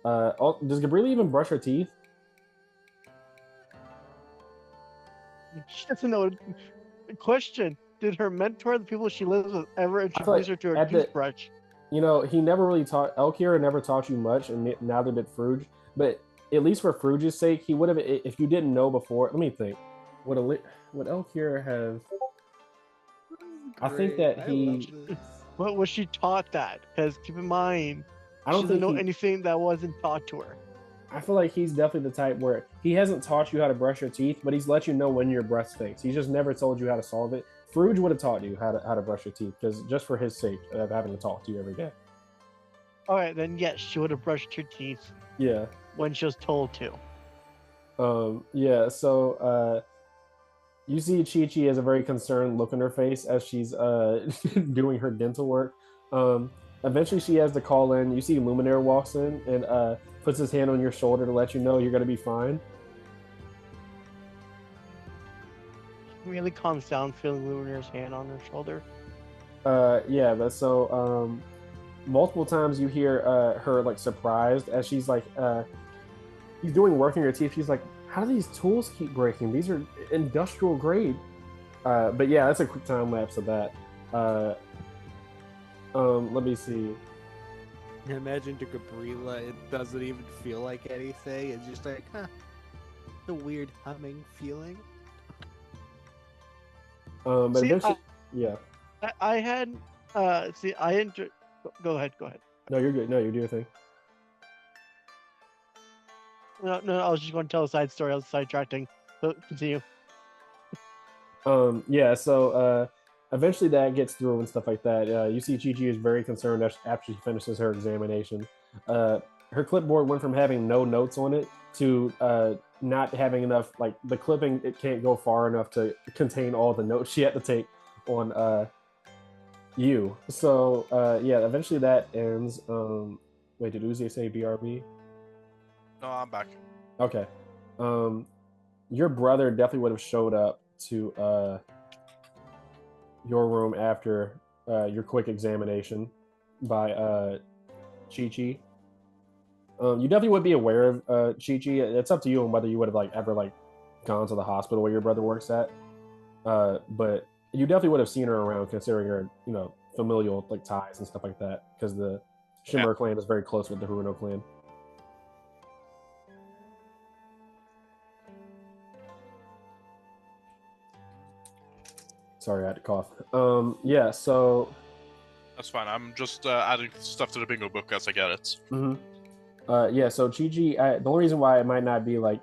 Does Gabriella even brush her teeth? She doesn't know. Question: did her mentor, the people she lives with, ever I feel introduce like her to a at the toothbrush? he never really taught Elkira never taught you much, and neither did Fruge. But at least for Fruge's sake, he would have. If you didn't know before, let me think. Would Elkira have? I think Great. that I love he. this. What was she taught that? Because keep in mind, I she don't doesn't think know he. anything that wasn't taught to her. I feel like he's definitely the type where he hasn't taught you how to brush your teeth, but he's let you know when your breath stinks. He's just never told you how to solve it. Fruge would have taught you how to brush your teeth, because just for his sake of having to talk to you every day. All right, then yes, she would have brushed her teeth Yeah. when she was told to. Yeah. So you see Chi-Chi has a very concerned look on her face as she's doing her dental work. Eventually she has to call in. You see Luminaire walks in and puts his hand on your shoulder to let you know you're gonna be fine. She really calms down, feeling Luminaire's hand on her shoulder. Yeah, but so multiple times you hear her like surprised as she's like he's doing work in your teeth. She's like, how do these tools keep breaking? These are industrial grade. But yeah, that's a quick time lapse of that. Let me see. Imagine to Gabrilla, it doesn't even feel like anything. It's just like, the weird humming feeling. But See, eventually, yeah. I had see, I enjoy. Go ahead. No, you're good. No, you do your thing. No, I was just going to tell a side story. I was sidetracking. So continue. Yeah. So eventually that gets through and stuff like that. You see, Chi-Chi is very concerned after she finishes her examination. Her clipboard went from having no notes on it to not having enough. Like the clipping, it can't go far enough to contain all the notes she had to take on you. So yeah, eventually that ends. Wait, did Uzi say BRB? No, I'm back. Okay. Your brother definitely would have showed up to your room after your quick examination by Chi-Chi. You definitely would be aware of Chi-Chi. It's up to you on whether you would have like ever like gone to the hospital where your brother works at. But you definitely would have seen her around, considering her, familial like ties and stuff like that because the Shimmer clan is very close with the Haruno clan. Sorry, I had to cough. Yeah, so That's fine. I'm just adding stuff to the bingo book as I get it. yeah, so Chi-Chi, the only reason why it might not be like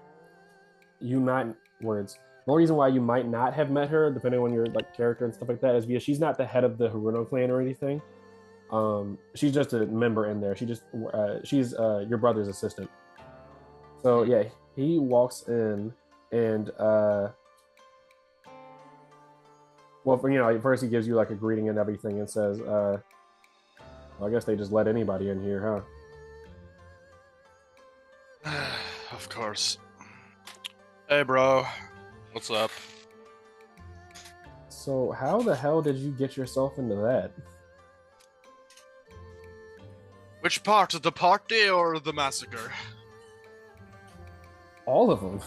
you not words. The only reason why you might not have met her, depending on your like character and stuff like that, is because she's not the head of the Haruno clan or anything. She's just a member in there. She's your brother's assistant. So yeah, he walks in and well, first he gives you like a greeting and everything and says, well, I guess they just let anybody in here, huh? Of course. Hey, bro. What's up? So how the hell did you get yourself into that? Which part? The party or the massacre? All of them.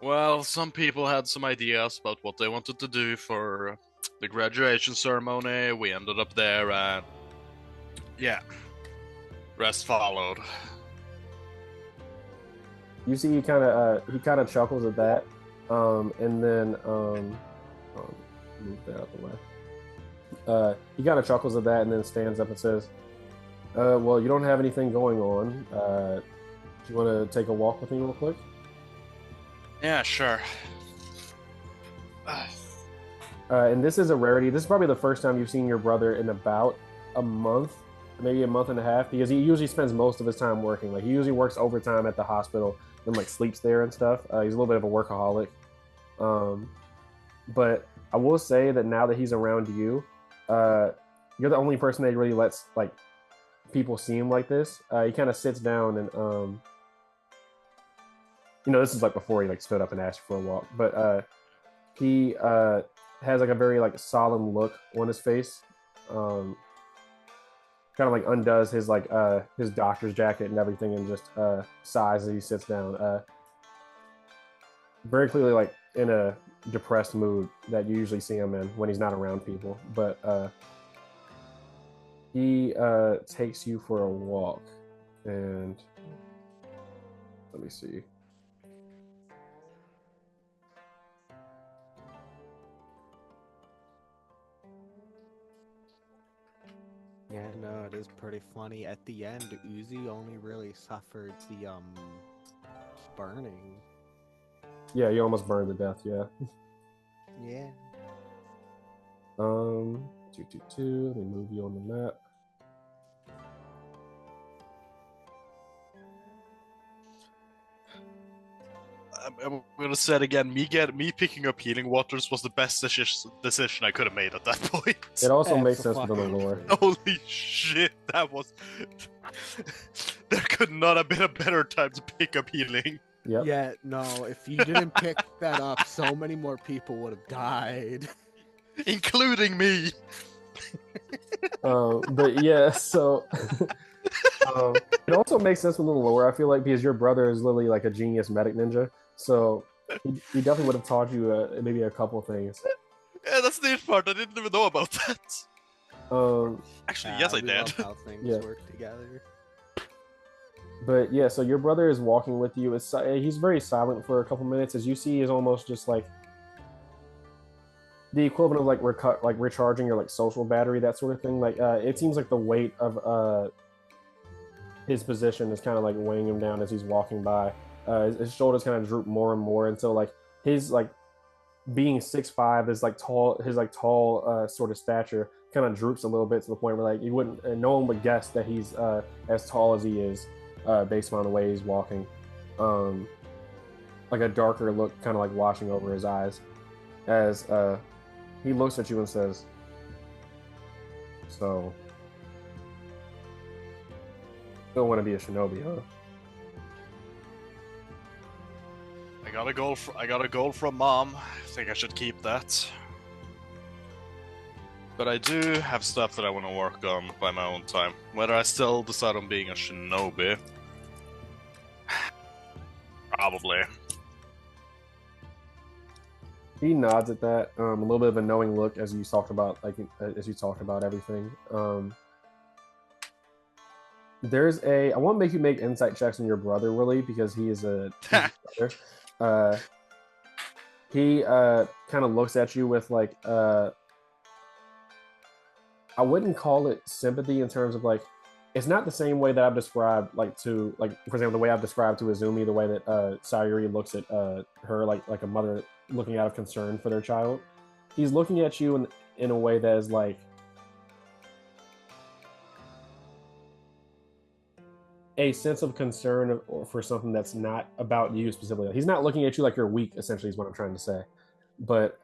Well, some people had some ideas about what they wanted to do for the graduation ceremony. We ended up there, and yeah, rest followed. You see, he kind of chuckles at that, and then move that out the way. He kind of chuckles at that, and then stands up and says, "Well, you don't have anything going on. Do you want to take a walk with me real quick?" Yeah, sure. And this is a rarity. This is probably the first time you've seen your brother in about a month, maybe a month and a half, because he usually spends most of his time working. Like he usually works overtime at the hospital and like sleeps there and stuff. He's a little bit of a workaholic. But I will say that now that he's around you, you're the only person that really lets like people see him like this. He kind of sits down and this is like before he like stood up and asked for a walk, but he has like a very like solemn look on his face. Kind of like undoes his like his doctor's jacket and everything and just sighs as he sits down. Very clearly like in a depressed mood that you usually see him in when he's not around people. But he takes you for a walk, and let me see. Yeah, no, it is pretty funny. At the end, Uzi only really suffered the burning. Yeah, you almost burned to death. Yeah. Yeah. 222. Let me move you on the map. I'm gonna say it again. Me picking up healing waters was the best decision I could have made at that point. It also makes sense within the lore. Holy shit, that was. There could not have been a better time to pick up healing. Yep. Yeah, no, if you didn't pick that up, so many more people would have died. Including me. But yeah, so it also makes sense within the lore. I feel like because your brother is literally like a genius medic ninja, so he definitely would have taught you maybe a couple things. Yeah, that's the neat part. I didn't even know about that. Actually, yes, I we did. love how things work together. But yeah, so your brother is walking with you. He's very silent for a couple minutes. As you see, is almost just like the equivalent of like recharging your like social battery, that sort of thing. Like it seems like the weight of his position is kind of like weighing him down as he's walking by. His shoulders kind of droop more and more until like his like being 6'5", his tall sort of stature kind of droops a little bit to the point where like you wouldn't, no one would guess that he's as tall as he is based on the way he's walking. Like a darker look kind of like washing over his eyes as he looks at you and says, "So, you don't want to be a shinobi, huh?" I got a goal from mom. I think I should keep that. But I do have stuff that I want to work on by my own time. Whether I still decide on being a shinobi, probably. He nods at that, a little bit of a knowing look as you talked about, like as you talked about everything. I want to make you make insight checks on your brother, really, because he's your brother. Uh, he kind of looks at you with like I wouldn't call it sympathy in terms of like it's not the same way that I've described like to like for example the way I've described to Izumi the way that Sayuri looks at her like a mother looking out of concern for their child. He's looking at you in a way that is like a sense of concern for something that's not about you specifically. He's not looking at you like you're weak, essentially, is what I'm trying to say. But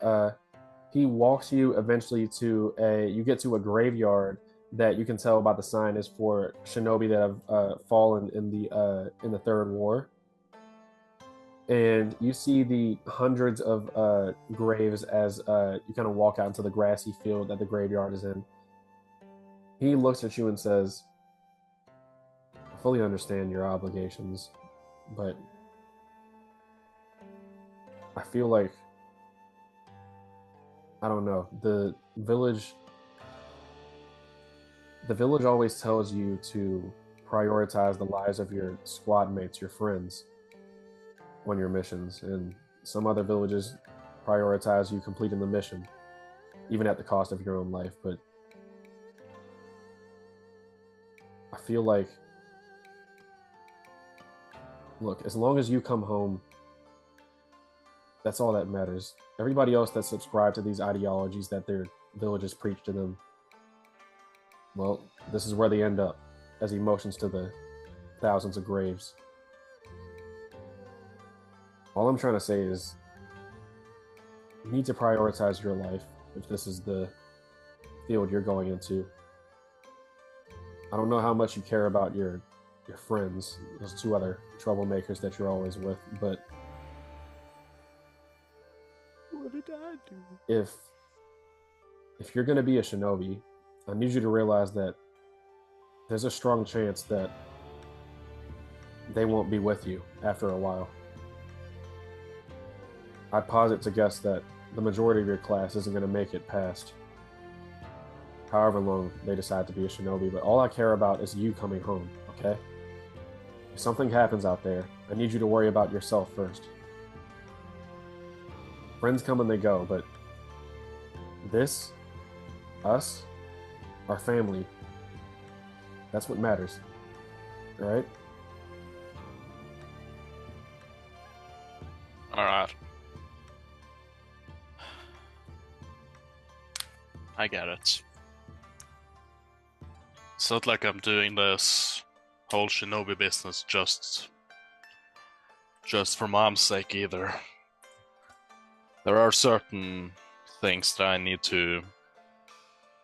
he walks you eventually to you get to a graveyard that you can tell by the sign is for shinobi that have fallen in the Third War. And you see the hundreds of graves as you kind of walk out into the grassy field that the graveyard is in. He looks at you and says, I fully understand your obligations, but I feel like I don't know. The village always tells you to prioritize the lives of your squad mates, your friends, on your missions, and some other villages prioritize you completing the mission, even at the cost of your own life. But I feel like, look, as long as you come home, that's all that matters. Everybody else that subscribed to these ideologies that their villages preach to them, well, this is where they end up, as he motions to the thousands of graves. All I'm trying to say is, you need to prioritize your life if this is the field you're going into. I don't know how much you care about your friends, those two other troublemakers that you're always with, but What did I do? If you're going to be a shinobi, I need you to realize that there's a strong chance that they won't be with you after a while. I'd posit to guess that the majority of your class isn't going to make it past however long they decide to be a shinobi, but all I care about is you coming home, okay? If something happens out there, I need you to worry about yourself first. Friends come and they go, but this, us, our family, that's what matters, all right? All right. I get it. It's not like I'm doing this whole shinobi business just for mom's sake either. There are certain things that I need to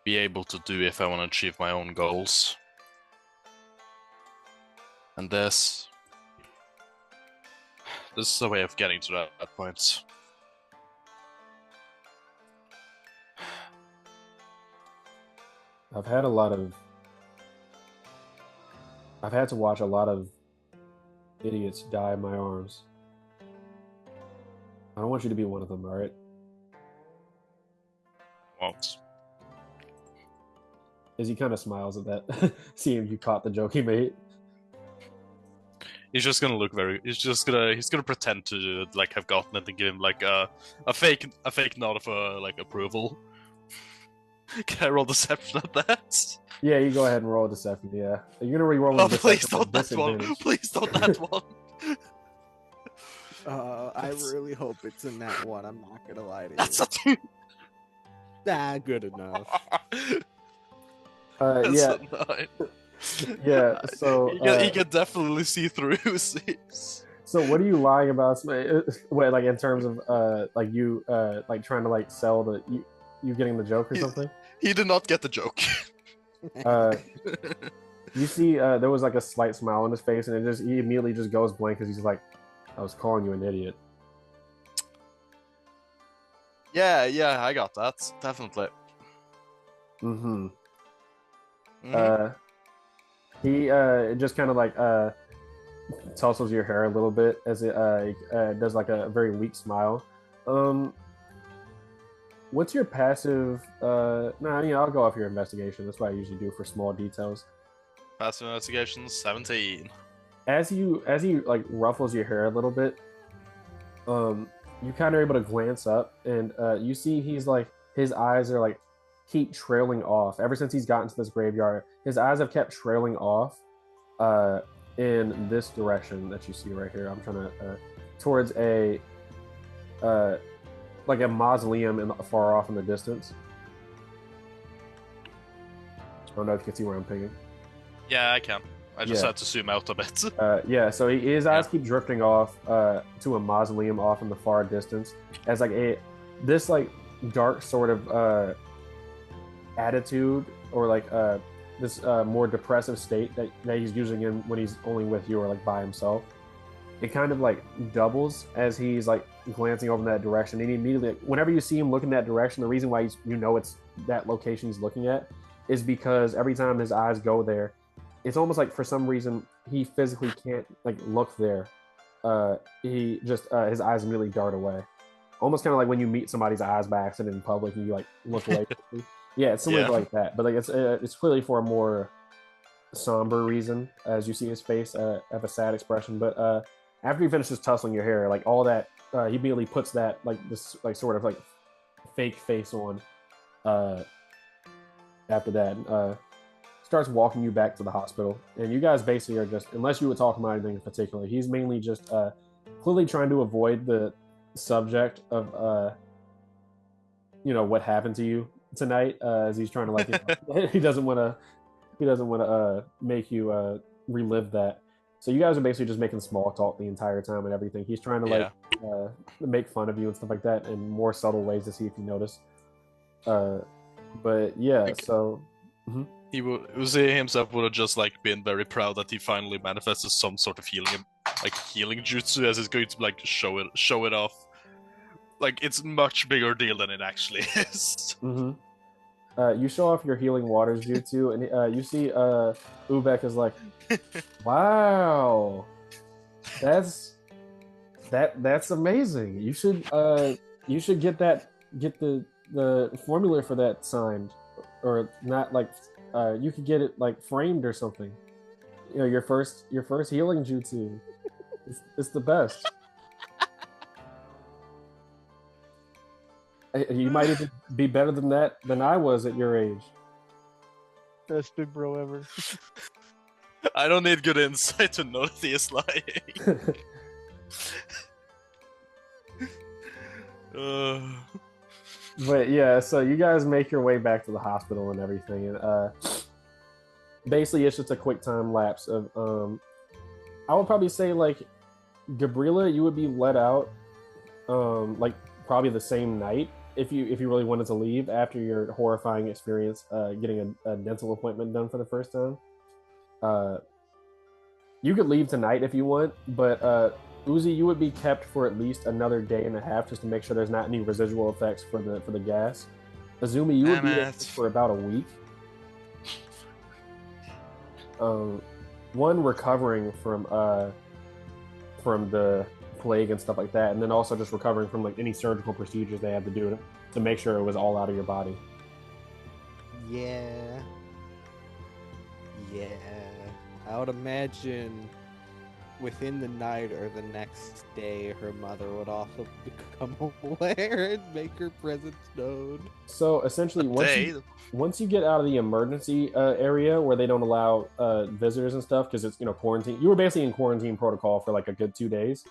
be able to do if I want to achieve my own goals. And this is a way of getting to that point. I've had to watch a lot of idiots die in my arms. I don't want you to be one of them, all right? Won't. Izzy kind of smiles at that, seeing you caught the joke he made. He's just gonna look very. He's gonna pretend to like have gotten it and give him like a fake nod of like approval. Can I roll deception at that? Yeah, you go ahead and roll a deception. Yeah, you're gonna re-roll Oh, a please deception don't with that one. disadvantage. Please don't that one. I really hope it's in that one. I'm not gonna lie to you. That's a 2. Good enough. That's Yeah, a 9. yeah. So he can definitely see through. So what are you lying about? Wait, like in terms of like you like trying to like sell you getting the joke or something? He did not get the joke. You see, there was like a slight smile on his face, and he immediately just goes blank because he's like, "I was calling you an idiot." Yeah, I got that definitely. Mm-hmm. Mhm. He just kind of like tousles your hair a little bit as it does like a very weak smile. What's your passive? Nah, I'll go off your investigation. That's what I usually do for small details. Passive investigation 17. As you like ruffles your hair a little bit, you kind of are able to glance up and you see he's like his eyes are like keep trailing off ever since he's gotten to this graveyard. His eyes have kept trailing off uh, in this direction that you see right here. I'm trying to towards a uh, like a mausoleum far off in the distance. I don't know if you can see where I'm pinging. Yeah, I can. I just Yeah. had to zoom out a bit. Yeah, so his eyes Yeah. keep drifting off to a mausoleum off in the far distance as like this like dark sort of attitude or like this more depressive state that he's using in when he's only with you or like by himself. It kind of like doubles as he's like glancing over in that direction. And he immediately, whenever you see him look in that direction, the reason why it's that location he's looking at is because every time his eyes go there, it's almost like for some reason he physically can't like look there. He just his eyes immediately dart away, almost kind of like when you meet somebody's eyes by accident in public and you like look away. Yeah, it's similar Yeah. like that, but like it's clearly for a more somber reason as you see his face have a sad expression. But after he finishes tussling your hair, like all that, he immediately puts that like this like sort of like fake face on. Uh, After that, starts walking you back to the hospital, and you guys basically are just, unless you were talking about anything in particular, he's mainly just clearly trying to avoid the subject of what happened to you tonight, as he's trying to like he doesn't want to make you relive that. So you guys are basically just making small talk the entire time and everything. He's trying to like make fun of you and stuff like that in more subtle ways to see if you notice. But yeah, Like- so Uzi himself would have just like been very proud that he finally manifested some sort of healing jutsu, as he's going to like show it off. Like it's much bigger deal than it actually is. you show off your healing waters jutsu, and you see Ubek is like, wow, that's amazing. You should get the formula for that signed, or not like you could get it like framed or something. Your first healing jutsu. It's the best. You might even be better than that than I was at your age. Best big bro ever. I don't need good insight to know that he is lying. But yeah, so you guys make your way back to the hospital and everything, and basically it's just a quick time lapse of I would probably say like Gabrilla, you would be let out like probably the same night if you really wanted to leave after your horrifying experience getting a dental appointment done for the first time. You could leave tonight if you want, but Uzi, you would be kept for at least another day and a half just to make sure there's not any residual effects for the gas. Azumi, you would be there for about a week. One, recovering from the plague and stuff like that, and then also just recovering from like any surgical procedures they had to do to make sure it was all out of your body. Yeah. I would imagine within the night or the next day, her mother would also become aware and make her presence known. So essentially, once you get out of the emergency area where they don't allow visitors and stuff because it's quarantine, you were basically in quarantine protocol for like a good 2 days.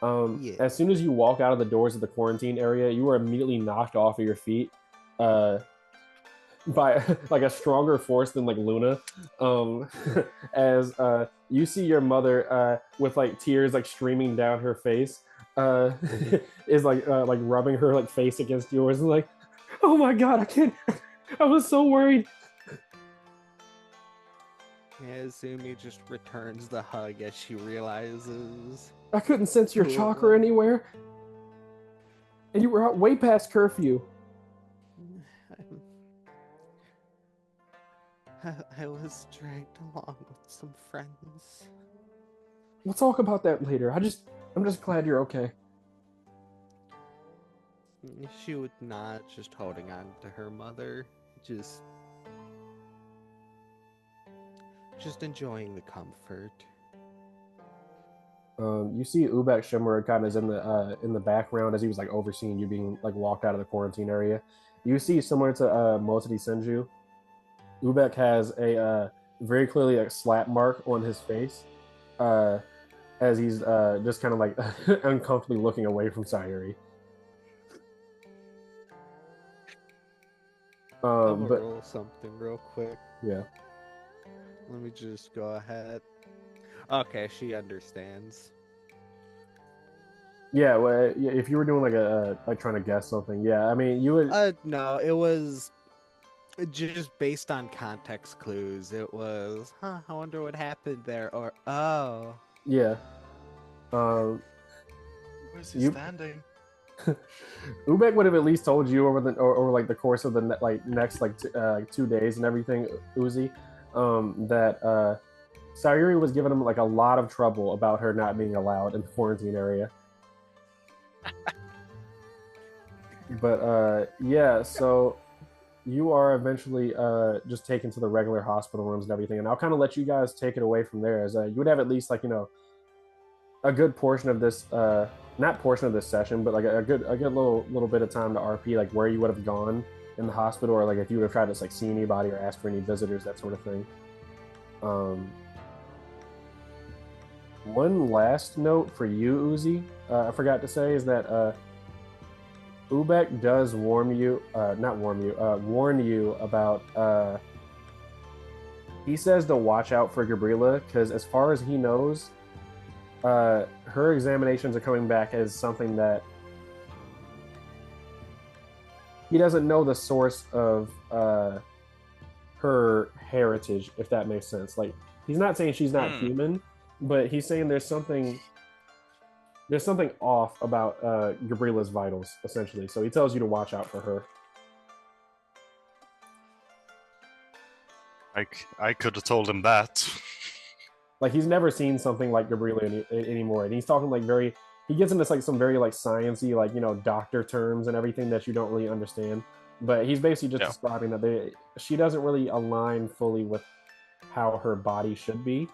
Yeah. As soon as you walk out of the doors of the quarantine area, you are immediately knocked off of your feet by like a stronger force than like Luna, as you see your mother with like tears like streaming down her face, is like rubbing her like face against yours and like, oh my god, I can't. I was so worried. Yeah, Zumi just returns the hug as she realizes. I couldn't sense your chakra anywhere, and you were out way past curfew. I was dragged along with some friends. We'll talk about that later. I'm just glad you're okay. She would not, just holding on to her mother, just enjoying the comfort. You see Ubek Shimmer kind of is in the background as he was like overseeing you being like walked out of the quarantine area. You see, similar to Motodi Senju, Ubek has a very clearly a slap mark on his face, uh, as he's just kind of like uncomfortably looking away from Sayuri. I'm gonna But roll something real quick. yeah, Let me just go ahead. Okay, she understands. yeah. Well, yeah, if you were doing like a like trying to guess something, yeah. I mean, you would. No, it was just based on context clues. It was, huh, I wonder what happened there, or, oh. Yeah. Um, Where's he you standing? Ubek would have at least told you over over like the course of the like next like 2 days and everything, Uzi, that Sayuri was giving him like a lot of trouble about her not being allowed in the quarantine area. But yeah, so you are eventually just taken to the regular hospital rooms and everything, and I'll kind of let you guys take it away from there. As you would have at least like a good portion of this not portion of this session, but like a good little bit of time to RP, like where you would have gone in the hospital, or like if you would have tried to like see anybody or ask for any visitors, that sort of thing. Um, One last note for you, Uzi, I forgot to say is that Ubek does warn you about. He says to watch out for Gabrilla because, as far as he knows, her examinations are coming back as something that he doesn't know the source of her heritage, if that makes sense. Like, he's not saying she's not human, but he's saying there's something off about Gabrilla's vitals, essentially. So he tells you to watch out for her. I could have told him that. Like, he's never seen something like Gabrilla anymore, and he's talking like very. He gets into like some very like sciency, like doctor terms and everything that you don't really understand. But he's basically just describing that she doesn't really align fully with how her body should be.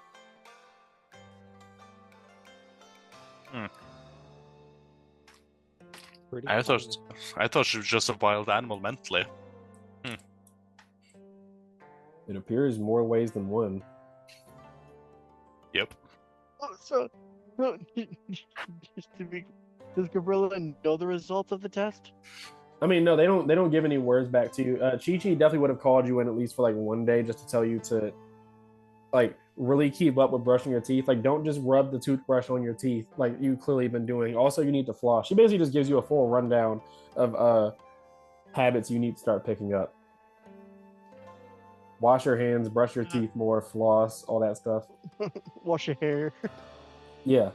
I thought she was just a wild animal mentally. It appears more ways than one. Yep. Oh, so just to be, does Gabrilla know the results of the test? I mean, no, they don't give any words back to you. Chi-Chi definitely would have called you in at least for like one day just to tell you to like really keep up with brushing your teeth. Like, don't just rub the toothbrush on your teeth like you clearly been doing. Also, you need to floss. She basically just gives you a full rundown of habits you need to start picking up. Wash your hands, brush your teeth more, floss, all that stuff. Wash your hair. Yeah.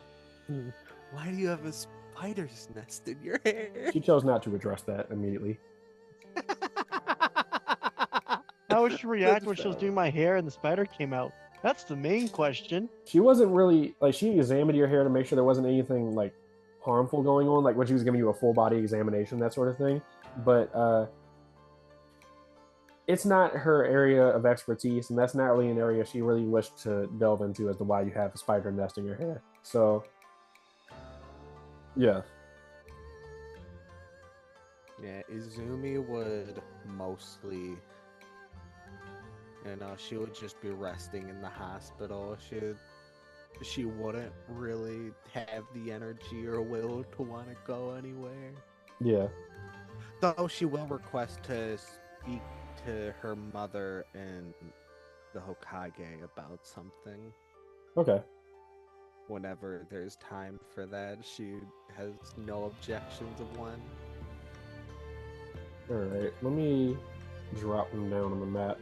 Why do you have a spider's nest in your hair? She chose not to address that immediately. How would she react when she was doing my hair and the spider came out? That's the main question. She wasn't really like, she examined your hair to make sure there wasn't anything like harmful going on, like when she was giving you a full body examination, that sort of thing. But it's not her area of expertise, and that's not really an area she really wished to delve into as to why you have a spider nest in your hair. So yeah. Yeah, Izumi would mostly, she would just be resting in the hospital. She wouldn't really have the energy or will to want to go anywhere. Yeah. Though she will request to speak to her mother and the Hokage about something. Okay. Whenever there's time for that, she has no objections of one. All right. Let me drop them down on the map.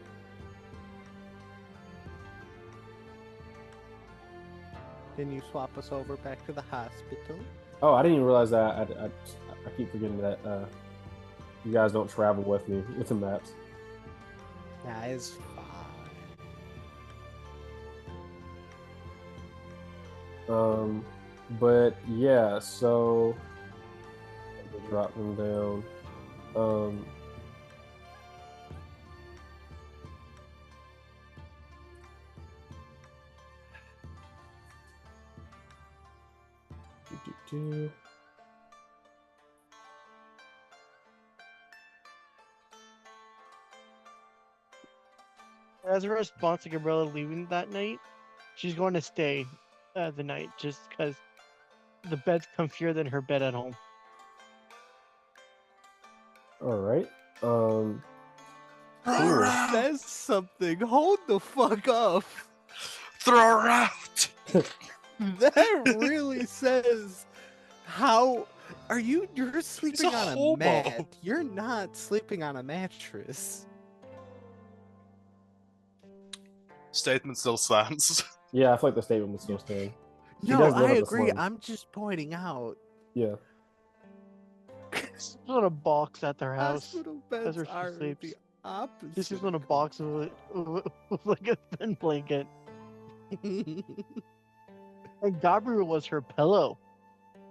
Can you swap us over back to the hospital? Oh, I didn't even realize that. I keep forgetting that you guys don't travel with me with the maps. That is fine. But yeah, so drop them down. Um, do, do, do. As a response to Gabrilla leaving that night, she's going to stay the night just because the bed's comfier than her bed at home. All right. Who says something? Hold the fuck up. Throw her out. That really says how are you? You're sleeping a on a hobo. mat. You're not sleeping on a mattress. Statement still stands. Yeah, I feel like the statement would still stand. She No, does live I in the agree. slums. I'm just pointing out. Yeah. She's on a box at their house. Hospital That's beds where she are sleeps. the opposite. She's just on a box with like a thin blanket. And Gabrilla was her pillow.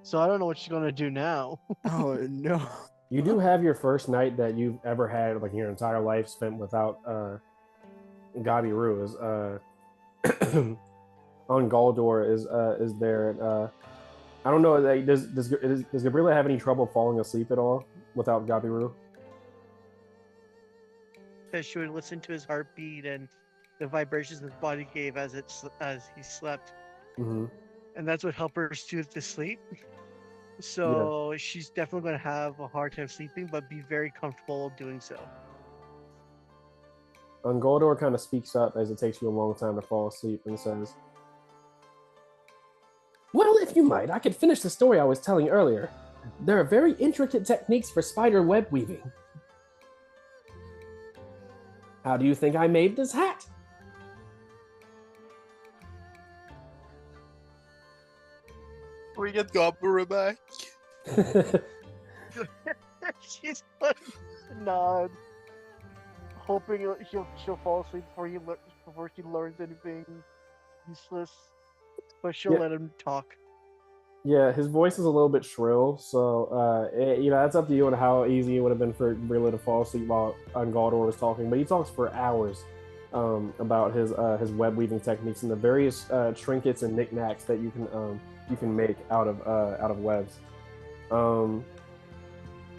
So I don't know what she's gonna do now. Oh no. You do have your first night that you've ever had, like your entire life spent without Gabiru. Is Ongoldor is there. I don't know. Like, does Gabrilla have any trouble falling asleep at all without Gabiru? Because she would listen to his heartbeat and the vibrations his body gave as he slept, Mm-hmm. and that's what helped her soothe to sleep. So she's definitely going to have a hard time sleeping, but be very comfortable doing so. Ongoldor kind of speaks up as it takes you a long time to fall asleep and says, "Well, if you might, I could finish the story I was telling earlier. There are very intricate techniques for spider web weaving. How do you think I made this hat?" We get Gabrilla back. She's going to nod, hoping she'll fall asleep before she learns anything useless. But she'll let him talk. Yeah, his voice is a little bit shrill, so that's up to you on how easy it would have been for Gabrilla to fall asleep while Ongoldor was talking. But he talks for hours about his web weaving techniques and the various trinkets and knickknacks that you can make out of webs.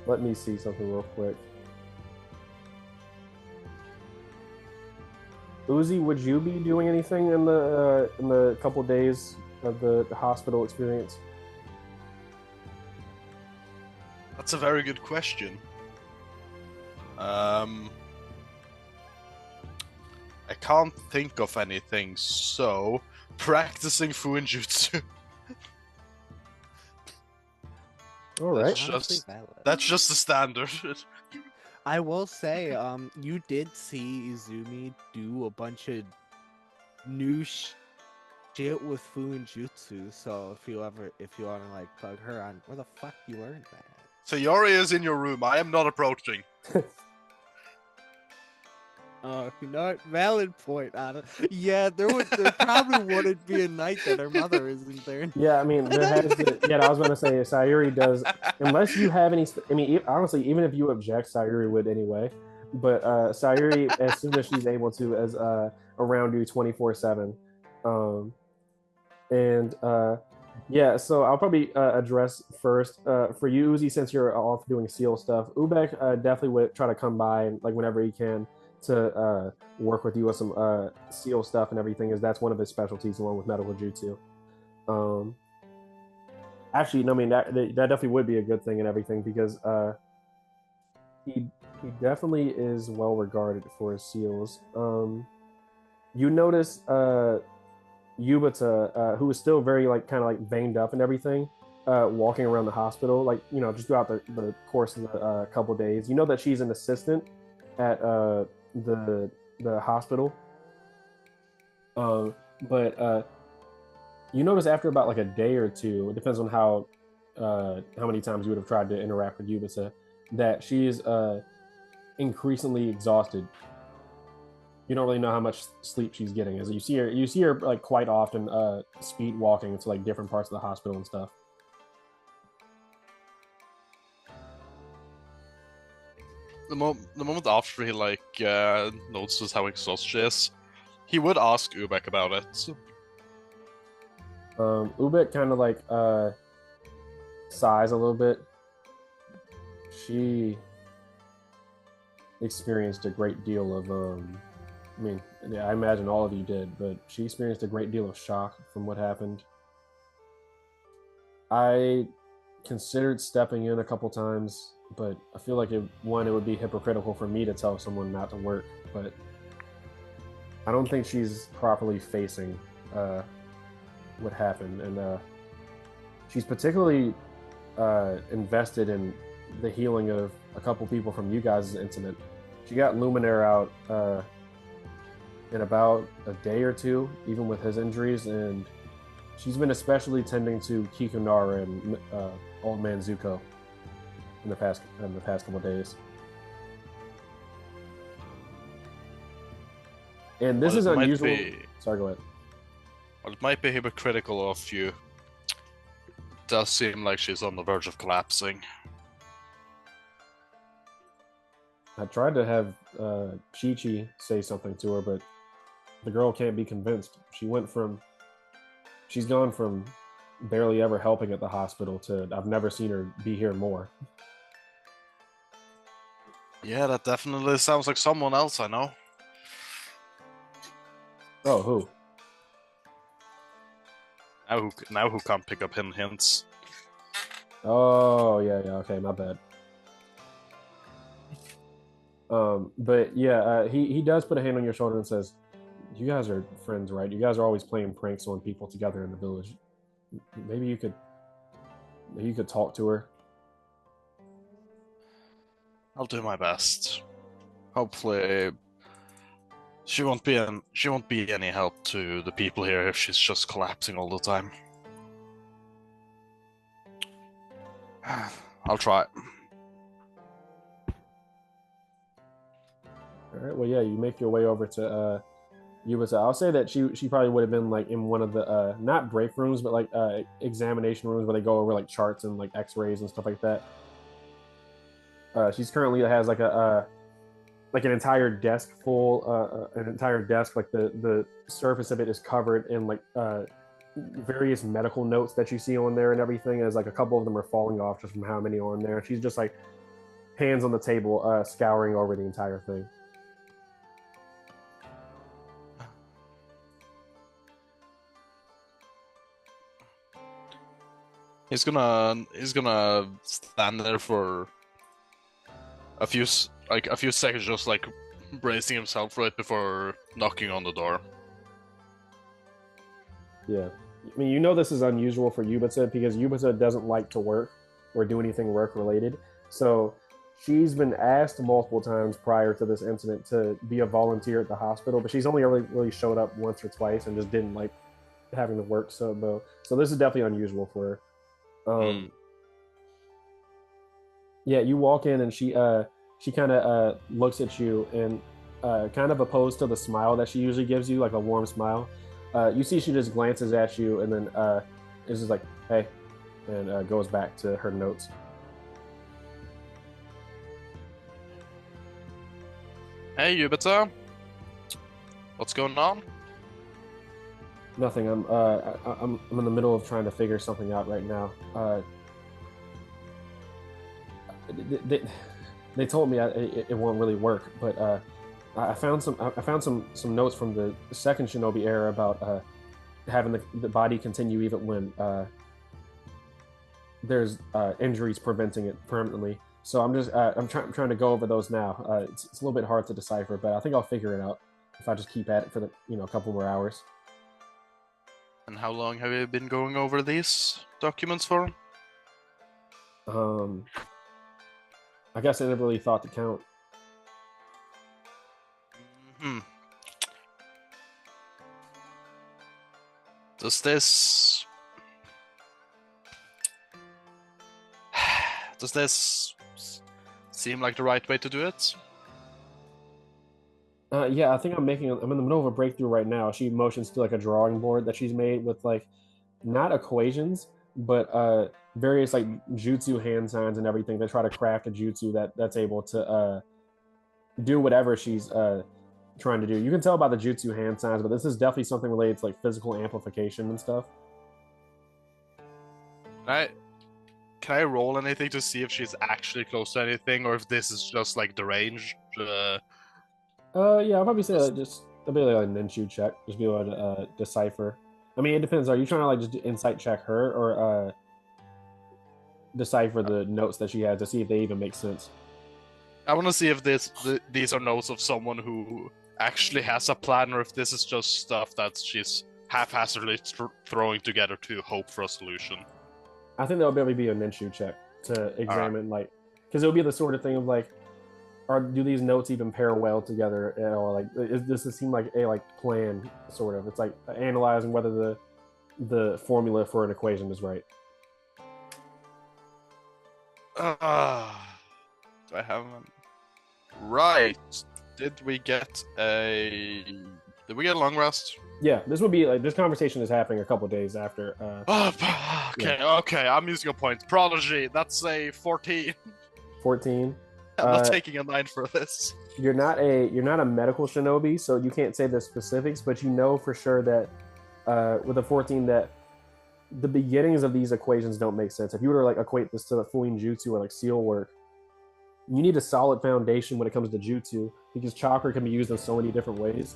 Let me see something real quick. Uzi, would you be doing anything in the couple days of the hospital experience? That's a very good question. I can't think of anything, so practicing Fuinjutsu. All right. That's just the standard. I will say, you did see Izumi do a bunch of new shit with Fuinjutsu. So if you want to like bug her on where the fuck you learned that. Sayori is in your room. I am not approaching. Not valid point, Anna. Yeah, there probably wouldn't be a night that her mother isn't there. Yeah, I mean, there has to. Yeah, I was going to say Sayuri does, unless you have any. I mean, honestly, even if you object, Sayuri would anyway. But Sayuri, as soon as she's able to, as around you 24/7, yeah. So I'll probably address first for you, Uzi, since you're off doing seal stuff. Ubek definitely would try to come by like whenever he can to work with you with some seal stuff and everything, as that's one of his specialties along with medical jutsu. Actually, no, I mean that definitely would be a good thing and everything because he definitely is well regarded for his seals. You notice Yubuta, who is still very like kind of like veined up and everything, walking around the hospital, like just throughout the course of the couple days. You know that she's an assistant at the hospital, but you notice after about like a day or two, it depends on how many times you would have tried to interact with Yubuta, that she is increasingly exhausted. You don't really know how much sleep she's getting. As you see her like quite often speed walking to like different parts of the hospital and stuff. the moment after he like notices how exhausted she is, he would ask Ubek about it. Ubek kind of like sighs a little bit. She experienced a great deal of I mean, yeah, I imagine all of you did, but she experienced a great deal of shock from what happened. I considered stepping in a couple times, but I feel like it would be hypocritical for me to tell someone not to work, but I don't think she's properly facing what happened, and she's particularly invested in the healing of a couple people from you guys' incident. She got Luminaire out in about a day or two, even with his injuries, and she's been especially tending to Kikunara and Old Man Zuko in the past couple of days. And this is unusual. Sorry, go ahead. Well, it might be hypocritical of you. It does seem like she's on the verge of collapsing. I tried to have Chi-Chi say something to her, but the girl can't be convinced. She's gone from barely ever helping at the hospital to I've never seen her be here more. Yeah, that definitely sounds like someone else I know. Oh, who? Now who can't pick up hints? Oh, yeah, okay, my bad. But yeah, he does put a hand on your shoulder and says, "You guys are friends, right? You guys are always playing pranks on people together in the village. Maybe you could talk to her." I'll do my best. Hopefully, she won't be any help to the people here if she's just collapsing all the time. I'll try. All right. Well, yeah, you make your way over to Yubuta. I'll say that she probably would have been like in one of the not break rooms, but like examination rooms where they go over like charts and like X-rays and stuff like that. She's currently has like like an entire desk full, an entire desk, like the surface of it is covered in like various medical notes that you see on there and everything. As like a couple of them are falling off just from how many are on there. She's just like hands on the table, scouring over the entire thing. He's gonna stand there for a few seconds, just like bracing himself right before knocking on the door. Yeah, I mean, you know this is unusual for Yubuta because Yubuta doesn't like to work or do anything work related. So she's been asked multiple times prior to this incident to be a volunteer at the hospital, but she's only really showed up once or twice and just didn't like having to work. So this is definitely unusual for her. Yeah, you walk in and she kind of looks at you and kind of opposed to the smile that she usually gives you, like a warm smile. You see she just glances at you and then is just like, "Hey," and goes back to her notes. Hey, Yubuta. What's going on? Nothing. I'm in the middle of trying to figure something out right now. They told me it won't really work, but I found some notes from the second Shinobi era about having the body continue even when there's injuries preventing it permanently. So I'm trying to go over those now. It's a little bit hard to decipher, but I think I'll figure it out if I just keep at it for a couple more hours. And how long have you been going over these documents for? I guess I never really thought to count. Does this seem like the right way to do it? Yeah, I think I'm in the middle of a breakthrough right now. She motions to like a drawing board that she's made with like not equations, but various like jutsu hand signs and everything. They try to craft a jutsu that's able to do whatever she's trying to do. You can tell by the jutsu hand signs, but this is definitely something related to like physical amplification and stuff. I Can I roll anything to see if she's actually close to anything, or if this is just like the range? Yeah, I'll probably say like, just a bit like a ninshu check, just be able to decipher. I mean, it depends. Are you trying to like just insight check her, or decipher the notes that she has to see if they even make sense? I want to see if these are notes of someone who actually has a plan, or if this is just stuff that she's haphazardly throwing together to hope for a solution. I think that would probably be a ninshu check to examine, like, because it would be the sort of thing of like, do these notes even pair well together, or like, does this seem like a like plan sort of? It's like analyzing whether the formula for an equation is right. Do I have one? Right. Did we get a long rest? Yeah, this would be like, this conversation is happening a couple days after. Okay, yeah. okay. I'm using a point. Prodigy. That's a 14. 14. I'm not taking a 9 for this. You're not a medical shinobi, so you can't say the specifics, but you know for sure that with a 14 that the beginnings of these equations don't make sense. If you were to like equate this to the Fuin Jutsu or like seal work, you need a solid foundation when it comes to jutsu, because chakra can be used in so many different ways.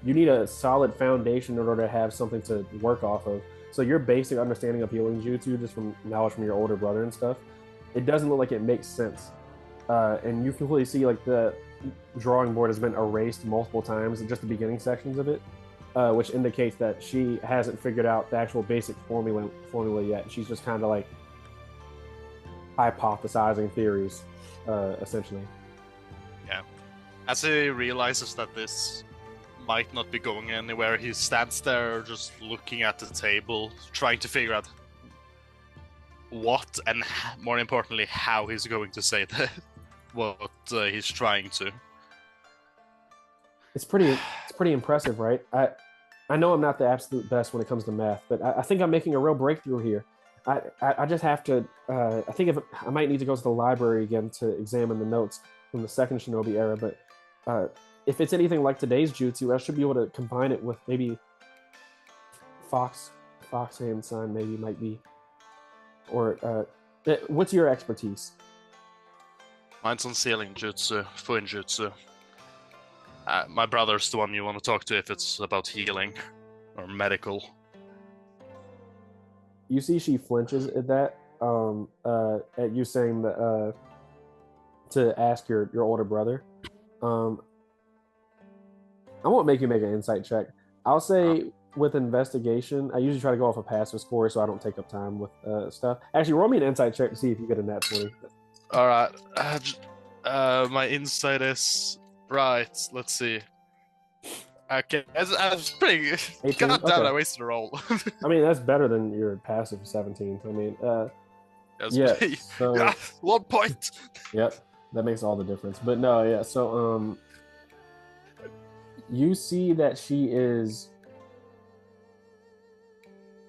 You need a solid foundation in order to have something to work off of. So your basic understanding of healing jutsu, just from knowledge from your older brother and stuff, it doesn't look like it makes sense. And you can clearly see like the drawing board has been erased multiple times in just the beginning sections of it, which indicates that she hasn't figured out the actual basic formula yet. She's just kind of like hypothesizing theories, essentially. Yeah. As he realizes that this might not be going anywhere, he stands there just looking at the table, trying to figure out what, and more importantly, how he's going to say that what he's trying to. It's pretty impressive, right? I know I'm not the absolute best when it comes to math, but I think I'm making a real breakthrough here. I just have to. I think I might need to go to the library again to examine the notes from the second Shinobi era. But if it's anything like today's jutsu, I should be able to combine it with maybe fox hand sign. Maybe might be. Or what's your expertise? Mine's unsettling jutsu, Fuin jutsu. My brother's the one you want to talk to if it's about healing or medical. You see, she flinches at that. At you saying that to ask your older brother. I won't make you make an insight check. I'll say with investigation, I usually try to go off a passive score so I don't take up time with stuff. Actually, roll me an insight check to see if you get a nat 20. All right. My insight is right. Let's see. Okay, that's pretty. 18? God damn it! Okay. I wasted a roll. I mean, that's better than your passive 17. I mean, yeah. So 1 point. Yep, that makes all the difference. But no, yeah. So you see that she is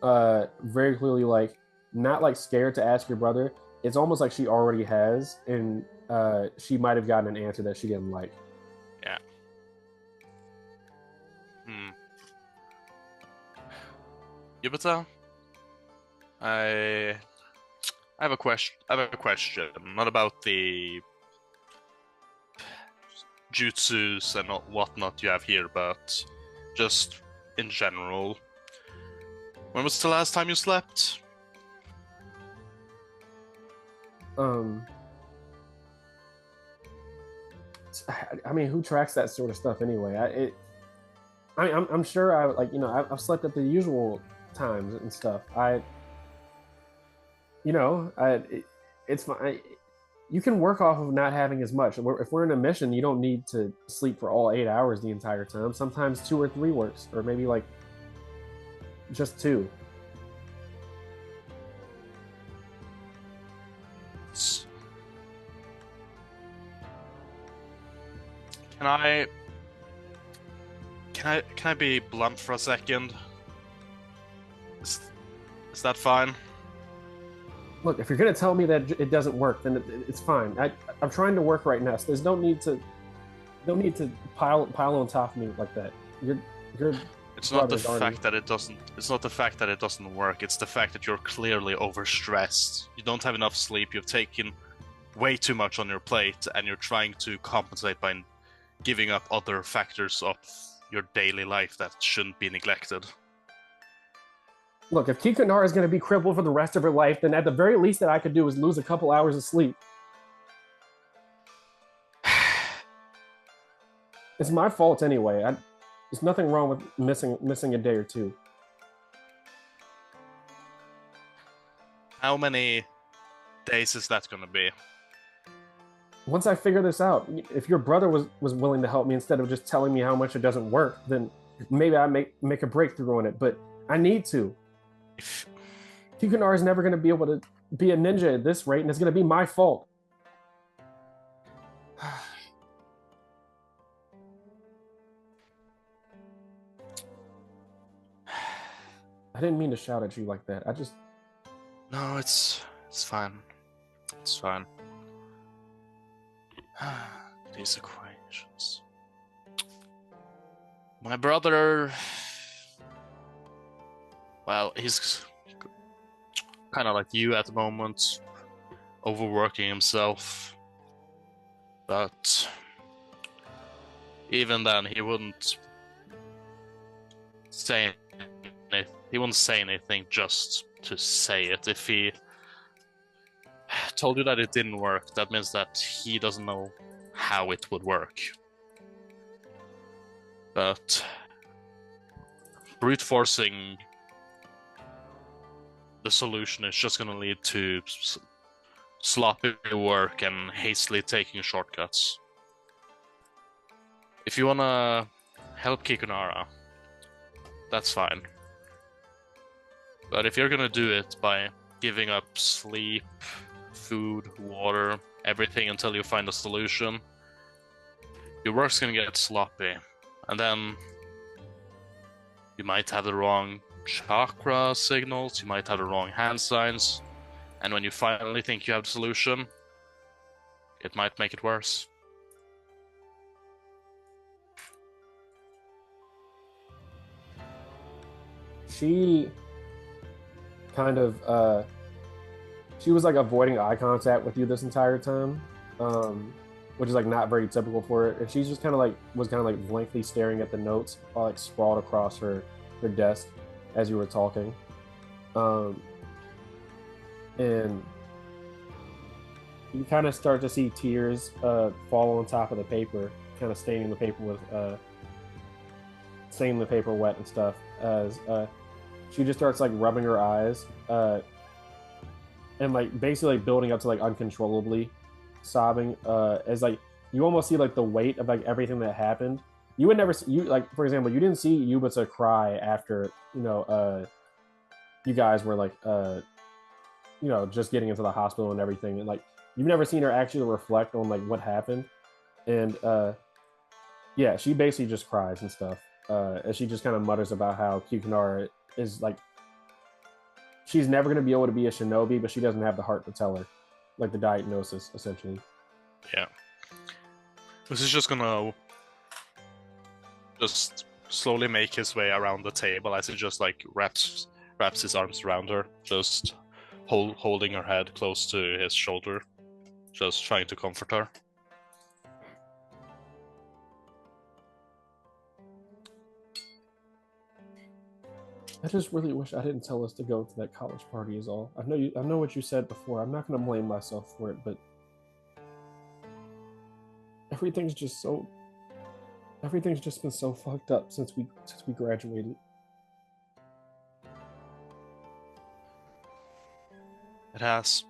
very clearly like not like scared to ask your brother. It's almost like she already has, and she might have gotten an answer that she didn't like. Yeah. Yubuta, I have a question. Not about the jutsus and whatnot you have here, but just in general. When was the last time you slept? I mean, who tracks that sort of stuff anyway? I'm sure I've slept at the usual times and stuff. It's fine. You can work off of not having as much. If we're in a mission, you don't need to sleep for all 8 hours the entire time. Sometimes 2 or 3 works, or maybe like just 2. Can I be blunt for a second? Is that fine? Look, if you're gonna tell me that it doesn't work, then it's fine. I'm trying to work right now, so there's no need to. No need to pile on top of me like that. Your It's not the brother's already. fact that it doesn't. It's not the fact that it doesn't work. It's the fact that you're clearly overstressed. You don't have enough sleep. You've taken way too much on your plate, and you're trying to compensate by giving up other factors of your daily life that shouldn't be neglected. Look, if Kikunara is going to be crippled for the rest of her life, then at the very least that I could do is lose a couple hours of sleep. It's my fault anyway. There's nothing wrong with missing a day or two. How many days is that going to be? Once I figure this out, if your brother was willing to help me instead of just telling me how much it doesn't work, then maybe I make a breakthrough on it. But I need to. Kikunara is never going to be able to be a ninja at this rate, and it's going to be my fault. I didn't mean to shout at you like that. I just... No, it's fine. It's fine. These equations. My brother... Well, he's kind of like you at the moment, overworking himself. But even then, he wouldn't say anything. He wouldn't say anything just to say it. If he told you that it didn't work, that means that he doesn't know how it would work. But brute forcing the solution is just going to lead to sloppy work and hastily taking shortcuts. If you want to help Kikunara, that's fine. But if you're going to do it by giving up sleep, food, water, everything until you find a solution, your work's going to get sloppy. And then you might have the wrong chakra signals, you might have the wrong hand signs, and when you finally think you have the solution, it might make it worse. She kind of she was like avoiding eye contact with you this entire time, which is like not very typical for her. And she's just kind of like was kind of like blankly staring at the notes like sprawled across her desk as you were talking, and you kind of start to see tears fall on top of the paper, kind of staining the paper with staining the paper wet and stuff as she just starts like rubbing her eyes and like basically like, building up to like uncontrollably sobbing as like you almost see like the weight of like everything that happened. You would never see, you like for example, you didn't see Yubuta cry after you guys were like just getting into the hospital and everything, and like you've never seen her actually reflect on like what happened. And yeah, she basically just cries and stuff as she just kind of mutters about how Kikunara is like she's never going to be able to be a shinobi, but she doesn't have the heart to tell her, like the diagnosis essentially. Yeah, this is just gonna just slowly make his way around the table as he just like wraps his arms around her, just holding her head close to his shoulder, just trying to comfort her. I just really wish I didn't tell us to go to that college party is all. I know what you said before. I'm not going to blame myself for it, but everything's just been so fucked up since we graduated. It has.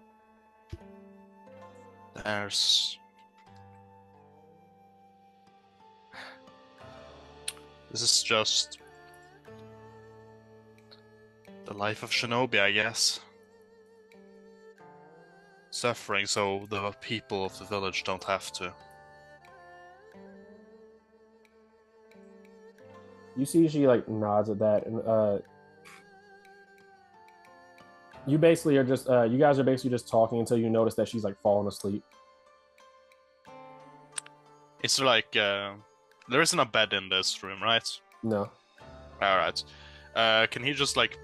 This is just the life of Shinobi, I guess. Suffering so the people of the village don't have to. You see she like nods at that, and you basically are just you guys are basically just talking until you notice that she's like falling asleep. Is there like there isn't a bed in this room, right? No. All right. Can he just like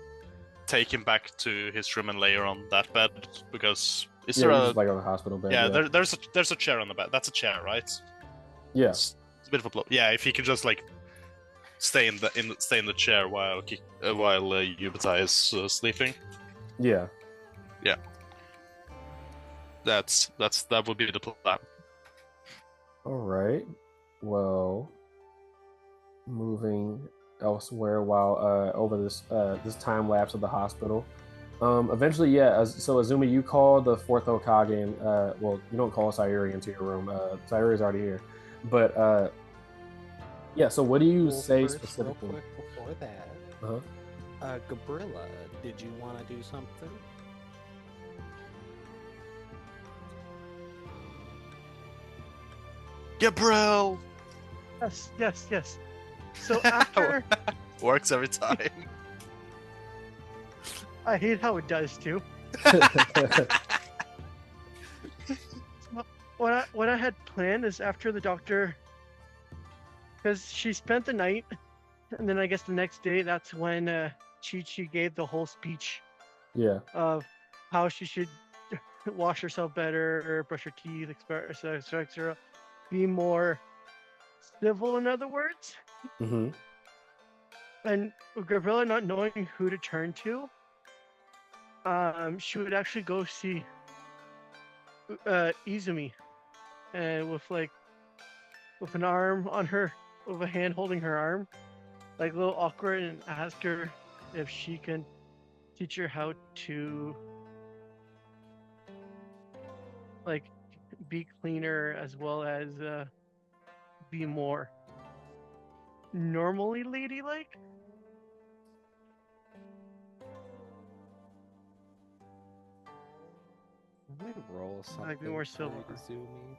take him back to his room and lay her on that bed? Because is Yeah, there he's a just like on the hospital bed. yeah? Yeah. There's a chair on the bed. That's a chair, right? Yeah. It's a bit of a blow. Yeah, if he could just like stay in the chair while Yubuta is sleeping. Yeah. Yeah, that would be the plan. All right. Well, moving elsewhere while over this time lapse of the hospital. Eventually, yeah. So Azumi, you call the fourth Hokage, and well, you don't call Sayuri into your room. Sayuri's already here, but yeah. So what do you Well, say first, real specifically? quick before that, Uh-huh. Gabrilla, did you want to do something? Gabriel Yes, yes, yes. So after works every time. I hate how it does too. What I had planned is after the doctor, because she spent the night, and then I guess the next day that's when Chi gave the whole speech Yeah. of how she should wash herself better, brush her teeth, etc. Be more civil, in other words. Mm-hmm. And Gabrilla not knowing who to turn to, she would actually go see Izumi, and with an arm on her, with a hand holding her arm, like a little awkward, and ask her if she can teach her how to like be cleaner as well as be more normally ladylike. Let me roll something Like be more for civil. Izumi.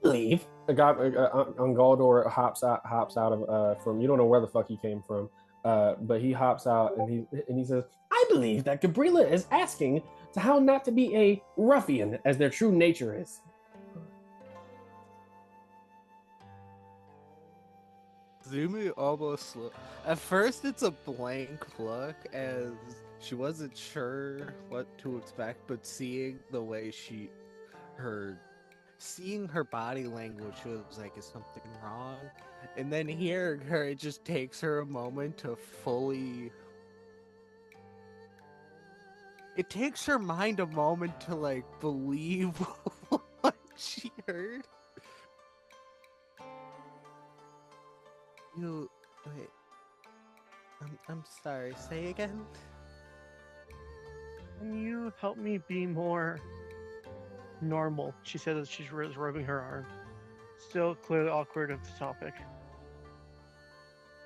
Leave. The guy Ongoldor hops out of from you don't know where the fuck he came from, but he hops out and he says, "I believe that Gabrilla is asking to how not to be a ruffian as their true nature is." Izumi almost at first it's a blank look as she wasn't sure what to expect, but seeing the way seeing her body language, she was like, is something wrong? And then hearing her, it just takes her a moment to fully. It takes her mind a moment to like believe what she heard. You wait. I'm sorry. Say again. Can you help me be more normal? She said that she's rubbing her arm. Still clearly awkward of the topic.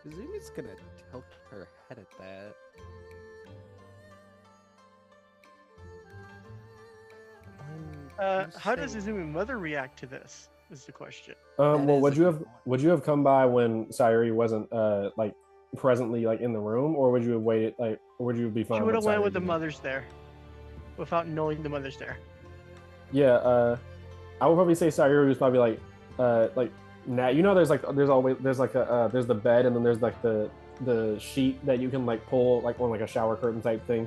Izumi's gonna tilt her head at that. How does Izumi mother react to this? Is the question. Well, That is would a you good have point. would you have come by when Sayuri wasn't like presently like in the room, or would you have waited or would you be fine She would with have went Sayuri with the being- mother's there, without knowing the mother's there. Yeah, I would probably say Sayuri was probably like now you know there's like a there's the bed and then there's like the sheet that you can like pull like on like a shower curtain type thing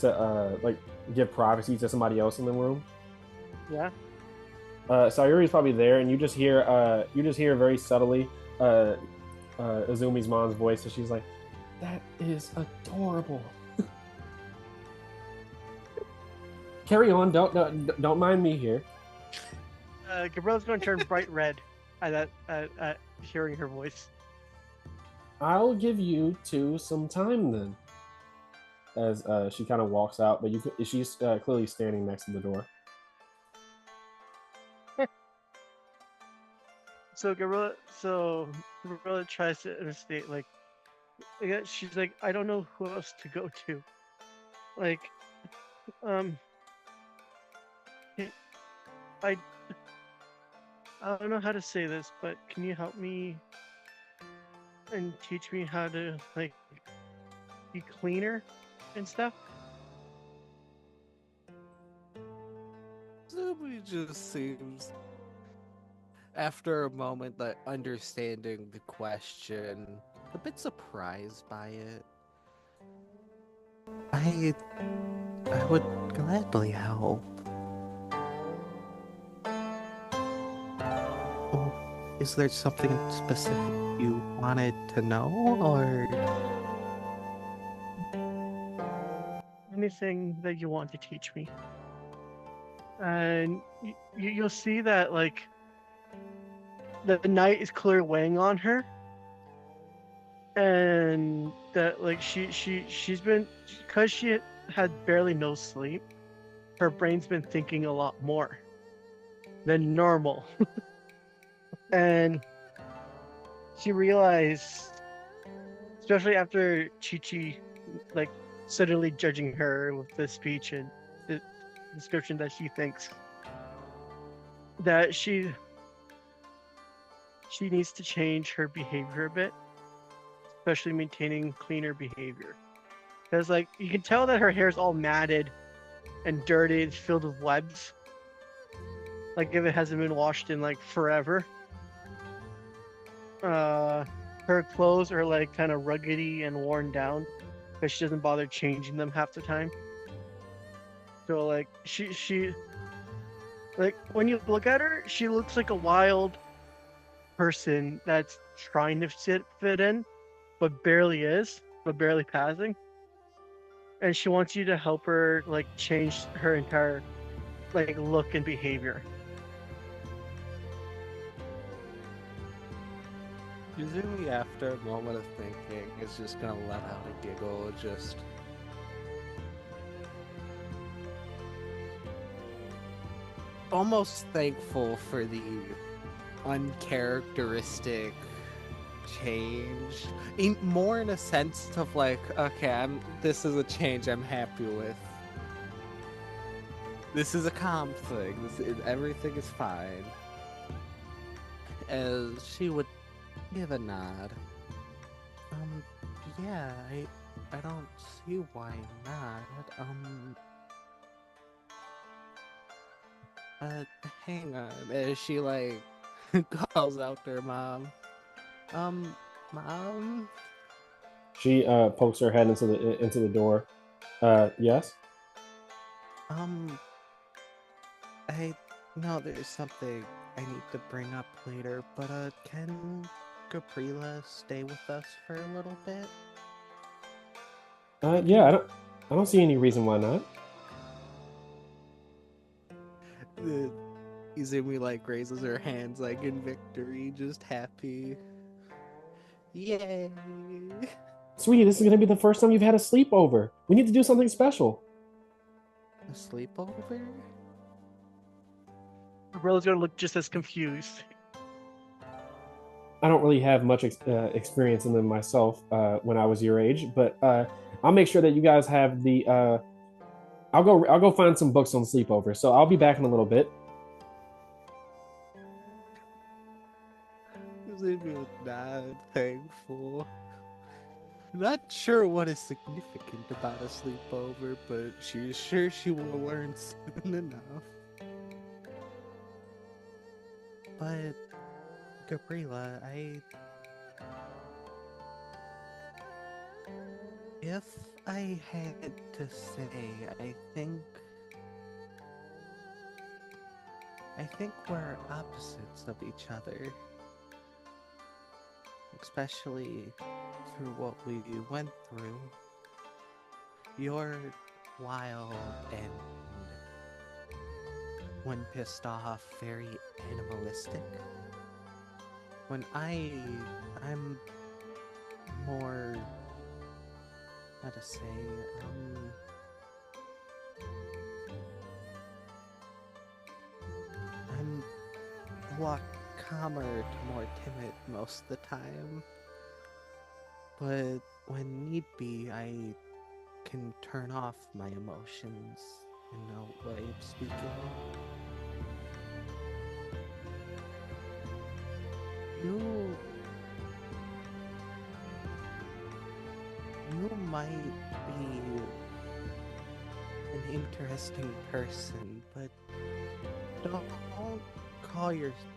to like give privacy to somebody else in the room. Yeah. Sayuri's probably there, and you just hear very subtly Azumi's mom's voice, and she's like, "That is adorable." Carry on. Don't mind me here. Gabriella's going to turn bright red at hearing her voice. I'll give you two some time then. As she kind of walks out, but she's clearly standing next to the door. So Gabrilla tries to understand, like, she's like, I don't know who else to go to. Like, I don't know how to say this, but can you help me and teach me how to like be cleaner and stuff? Izumi just seems. after a moment, like understanding the question, a bit surprised by it. I would gladly help. Oh, is there something specific you wanted to know, or Anything that you want to teach me. And you'll see that like the night is clearly weighing on her, and that like she's been, because she had barely no sleep, her brain's been thinking a lot more than normal. And she realized, especially after Chi like suddenly judging her with the speech and the description that she thinks, that she needs to change her behavior a bit, especially maintaining cleaner behavior. Because like you can tell that her hair's all matted and dirty and filled with webs, like if it hasn't been washed in like forever. Her clothes are like kind of ruggedy and worn down because she doesn't bother changing them half the time. So like she like when you look at her, she looks like a wild person that's trying to fit in, but barely passing. And she wants you to help her like change her entire like look and behavior. Izumi, after a moment of thinking, is just gonna let out a giggle, just almost thankful for the uncharacteristic change. More in a sense of like, okay, this is a change I'm happy with. This is a calm thing. Everything is fine. As she would give a nod. Yeah, I don't see why not. Hang on. As she like calls out to her mom. Mom. She pokes her head into the door. Yes. I know there's something I need to bring up later, but can Gabrilla stay with us for a little bit? Yeah. I don't see any reason why not. The Izumi like raises her hands like in victory, just happy. Yay! Sweetie, this is gonna be the first time you've had a sleepover. We need to do something special. A sleepover? Gabrilla's gonna look just as confused. I don't really have much experience in them myself when I was your age, but I'll make sure that you guys have the. I'll go find some books on sleepover. So I'll be back in a little bit. Izumi was not thankful. Not sure what is significant about a sleepover, but she's sure she will learn soon enough. But Gabrilla, if I had to say, I think we're opposites of each other. Especially through what we went through. You're wild and, when pissed off, very animalistic. When I'm more, how to say, I'm a lot calmer to more timid most of the time. But when need be, I can turn off my emotions in a way of speaking. You might be an interesting person, but don't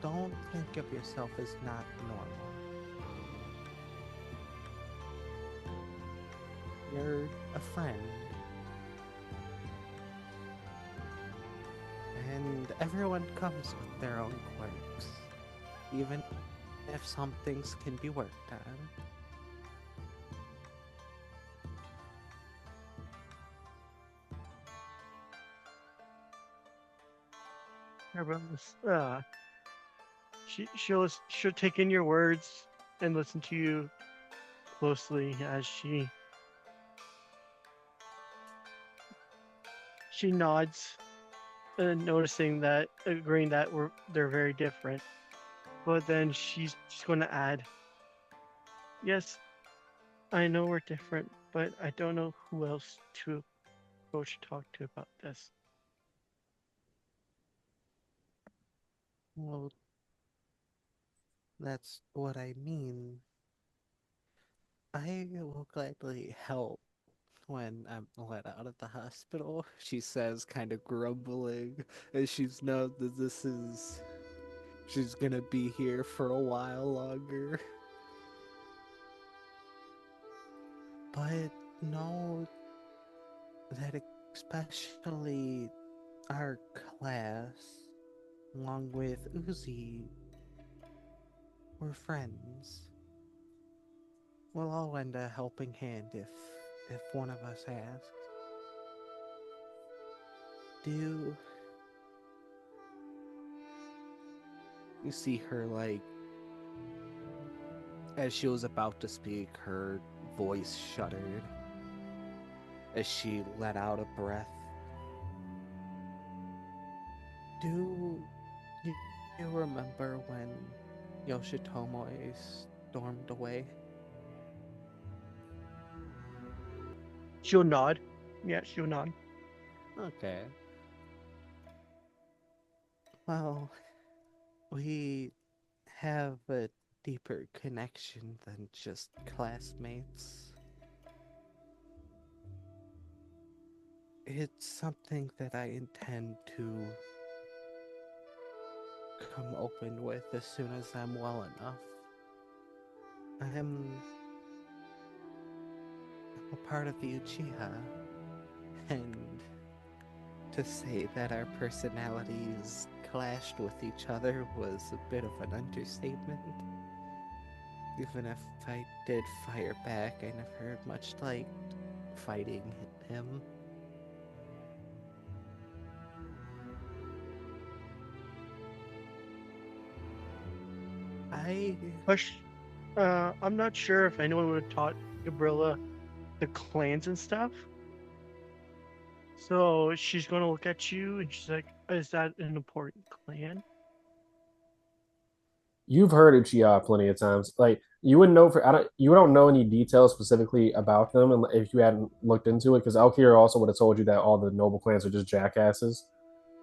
don't think of yourself as not normal. You're a friend. And everyone comes with their own quirks, even if some things can be worked on. She'll take in your words and listen to you closely as she nods, noticing that, agreeing that they're very different. But then she's going to add, "Yes, I know we're different, but I don't know who else to approach to talk to about this." Well, that's what I mean. I will gladly help when I'm let out of the hospital, she says, kind of grumbling, as she's known that she's gonna be here for a while longer. But know that especially our class, along with Uzi, we're friends. We'll all lend a helping hand if one of us asks. Do you see her, like, as she was about to speak, her voice shuddered as she let out a breath. Do you, you remember when Yoshitomo stormed away? She'll nod. Yeah, she'll nod. Okay. Well, we have a deeper connection than just classmates. It's something that I intend to come open with as soon as I'm well enough. I'm a part of the Uchiha, and to say that our personalities clashed with each other was a bit of an understatement. Even if I did fire back, I never much liked fighting him. I Hush. I'm not sure if anyone would have taught Gabrilla the clans and stuff. So she's going to look at you and she's like, "Is that an important clan?" You've heard Uchiha plenty of times. Like you wouldn't know for I don't you don't know any details specifically about them if you hadn't looked into it because Alkir also would have told you that all the noble clans are just jackasses.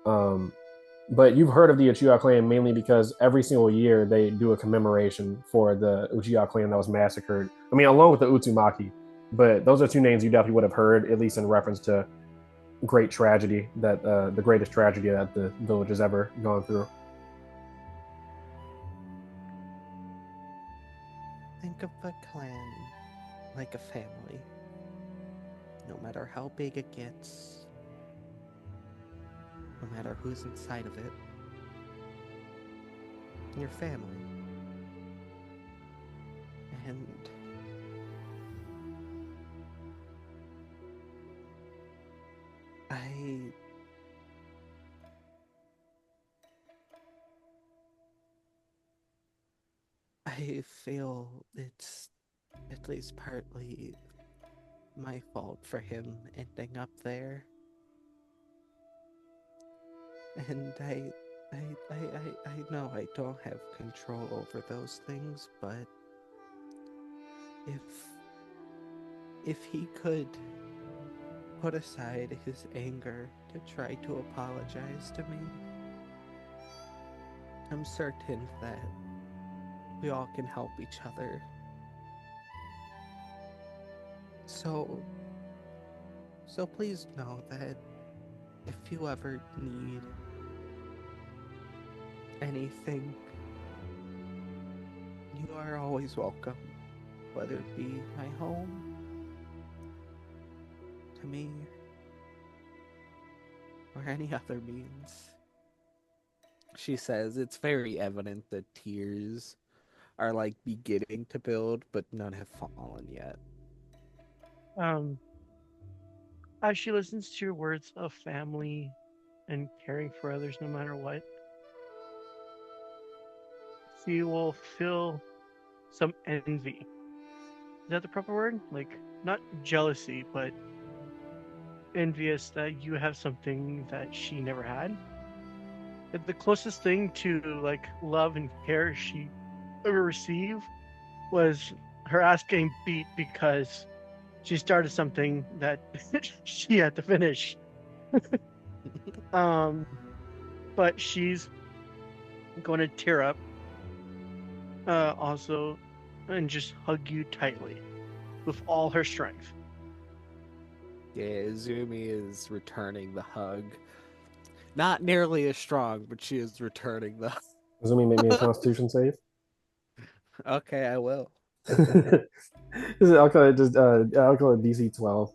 Um, but you've heard of the Uchiha clan mainly because every single year they do a commemoration for the Uchiha clan that was massacred. I mean, along with the Uzumaki. But those are two names you definitely would have heard, at least in reference to great tragedy that the greatest tragedy that the village has ever gone through. think of a clan like a family. No matter how big it gets, no matter who's inside of it, your family. And I I feel it's at least partly my fault for him ending up there. And I know I don't have control over those things, but if if he could put aside his anger to try to apologize to me, I'm certain that we all can help each other. So so please know that if you ever need anything, you are always welcome. Whether it be my home, to me, or any other means. She says it's very evident that tears are like beginning to build, but none have fallen yet. Um, as she listens to your words of family and caring for others no matter what, she will feel some envy. Is that the proper word? Like, not jealousy, but envious that you have something that she never had. The closest thing to like love and care she ever received was her ass getting beat because she started something that she had to finish. um, but she's going to tear up, also, and just hug you tightly with all her strength. Yeah, Izumi is returning the hug. Not nearly as strong, but she is returning the. Azumi, make me a Constitution save. Okay, I will. I'll call it DC 12,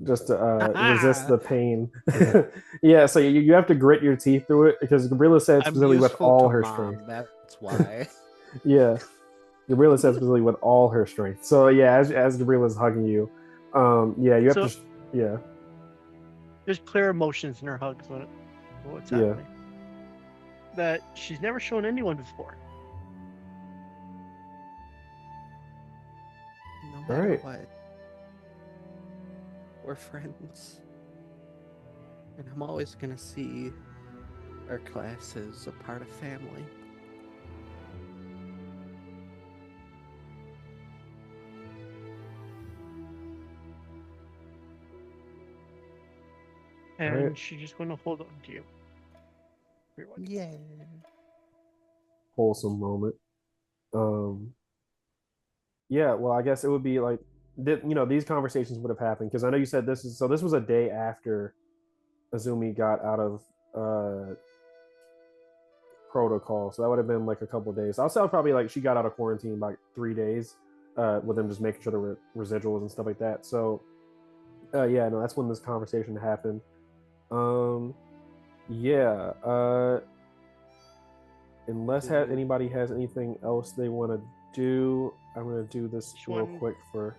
just to resist the pain. Yeah, so you have to grit your teeth through it because Gabrilla said I'm specifically with useful all to her strength. mom. That's why. Yeah, Gabrilla said specifically with all her strength. So yeah, as Gabrilla's hugging you, yeah, you have So to, yeah, there's clear emotions in her hugs when what's yeah. happening that she's never shown anyone before. No All matter right. what, we're friends. And I'm always gonna see our class as a part of family. All right. And she's just going to hold on to you. Yeah. Wholesome moment. Um, yeah, well, I guess it would be like, these conversations would have happened because I know you said this was a day after Azumi got out of uh protocol, so that would have been like a couple of days. I'll say probably like she got out of quarantine by 3 days, with them just making sure there were residuals and stuff like that. So, yeah, no, that's when this conversation happened. Um, yeah, unless anybody has anything else they want to do, I'm gonna do this real quick for.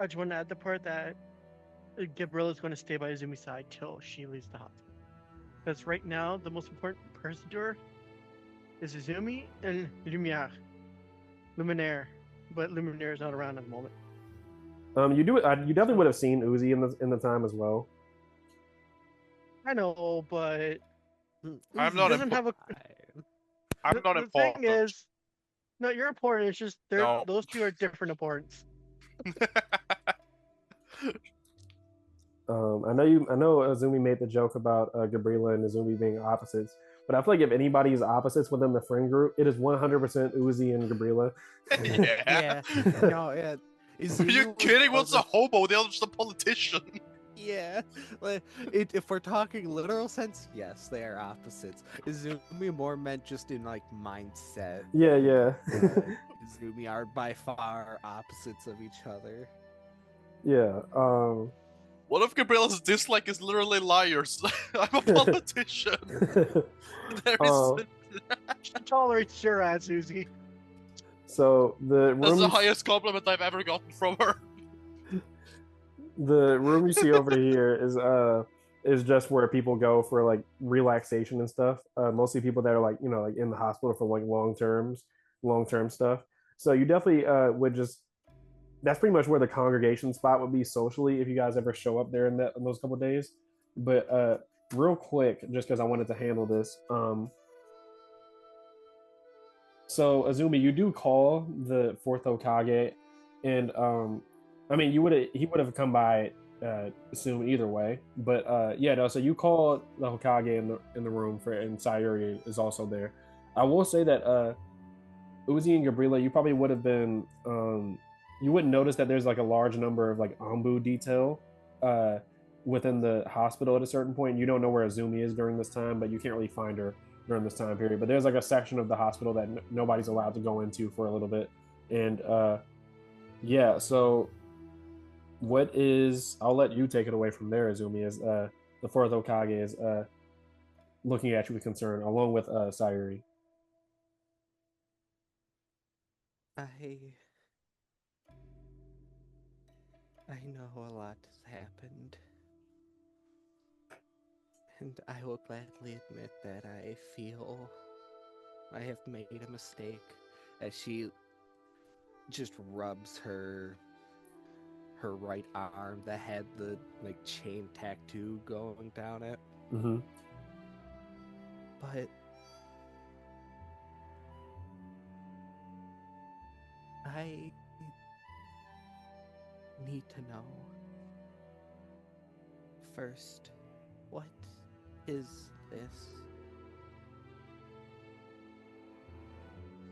I just want to add the part that Gabriella is going to stay by Izumi's side till she leaves the hospital. Because right now, the most important person to her is Izumi and Lumiere. Luminaire. But Luminaire is not around at the moment. You definitely would have seen Uzi in the time as well. I know, but I'm not doesn't have a. I'm not The important. thing is, no, you're important. It's just No. those two are different importance. I know Azumi made the joke about Gabriela and Azumi being opposites, but I feel like if anybody's opposites within the friend group, it is 100% Uzi and Gabriela. Yeah. No, yeah. Are you kidding? What's a hobo? The other's a politician. Yeah. Like, if we're talking literal sense, yes, they are opposites. Izumi more meant just in like mindset. Yeah, yeah. Izumi are by far opposites of each other. Yeah. One of Gabriella's dislike is literally liars. I'm a politician. She tolerates your ass, Uzi. So the room. That's the highest compliment I've ever gotten from her. The room you see over here is just where people go for like relaxation and stuff. Mostly people that are like like in the hospital for like long term stuff. So you definitely would just. That's pretty much where the congregation spot would be socially if you guys ever show up there in those couple of days. But real quick, just because I wanted to handle this. So Azumi, you do call the fourth Hokage, and I mean he would have come by soon either way. But yeah, no. So you call the Hokage in the room and Sayuri is also there. I will say that Uzi and Gabriela, you probably would have been you wouldn't notice that there's like a large number of like Ambu detail within the hospital at a certain point. You don't know where Azumi is during this time, but you can't really find her during this time period. But there's like a section of the hospital that nobody's allowed to go into for a little bit. And yeah, so what is? I'll let you take it away from there, Izumi. As the fourth Hokage is looking at you with concern, along with Sayuri. I I know a lot has happened, and I will gladly admit that I feel I have made a mistake. As she just rubs her right arm that had the like chain tattoo going down it. Mm-hmm. But I need to know first, what is this?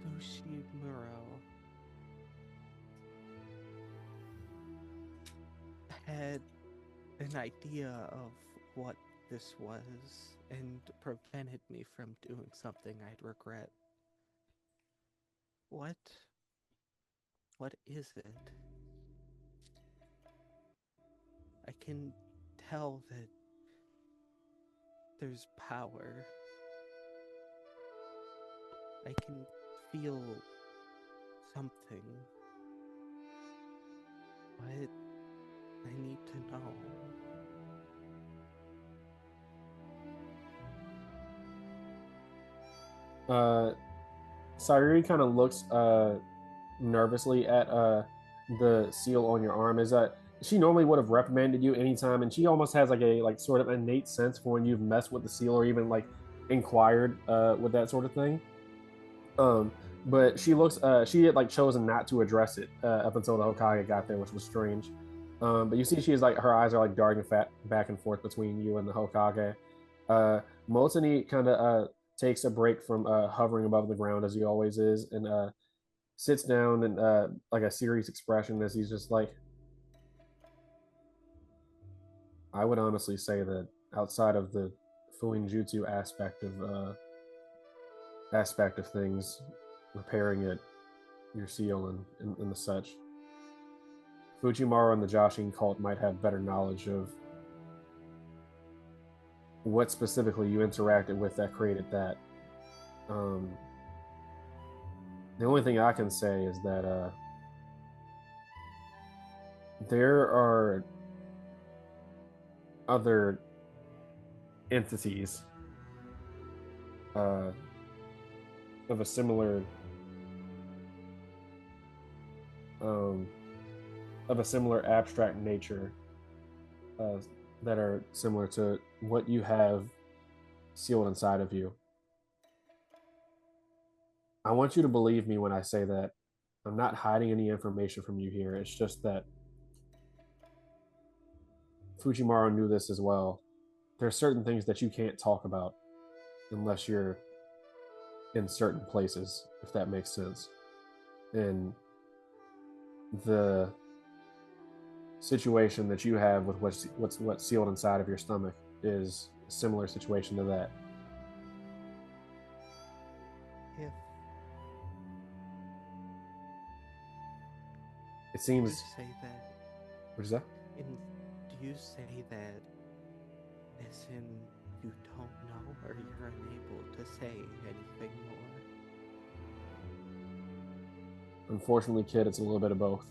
Bushimuro had an idea of what this was and prevented me from doing something I'd regret. What? What is it? I can tell that there's power. I can feel something. But I need to know. Sayuri kind of looks nervously at the seal on your arm. Is that she normally would have reprimanded you anytime, and she almost has like a like sort of innate sense for when you've messed with the seal or even like inquired with that sort of thing. Um, but she looks she had like chosen not to address it up until the Hokage got there, which was strange. But you see, she is like her eyes are like darting back and forth between you and the Hokage. Motani kind of takes a break from hovering above the ground as he always is, and sits down and like a serious expression as he's just like, I would honestly say that outside of the Fuin Jutsu aspect of things, repairing it, your seal and the such, Fujimaru and the Joshin cult might have better knowledge of what specifically you interacted with that created that. Um, the only thing I can say is that there are other entities uh, of a similar um, abstract nature uh, that are similar to what you have sealed inside of you. I want you to believe me when I say that I'm not hiding any information from you here. It's just that Fujimaru knew this as well. There are certain things that you can't talk about unless you're in certain places, if that makes sense. And the situation that you have with what's sealed inside of your stomach is a similar situation to that. If It seems. you say that, What is that? do you say that as in you don't know or you're unable to say anything more? Unfortunately, kid, it's a little bit of both.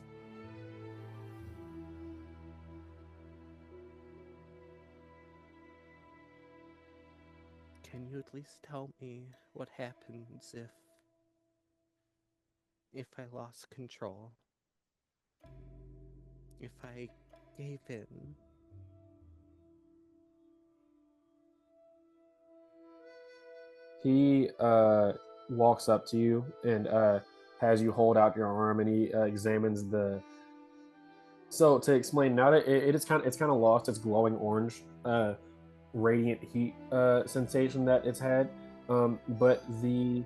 Can you at least tell me what happens if I lost control? If I gave in? He walks up to you and has you hold out your arm, and he examines the. So to explain, now that it's kind of lost its glowing orange, radiant heat sensation that it's had, but the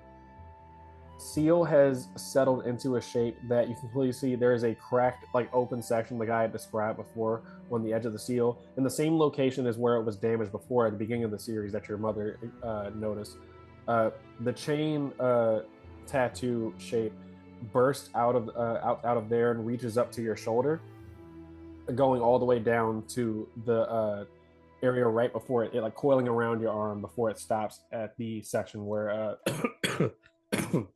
seal has settled into a shape that you can clearly see there is a cracked, like open section like I had described before on the edge of the seal, in the same location as where it was damaged before at the beginning of the series that your mother noticed. The chain tattoo shape bursts out of there and reaches up to your shoulder, going all the way down to the area right before it like coiling around your arm before it stops at the section where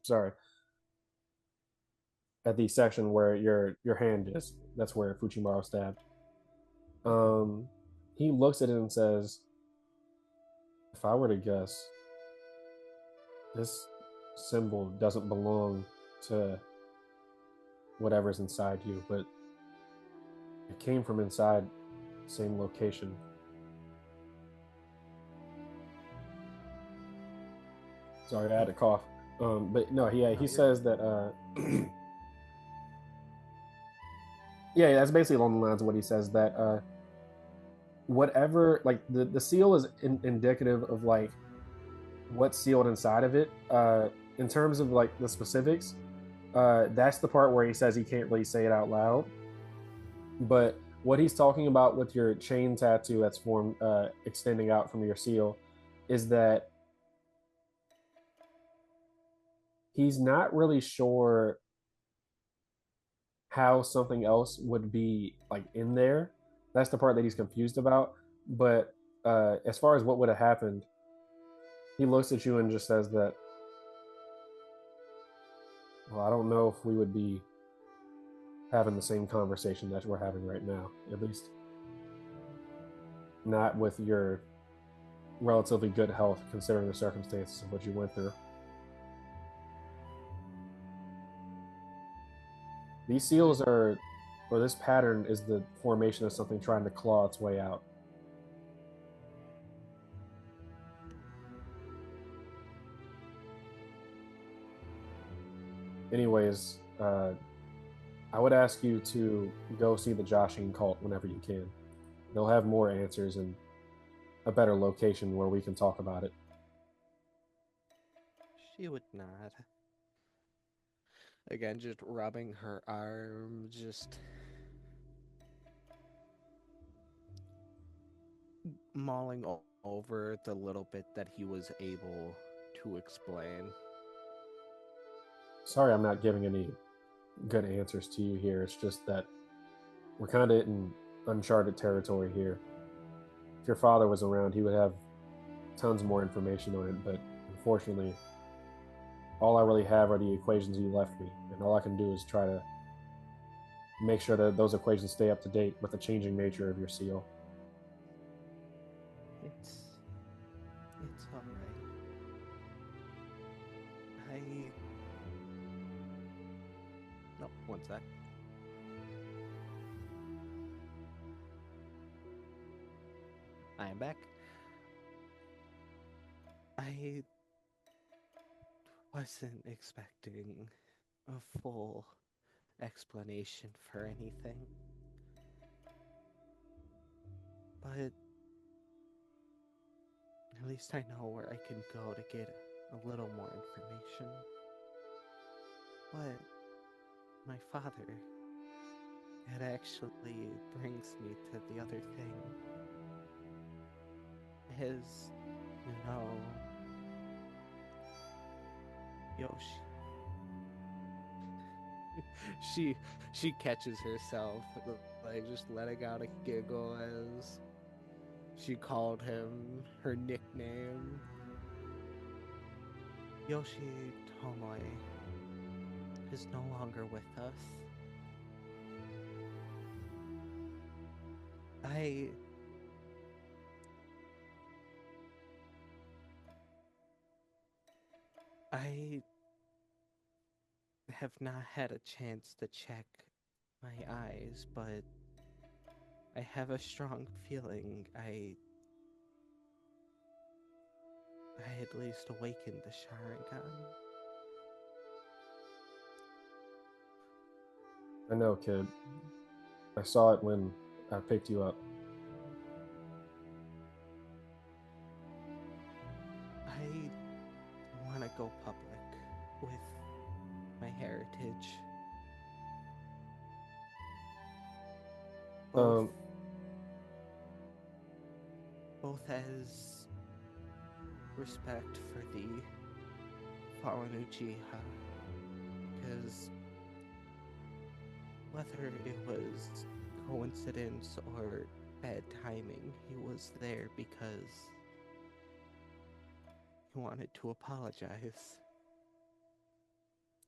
sorry, at the section where your hand is. That's where Fujimaru stabbed. Um, he looks at it and says, "If I were to guess, this symbol doesn't belong to whatever's inside you, but it came from inside the same location." Sorry, I had to cough. But no, he says that yeah, that's basically along the lines of what he says, that whatever, like the seal is indicative of like what's sealed inside of it. In terms of like the specifics, that's the part where he says he can't really say it out loud. But what he's talking about with your chain tattoo that's formed, extending out from your seal, is that he's not really sure how something else would be like in there. That's the part that he's confused about. But as far as what would have happened, he looks at you and just says that, well, I don't know if we would be having the same conversation that we're having right now. At least not with your relatively good health, considering the circumstances of what you went through. These seals are, or this pattern is the formation of something trying to claw its way out. Anyways, I would ask you to go see the Joshing cult whenever you can. They'll have more answers and a better location where we can talk about it. She would not. Again, just rubbing her arm, just mulling over the little bit that he was able to explain. Sorry, I'm not giving any good answers to you here. It's just that we're kind of in uncharted territory here. If your father was around, he would have tons more information on it, but unfortunately, all I really have are the equations you left me, and all I can do is try to make sure that those equations stay up to date with the changing nature of your seal. It's all right. No, one sec. I am back. I wasn't expecting a full explanation for anything, but at least I know where I can go to get a little more information. But my father, it actually brings me to the other thing. His, you know, Yoshi. she catches herself, like just letting out a giggle as she called him her nickname. Yoshi Tomoe is no longer with us. I I have not had a chance to check my eyes, but I have a strong feeling I at least awakened the Sharingan. I know, kid. I saw it when I picked you up. I want to go public with my heritage. Both, Um, both as respect for the fallen Uchiha, because whether it was coincidence or bad timing, he was there because he wanted to apologize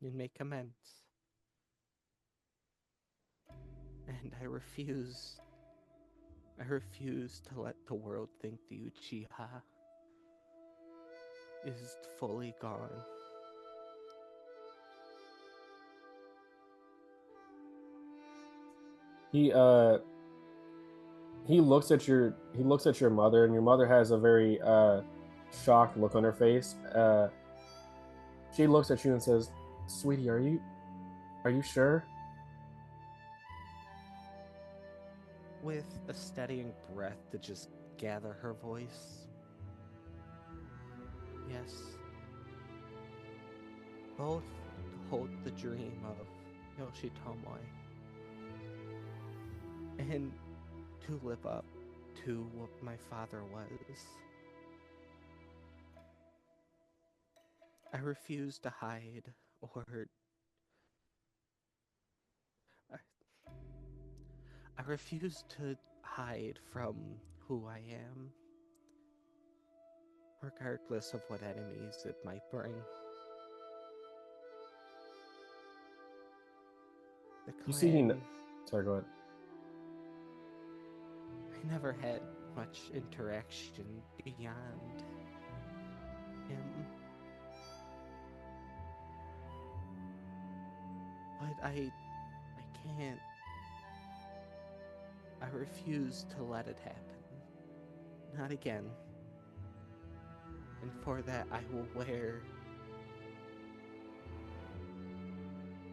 and make amends. And I refuse to let the world think the Uchiha is fully gone. He he looks at your mother, and your mother has a very shocked look on her face. She looks at you and says, "Sweetie, are you sure?" With a steadying breath to just gather her voice. Yes. Both hold the dream of Yoshitomo and to live up to what my father was. I refuse to hide or I refuse to hide from who I am, regardless of what enemies it might bring. The You see, clan, sorry, go ahead. I never had much interaction beyond him. But I can't. I refuse to let it happen. Not again. And for that, I will wear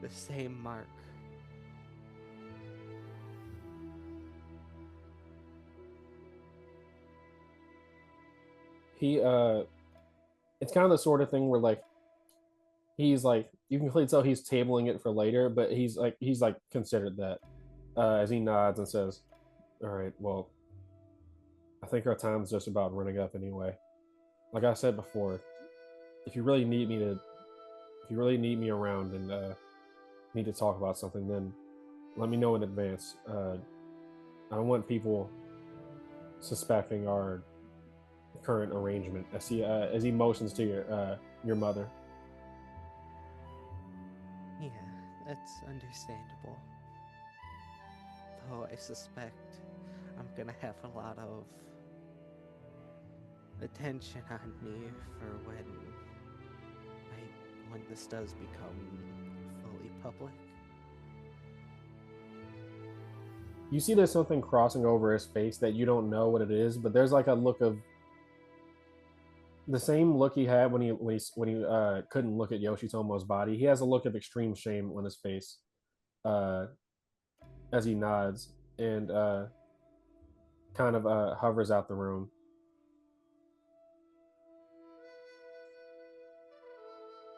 the same mark. He it's kind of the sort of thing where like he's like you can clearly tell he's tabling it for later, but he's like considered that as he nods and says, "All right, well, I think our time's just about running up anyway. Like I said before, if you really need me to, if you really need me around and need to talk about something, then let me know in advance. I don't want people suspecting our current arrangement." As he motions to your mother. Yeah, that's understandable. Though I suspect I'm gonna have a lot of attention on me for when this does become fully public. You see there's something crossing over his face that you don't know what it is, but there's like a look of the same look he had when he couldn't look at Yoshitomo's body. He has a look of extreme shame on his face uh, as he nods and kind of hovers out the room.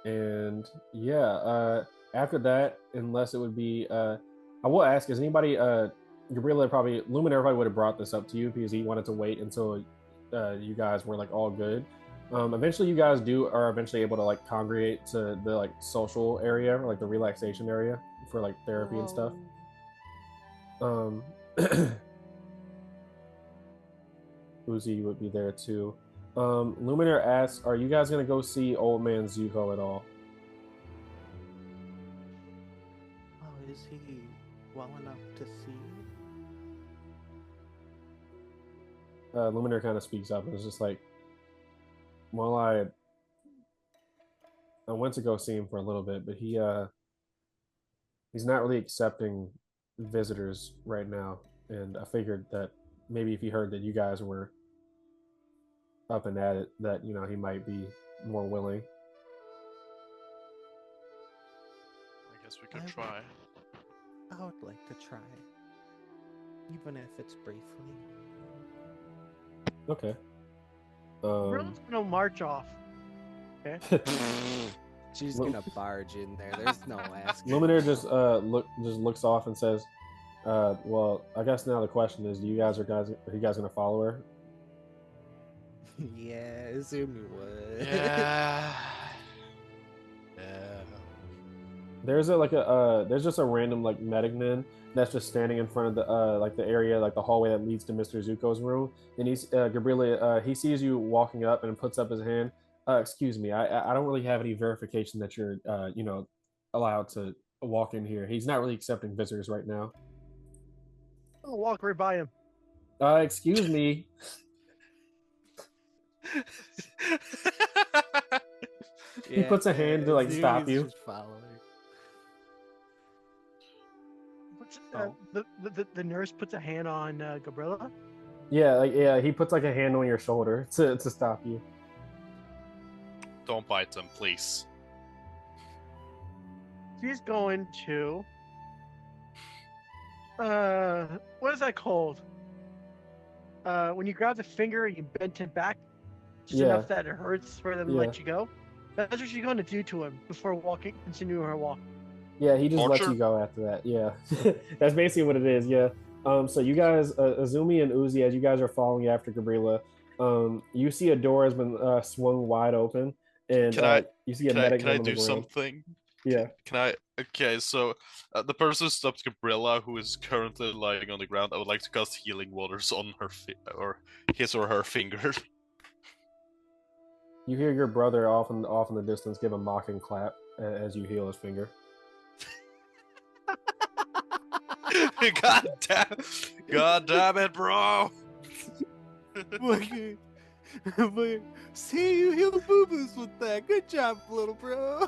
And yeah, after that, unless it would be, I will ask: is anybody? Gabrilla probably Luminary probably would have brought this up to you because he wanted to wait until you guys were like all good. Eventually, you guys are eventually able to like congregate to the like social area, or, like the relaxation area for like therapy and stuff. Uzi would be there too. Luminaire asks, "Are you guys gonna go see Old Man Zuko at all?" Oh, is he well enough to see? Luminaire kind of speaks up and is just like, "Well, I went to go see him for a little bit, but he's not really accepting visitors right now, and I figured that maybe if he heard that you guys were up and at it, that he might be more willing." I guess we could try. I would like to try, even if it's briefly. Okay. Everyone's gonna march off. Okay. She's gonna barge in there. There's no asking. Luminaire just looks off and says, "Well, I guess now the question is, are you guys gonna follow her?" Yeah, assume you would. Yeah. there's just a random like Medignan that's just standing in front of the like the area like the hallway that leads to Mr. Zuko's room, and he's Gabrilla. He sees you walking up and puts up his hand. Excuse me, I don't really have any verification that you're allowed to walk in here. He's not really accepting visitors right now. I'll walk right by him. Excuse me. He puts a hand to like stop Zumi's you. just following. The nurse puts a hand on Gabrilla. Yeah, he puts like a hand on your shoulder to stop you. Don't bite them, please. She's going to. What is that called? When you grab the finger and you bend it back, just enough that it hurts for them to let you go. That's what she's going to do to him before continuing her walk. Yeah, he just lets Torture? you go after that. Yeah, that's basically what it is. Yeah. So you guys, Azumi and Uzi, as you guys are following after Gabrilla, you see a door has been swung wide open, and you see a medic can I on the do ground. something? Yeah. Can I? Okay, so the person who stops Gabrilla, who is currently lying on the ground, I would like to cast healing waters on her or his or her finger. You hear your brother off in the distance give a mocking clap as you heal his finger. God damn it, bro! Wait, see, you heal boo-boos with that. Good job, little bro.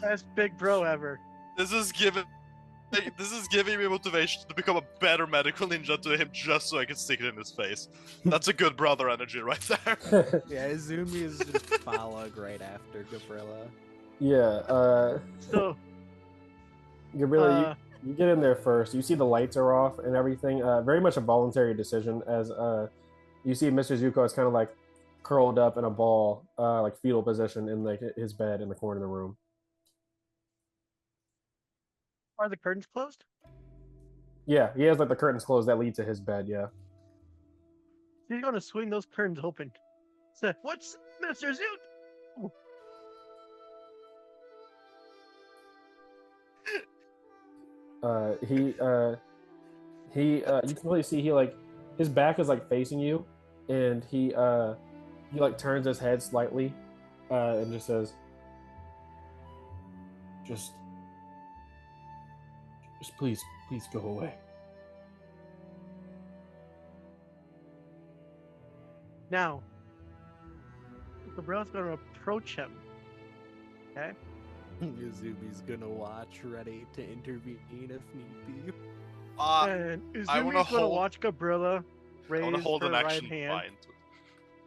Best big bro ever. This is giving me motivation to become a better medical ninja to him just so I can stick it in his face. That's a good brother energy right there. Yeah, Izumi is just following right after Gabrilla. Yeah. So, Gabrilla, you get in there first. You see the lights are off and everything. Very much a voluntary decision as you see Mr. Zuko is kind of like curled up in a ball, like fetal position in like his bed in the corner of the room. are the curtains closed? Yeah, he has like the curtains closed that lead to his bed. Yeah. She's going to swing those curtains open. So, what's Mr. Zuko? You can really see he like his back is like facing you, and he like turns his head slightly, and just says, just please go away. Now, Gabrilla's going to approach him. Okay. Izumi's gonna watch, ready to intervene if need be. And Izumi's going to watch Gabrilla raise I want to hold her an action right hand. bind.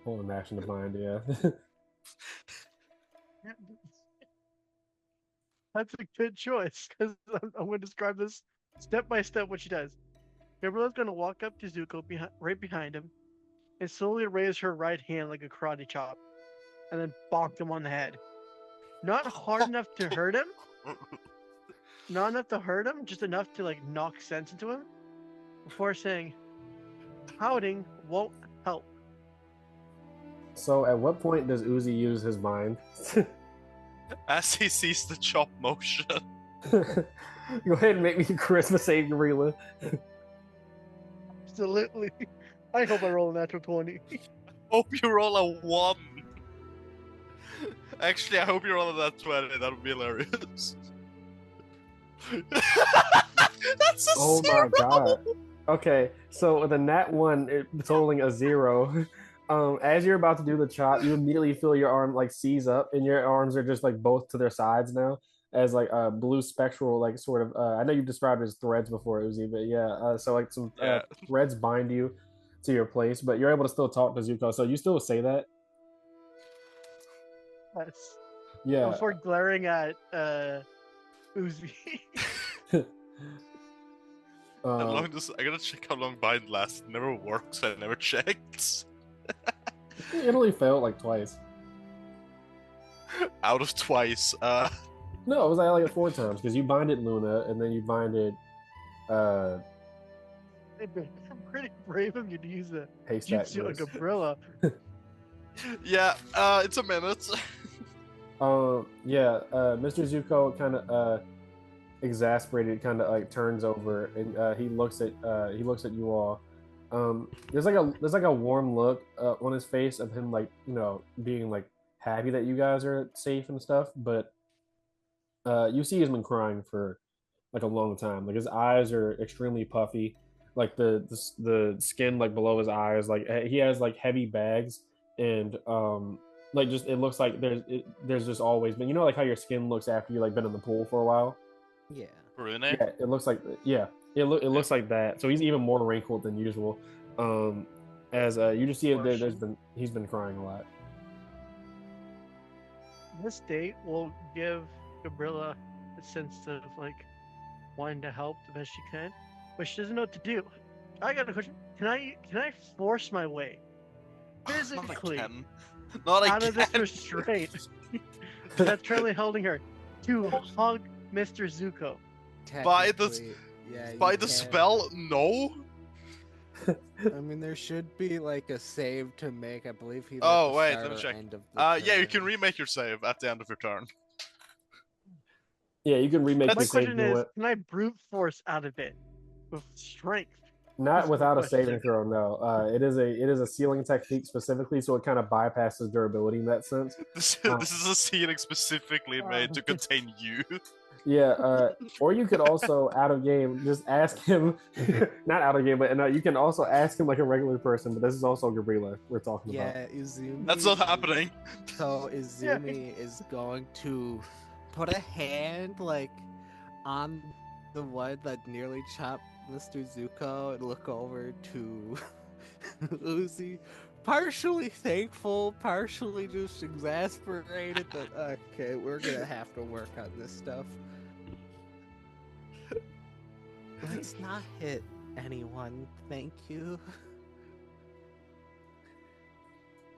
Hold an action to bind. Yeah. That's a good choice because I'm going to describe this step by step what she does. Gabrilla's going to walk up to Zuko right behind him and slowly raise her right hand like a karate chop and then bonk him on the head. Not hard enough to hurt him. Not enough to hurt him, just enough to like knock sense into him before saying, pouting won't help. So at what point does Uzi use his mind? As he sees the chop motion. Go ahead and make me a charisma save, Gabrilla. Absolutely. I hope I roll a natural 20. Hope you roll a 1. Actually, I hope you roll a nat 20. That would be hilarious. That's a 0! My god. Okay, so with a nat 1 totaling a 0, as you're about to do the chop, you immediately feel your arm like seize up, and your arms are just like both to their sides now, as like a blue spectral like sort of. I know you described it as threads before, Uzi, but yeah. So like some threads bind you to your place, but you're able to still talk to Zuko. So you still say that. Yes. Yeah. Before glaring at Uzi. How long does I gotta check how long bind lasts? It never works. I never checked. It only failed like twice. Out of twice. No, it was like 4 times because you binded Luna and then you binded. Pretty brave of you to use a Haystack jutsu like Bruce. a Gabrilla. Yeah, it's a minute. Yeah, Mr. Zuko kind of exasperated, kind of like turns over and he looks at you all. There's like a warm look on his face of him, like, you know, being like happy that you guys are safe and stuff. But you see he's been crying for like a long time. Like his eyes are extremely puffy. Like the skin like below his eyes, like he has like heavy bags, and like just it looks like there's just always been, you know, like how your skin looks after you like been in the pool for a while. Yeah. Brune? Yeah, it looks like, yeah, it Yep. looks like that. So he's even more wrinkled than usual. Um, as you just see there's been he's been crying a lot. This date will give Gabrilla a sense of like wanting to help the best she can, but she doesn't know what to do. I got a question. Can I force my way Not physically again. Not out of this again. restraint that's currently holding her to hug Mr. Zuko? By Technically, yeah, you By the can. spell, no. I mean, there should be like a save to make. I believe he. Oh, the wait, start let me or check. End of the Yeah, you can turn. remake your save at the end of your turn. Yeah, you can remake My your save. question is, can I brute force out of it with strength? Not Is my without a saving question. throw. No, it is a sealing technique specifically, so it kind of bypasses durability in that sense. This is a ceiling specifically made to contain you. Yeah, or you could also out of game just ask him, not out of game, but no, you can also ask him like a regular person. But this is also Gabrilla we're talking about. Yeah, Izumi. That's not happening. So Izumi is going to put a hand like on the one that nearly chopped Mr. Zuko and look over to Uzi, partially thankful, partially just exasperated that okay, we're gonna have to work on this stuff. Let's not hit anyone, thank you.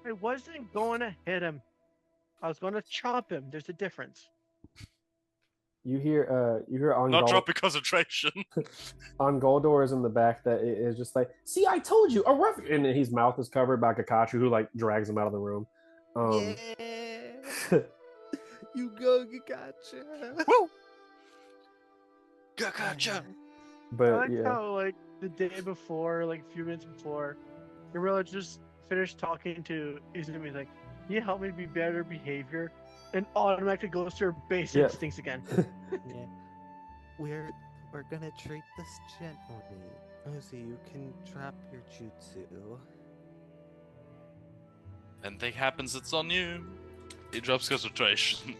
I wasn't going to hit him. I was going to chop him. There's a difference. You hear Not dropping concentration. Ongoldor is in the back that is just like, see, I told you, a rough, and his mouth is covered by Kakachu, who like drags him out of the room. Yeah, you go, gotcha. Woo! Gotcha. I But like yeah, how like the day before, like a few minutes before, Gabrilla just finished talking to Izumi. Like, can you help me be better behavior? And automatically goes to her base Yeah. instincts again. Yeah, we're gonna treat this gently. Uzi, you can drop your jutsu. Anything happens, it's on you. He drops concentration.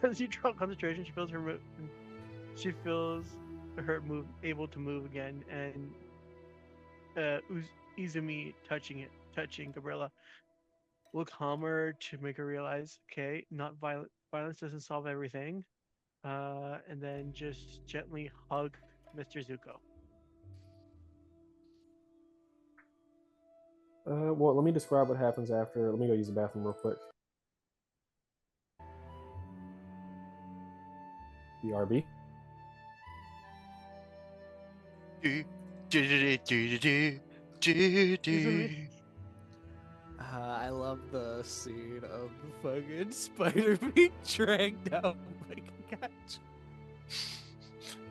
As you drop concentration, she feels her she feels her move able to move again, and Izumi touching Gabrilla will calm her to make her realize, okay, not violent. Violence doesn't solve everything. And then just gently hug Mr. Zuko. well, let me describe what happens after. Let me go use the bathroom real quick. BRB. I love the scene of the fucking spider being dragged out by Kakachu.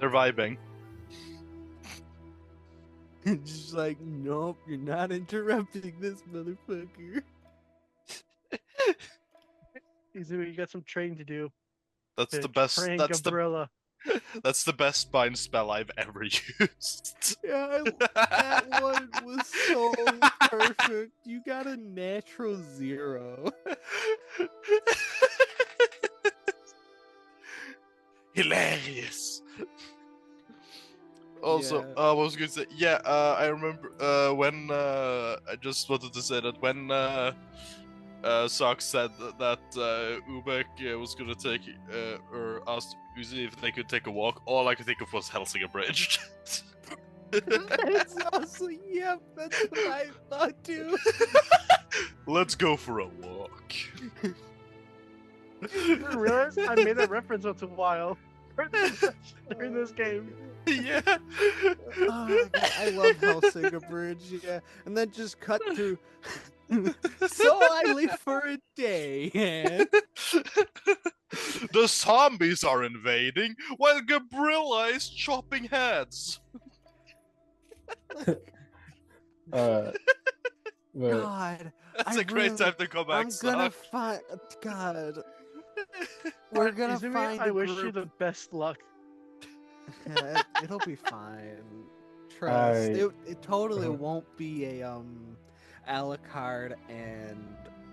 They're vibing. Just like, nope, you're not interrupting this motherfucker. Izumi, you got some training to do. That's to the best. train That's Gabrilla. that's the best spine spell I've ever used. Yeah, that one was so perfect. You got a natural 0. Hilarious. Also, Yeah. what was I gonna say? Yeah, I remember when I just wanted to say that when S.O.C. said that Ubek was gonna take or asked Uzi if they could take a walk, all I could think of was Helsinger Bridge. That's also, yep, that's what I thought too. Let's go for a walk. I didn't realize I made that reference once in a while during this game. Yeah. Oh my God, I love Helsinger Bridge, yeah. And then just cut to So I live for a day, and The zombies are invading while Gabrilla is chopping heads. uh, but God, That's I a great really, time to come back, I'm gonna S.O.C.K. find. God, we're gonna Izumi, find I a wish you group. the best luck. It'll be fine. Trust. I It totally uh, won't be a Alucard and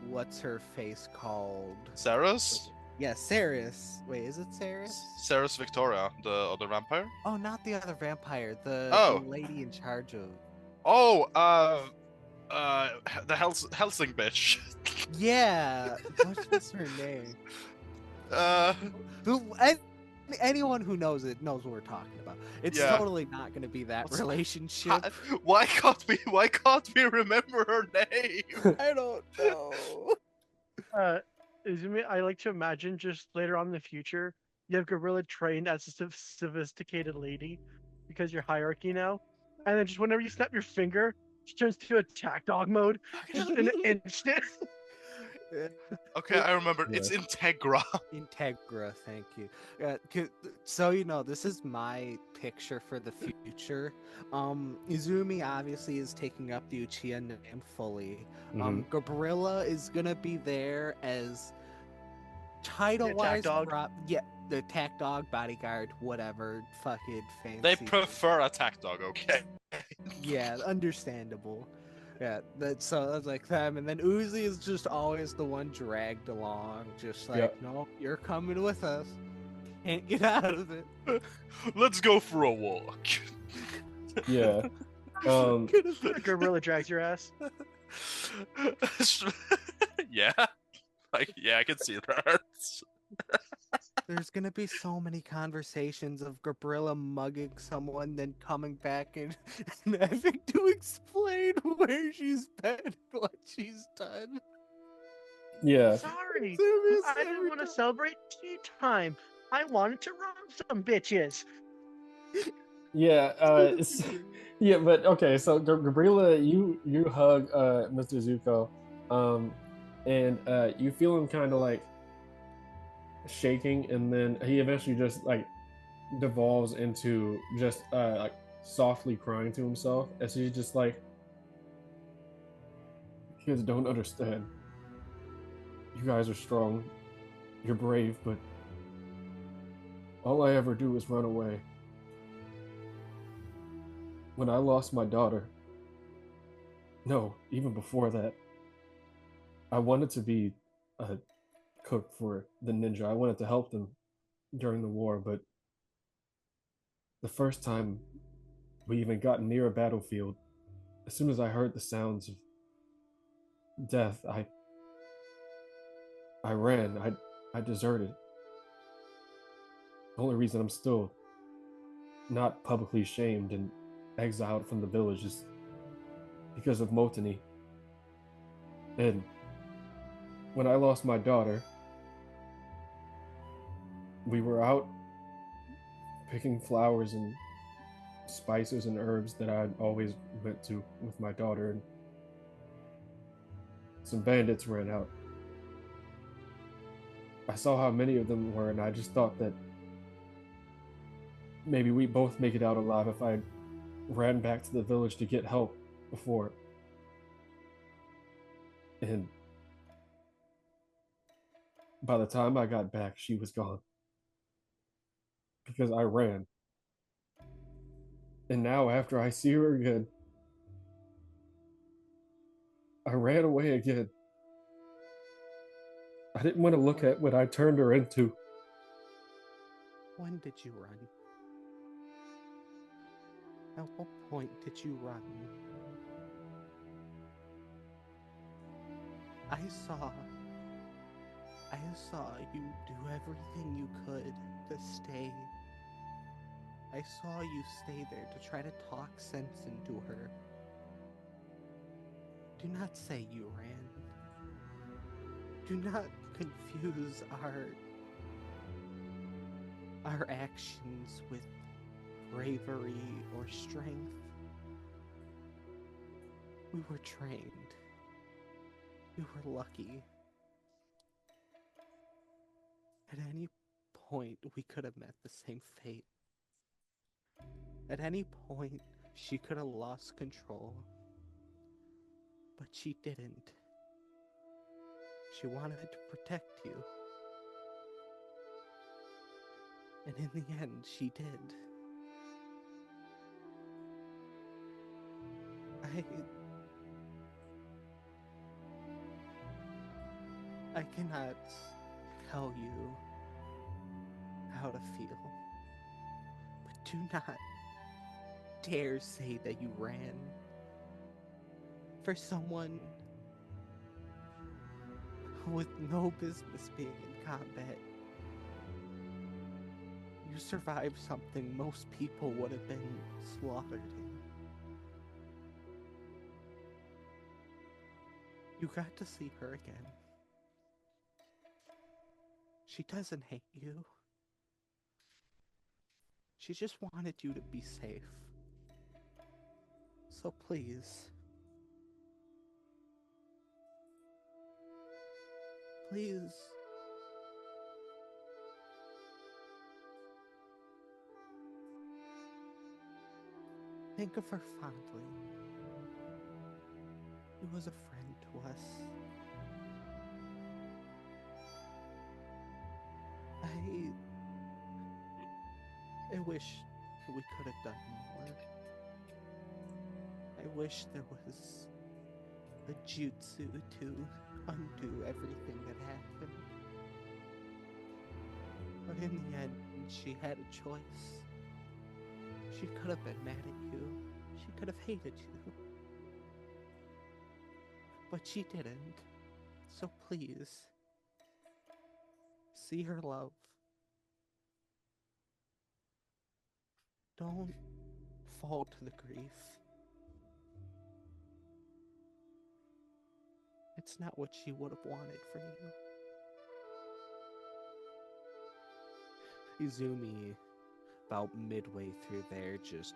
what's her face called? Saras? Yeah, Saris. Wait, is it Saris? Saras Victoria, the other vampire? Oh, not the other vampire. The Oh. lady in charge of. Oh, the Helsing bitch. Yeah, what's her name? Uh, Anyone who knows it knows what we're talking about. It's yeah. totally not going to be that What's- relationship. Why can't we remember her name? I don't know. Izumi, I like to imagine just later on in the future, you have Gorilla trained as a sophisticated lady because you're hierarchy now, and then just whenever you snap your finger, she turns to attack dog mode just in an instant. Okay, I remember. Yeah. It's Integra. Integra, thank you. So this is my picture for the future. Izumi obviously is taking up the Uchiha name fully. mhm. Gabrilla is gonna be there as title attack wise, dog. yeah, the attack dog, bodyguard, whatever, fucking fancy. They prefer Attack Dog, okay? Yeah, understandable. Yeah, so I was like them, and then Uzi is just always the one dragged along, just like, Yep. no, you're coming with us. Can't get out of it. Let's go for a walk. Yeah. Gorilla drags your ass. Yeah. Yeah, I can see that. There's gonna be so many conversations of Gabrilla mugging someone, then coming back and, and having to explain where she's been and what she's done. Yeah. Sorry, There is I didn't every want to time. celebrate tea time. I wanted to rob some bitches. Yeah. Yeah. But okay. So Gabriela, you hug Mr. Zuko, and you feel him kind of like shaking, and then he eventually just like devolves into just like softly crying to himself as he's just like, "You guys don't understand. You guys are strong. You're brave, but all I ever do is run away. When I lost my daughter, no, even before that, I wanted to be a cook for the ninja. I wanted to help them during the war, but the first time we even got near a battlefield, as soon as I heard the sounds of death, I ran. I deserted. The only reason I'm still not publicly shamed and exiled from the village is because of Motani. And when I lost my daughter, we were out picking flowers and spices and herbs that I'd always went to with my daughter, and some bandits ran out. I saw how many of them were, and I just thought that maybe we both make it out alive if I ran back to the village to get help before. And by the time I got back, she was gone. Because I ran. And now, after I see her again, I ran away again. I didn't want to look at what I turned her into. When did you run? At what point did you run? I saw you do everything you could to stay. I saw you stay there to try to talk sense into her. Do not say you ran. Do not confuse our actions with bravery or strength. We were trained. You were lucky. At any point, we could have met the same fate. At any point, she could have lost control. But she didn't. She wanted to protect you. And in the end, she did. I cannot tell you how to feel. But do not dare say that you ran for someone with no business being in combat. You survived something most people would have been slaughtered in. You got to see her again. She doesn't hate you. She just wanted you to be safe. So please, please, think of her fondly. He was a friend to us. I wish we could have done more. I wish there was a jutsu to undo everything that happened. But in the end, she had a choice. She could have been mad at you. She could have hated you. But she didn't. So please, see her love. Don't fall to the grief. It's not what she would have wanted for you. Izumi, about midway through there, just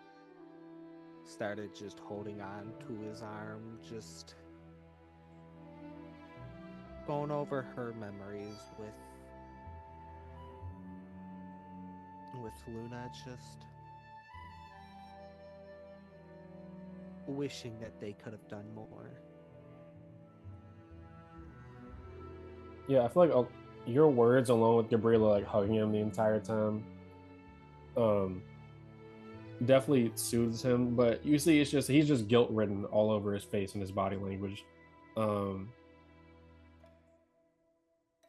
started just holding on to his arm, just going over her memories with Luna, just wishing that they could have done more. Yeah, I feel like your words, along with Gabrilla like hugging him the entire time, definitely soothes him. But you see, it's just he's just guilt ridden all over his face and his body language.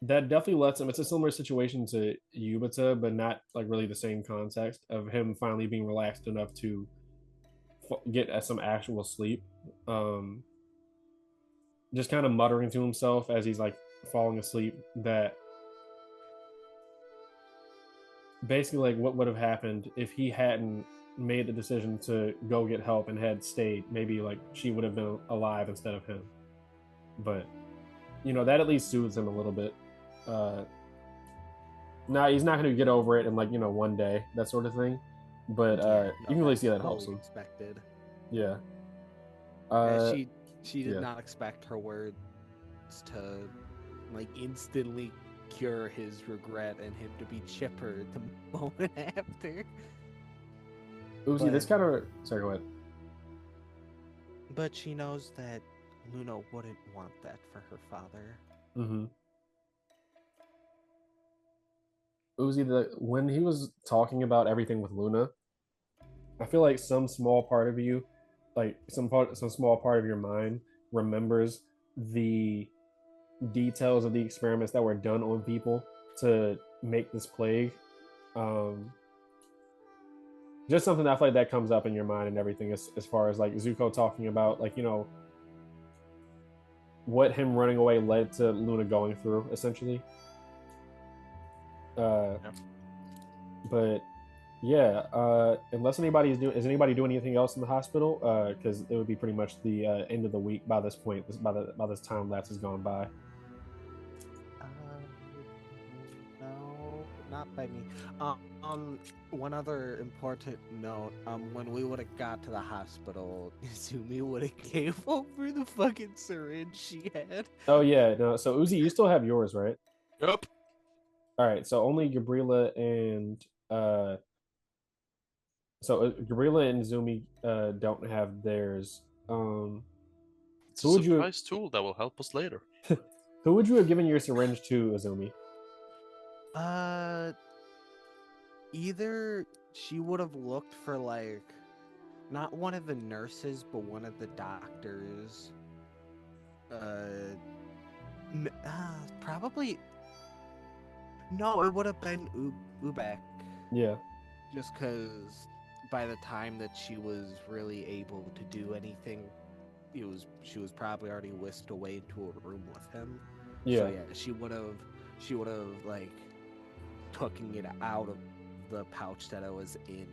That definitely lets him. It's a similar situation to Yubuta, but not like really the same context of him finally being relaxed enough to get at some actual sleep. Just kind of muttering to himself as he's like falling asleep that basically like what would have happened if he hadn't made the decision to go get help and had stayed. Maybe like she would have been alive instead of him. But that at least soothes him a little bit. Now he's not going to get over it in like one day, that sort of thing. But you can really see that helps him. Expected. Yeah. She did not expect her words to like instantly cure his regret and him to be chipper the moment after. Uzi, this kind of sorry, go ahead. But she knows that Luna wouldn't want that for her father. Mm-hmm. Uzi, when he was talking about everything with Luna, I feel like some small part of you, like some small part of your mind, remembers the details of the experiments that were done on people to make this plague. Just something that I feel like that comes up in your mind and everything, as far as like Zuko talking about like what him running away led to Luna going through, essentially. But yeah, unless anybody is anybody doing anything else in the hospital? Because it would be pretty much the end of the week by this point. By this time lapse has gone by. No, not by me. One other important note. When we would have got to the hospital, Izumi would have gave over the fucking syringe she had. Oh yeah, no. So Uzi, you still have yours, right? Yep. All right. So only Gabrilla and Gabrilla and Zumi don't have theirs. It's a Who would you surprise tool that will help us later. who would you have given your syringe to, Azumi? Either she would have looked for like not one of the nurses, but one of the doctors. Probably no. It would have been Ubek, Yeah. just because by the time that she was really able to do anything, she was probably already whisked away into a room with him. Yeah. So yeah, she would have like taken it out of the pouch that it was in.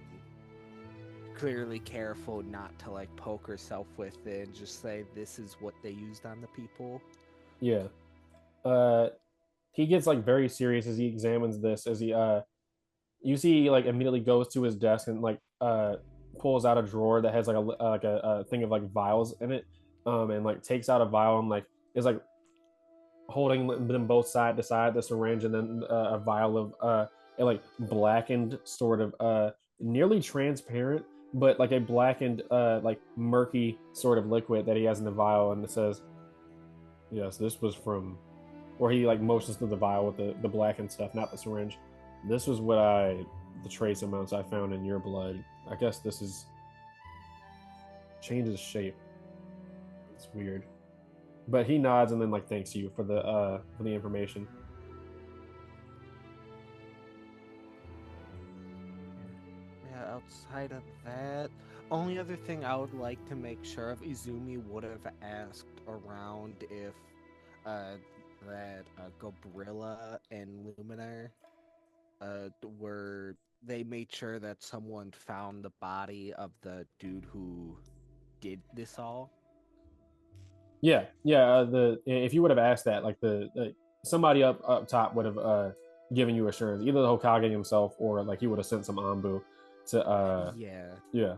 Clearly careful not to like poke herself with it and just say this is what they used on the people. Yeah. He gets like very serious as he examines this. As you see, he like immediately goes to his desk and like pulls out a drawer that has like a thing of like vials in it, and like takes out a vial and like is like holding them both side to side, the syringe, and then a vial of a like blackened sort of nearly transparent, but like a blackened like murky sort of liquid that he has in the vial, and it says, "Yes, this was from," or he like motions to the vial with the blackened stuff, not the syringe. This was the trace amounts I found in your blood. I guess this is changes shape. It's weird. But he nods and then like thanks you for the information. Yeah, outside of that, only other thing I would like to make sure of, Izumi would have asked around if that Gabrilla and Luminar were they made sure that someone found the body of the dude who did this all. Yeah, yeah. The if you would have asked that, like somebody up top would have given you assurance, either the Hokage himself or like he would have sent some Anbu to Yeah. yeah.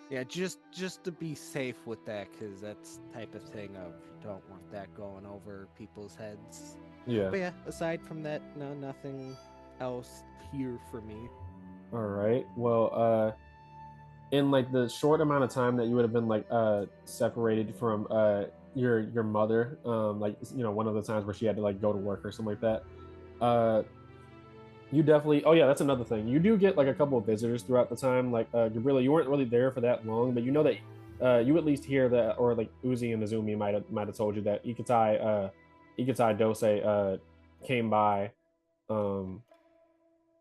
Yeah, just to be safe with that, because that's the type of thing of you don't want that going over people's heads. Yeah. But yeah, aside from that, no, nothing else here for me. All right. Well, in like the short amount of time that you would have been like separated from your mother, like one of the times where she had to like go to work or something like that, uh you definitely, oh yeah, that's another thing, you do get like a couple of visitors throughout the time, like Gabrilla, you weren't really there for that long, but you know that you at least hear that, or like Uzi and Azumi might have told you that Ikatai Dose came by um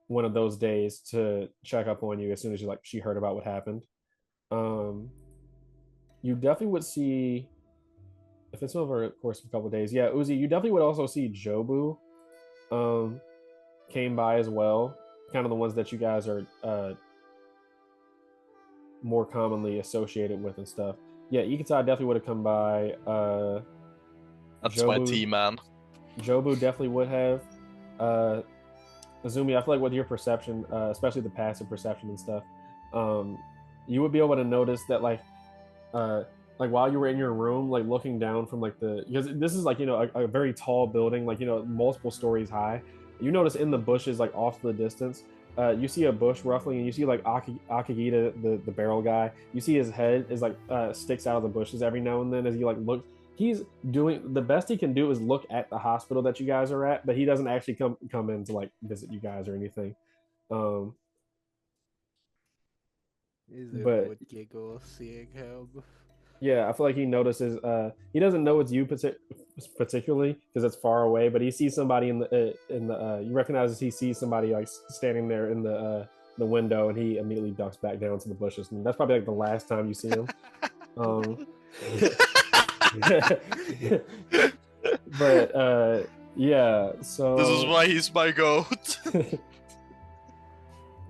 one of those days to check up on you as soon as she heard about what happened. um you definitely would see, if it's over the course of a couple of days, yeah, Uzi, you definitely would also see Jobu um came by as well, kind of the ones that you guys are more commonly associated with and stuff. Yeah, Ikatai definitely would have come by. That's my Jobu, team, man. Jobu definitely would have. Uh, Azumi, I feel like with your perception, especially the passive perception and stuff, um, you would be able to notice that like while you were in your room, like looking down from like because this is like a very tall building, like multiple stories high. You notice in the bushes, like off to the distance, you see a bush ruffling, and you see like Akagita, the barrel guy. You see his head is like sticks out of the bushes every now and then as he like looks. He's doing the best he can do is look at the hospital that you guys are at, but he doesn't actually come in to like visit you guys or anything. Um, Izumi but would giggle seeing him. yeah, I feel like he notices. He doesn't know it's you particularly because it's far away, but he sees somebody in the. You recognize he sees somebody like standing there in the window, and he immediately ducks back down to the bushes, and that's probably like the last time you see him. Um, but yeah, This is so why he's my goat.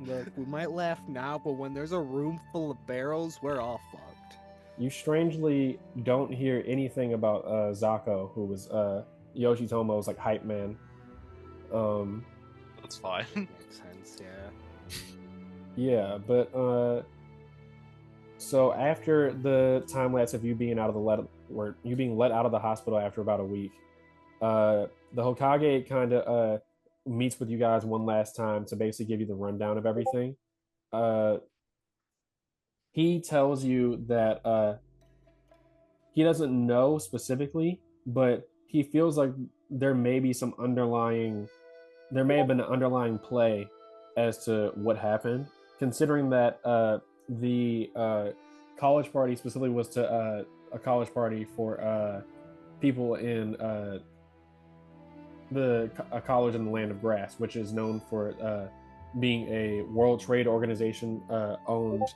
Look, we might laugh now, but when there's a room full of barrels, we're all fucked. you strangely don't hear anything about Zako, who was Yoshitomo's like hype man. That's fine. Makes sense, yeah. Yeah, but so after the time lapse of you being out of the you being let out of the hospital after about a week, the Hokage kind of meets with you guys one last time to basically give you the rundown of everything. Uh, he tells you that he doesn't know specifically, but he feels like there may be some underlying, there may have been an underlying play as to what happened, considering that the college party specifically was to a college party for people in a college in the land of grass, which is known for being a World Trade Organization owned,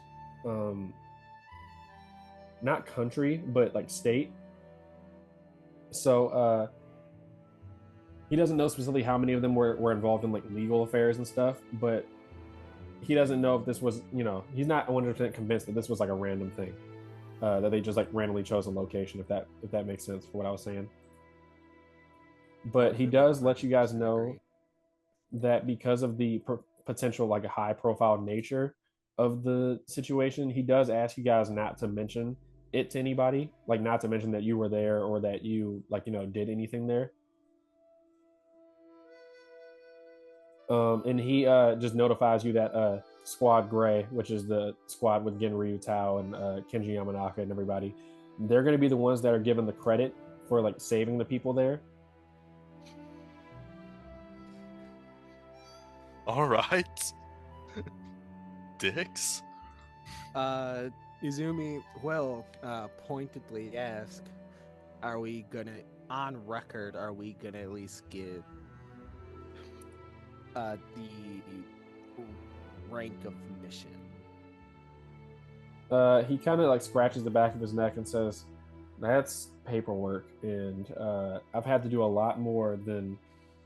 not country, but like state. So he doesn't know specifically how many of them were involved in like legal affairs and stuff, but he doesn't know if this was, he's not 100% convinced that this was like a random thing, that they just like randomly chose a location, if that makes sense for what I was saying. But he does let you guys know that because of the potential like a high profile nature of the situation, he does ask you guys not to mention it to anybody, like not to mention that you were there or that you like did anything there. And he just notifies you that Squad Gray, which is the squad with Genryu Tao and Kenji Yamanaka and everybody, they're going to be the ones that are given the credit for like saving the people there. All right. Dicks. Izumi will pointedly ask, are we gonna, on record, are we gonna at least give the rank of mission? He kind of like scratches the back of his neck and says, that's paperwork, and I've had to do a lot more than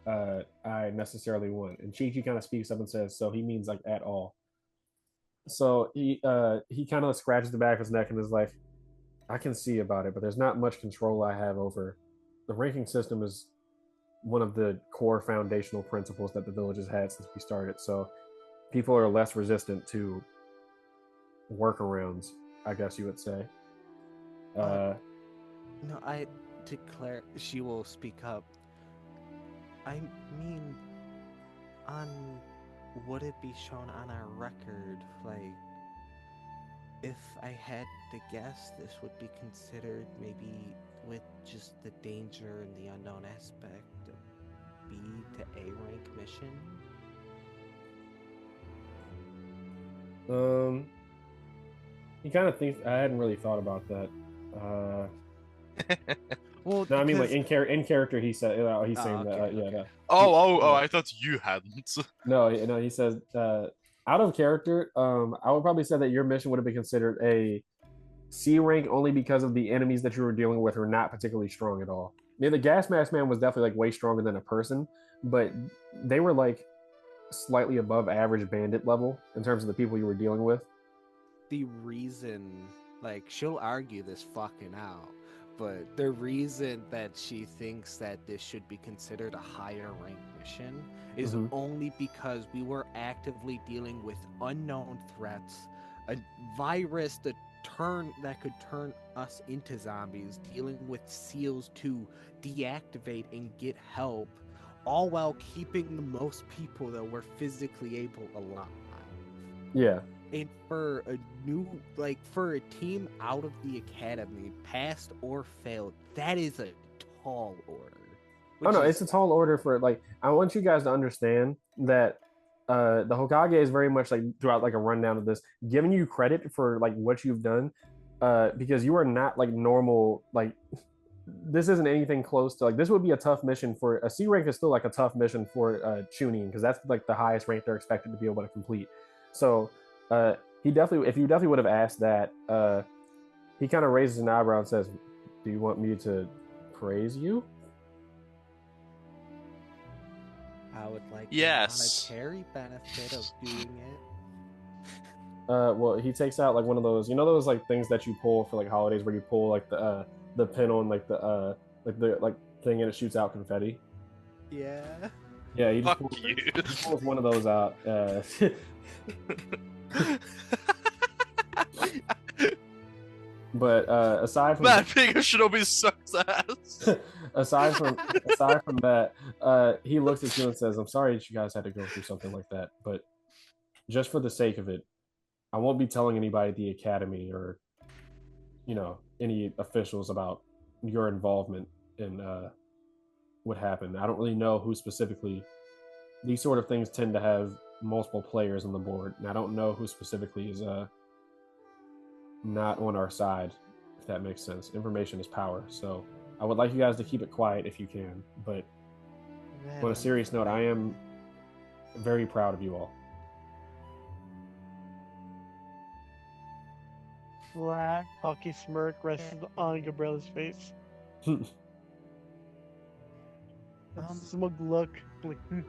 I necessarily want. And Chi kind of speaks up and says, so he means like at all. So he kind of scratches the back of his neck and is like, I can see about it, but there's not much control I have over. The ranking system is one of the core foundational principles that the village has had since we started. So people are less resistant to workarounds, I guess you would say. No, I declare, she will speak up. I mean, would it be shown on our record? Like, if I had to guess, this would be considered maybe with just the danger and the unknown aspect of B to A rank mission. He kind of thinks I hadn't really thought about that. Well, no, I mean like in character, he said he's saying okay, that. okay. Yeah, no. Oh! I thought you hadn't. No, he says out of character. I would probably say that your mission would have been considered a C rank only because of the enemies that you were dealing with are not particularly strong at all. Yeah, the gas mask man was definitely like way stronger than a person, but they were like slightly above average bandit level in terms of the people you were dealing with. The reason, like, she'll argue this fucking out, but the reason that she thinks that this should be considered a higher rank mission is only because we were actively dealing with unknown threats, a virus that could turn us into zombies, dealing with seals to deactivate and get help, all while keeping the most people that were physically able alive. Yeah. And for a team out of the academy, passed or failed, that is a tall order. Oh no, it's a tall order for like. I want you guys to understand that the Hokage is very much like throughout like a rundown of this, giving you credit for like what you've done, because you are not like normal. Like this isn't anything close to like this would be a tough mission for a C rank is still like a tough mission for Chunin because that's like the highest rank they're expected to be able to complete. So if you definitely would have asked that, he kind of raises an eyebrow and says, "Do you want me to praise you?" I would like the monetary benefit of doing it. Well, he takes out like one of those, those like things that you pull for like holidays where you pull like the pin on like the thing and it shoots out confetti. Yeah. Yeah, he just Fuck pulls, you. he pulls one of those out. But aside from Man, being a shinobi sucks ass. aside from that, he looks at you and says, "I'm sorry that you guys had to go through something like that, but just for the sake of it, I won't be telling anybody at the academy or any officials about your involvement in what happened. I don't really know who specifically. These sort of things tend to have multiple players on the board, and I don't know who specifically is not on our side, if that makes sense. Information is power, so I would like you guys to keep it quiet if you can. But That on a I'm serious note, I fine. am very proud of you all." Black hockey smirk rests on Gabrilla's face. A Um, smug look. Like, hmm.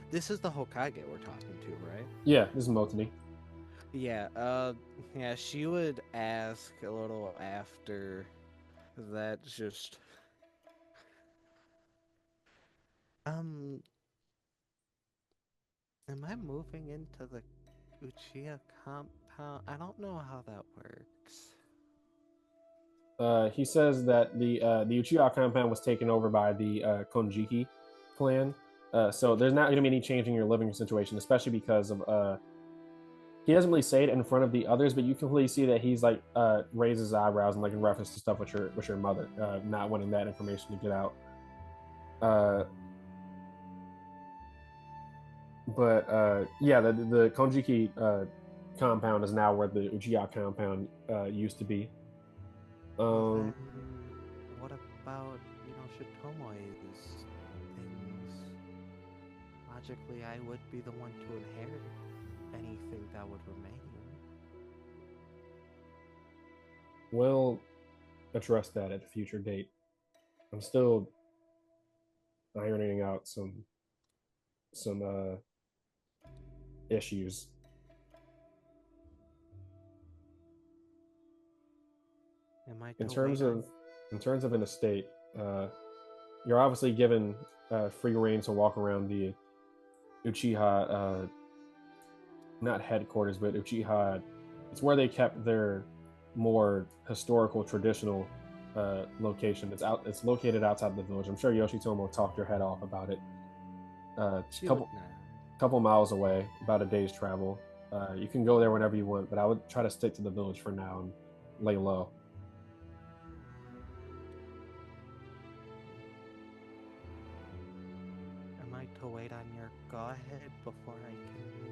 This is the Hokage we're talking to, right? Yeah, this is Motoni. Yeah, yeah, she would ask a little after that just, um, am I moving into the Uchiha compound? I don't know how that works. He says that the Uchiha compound was taken over by the Konjiki clan. So there's not going to be any change in your living situation, especially because of he doesn't really say it in front of the others, but you can really see that he's like raises his eyebrows and like in reference to stuff with your mother, not wanting that information to get out. Uh, but yeah, the Konjiki compound is now where the Uchiha compound used to be. Well Um, then, what about, Shitomoe's things? Logically, I would be the one to inherit anything that would remain. we'll address that at a future date. I'm still ironing out some issues Am I in to terms wait of on? an estate. You're obviously given free reign to walk around the Uchiha, not headquarters, but Uchiha. It's where they kept their more historical, traditional location. It's located outside the village. I'm sure Yoshitomo talked your head off about it. She would Couple not. couple miles away, about a day's travel. You can go there whenever you want, but I would try to stick to the village for now and lay low. Am I to wait on your go ahead before I can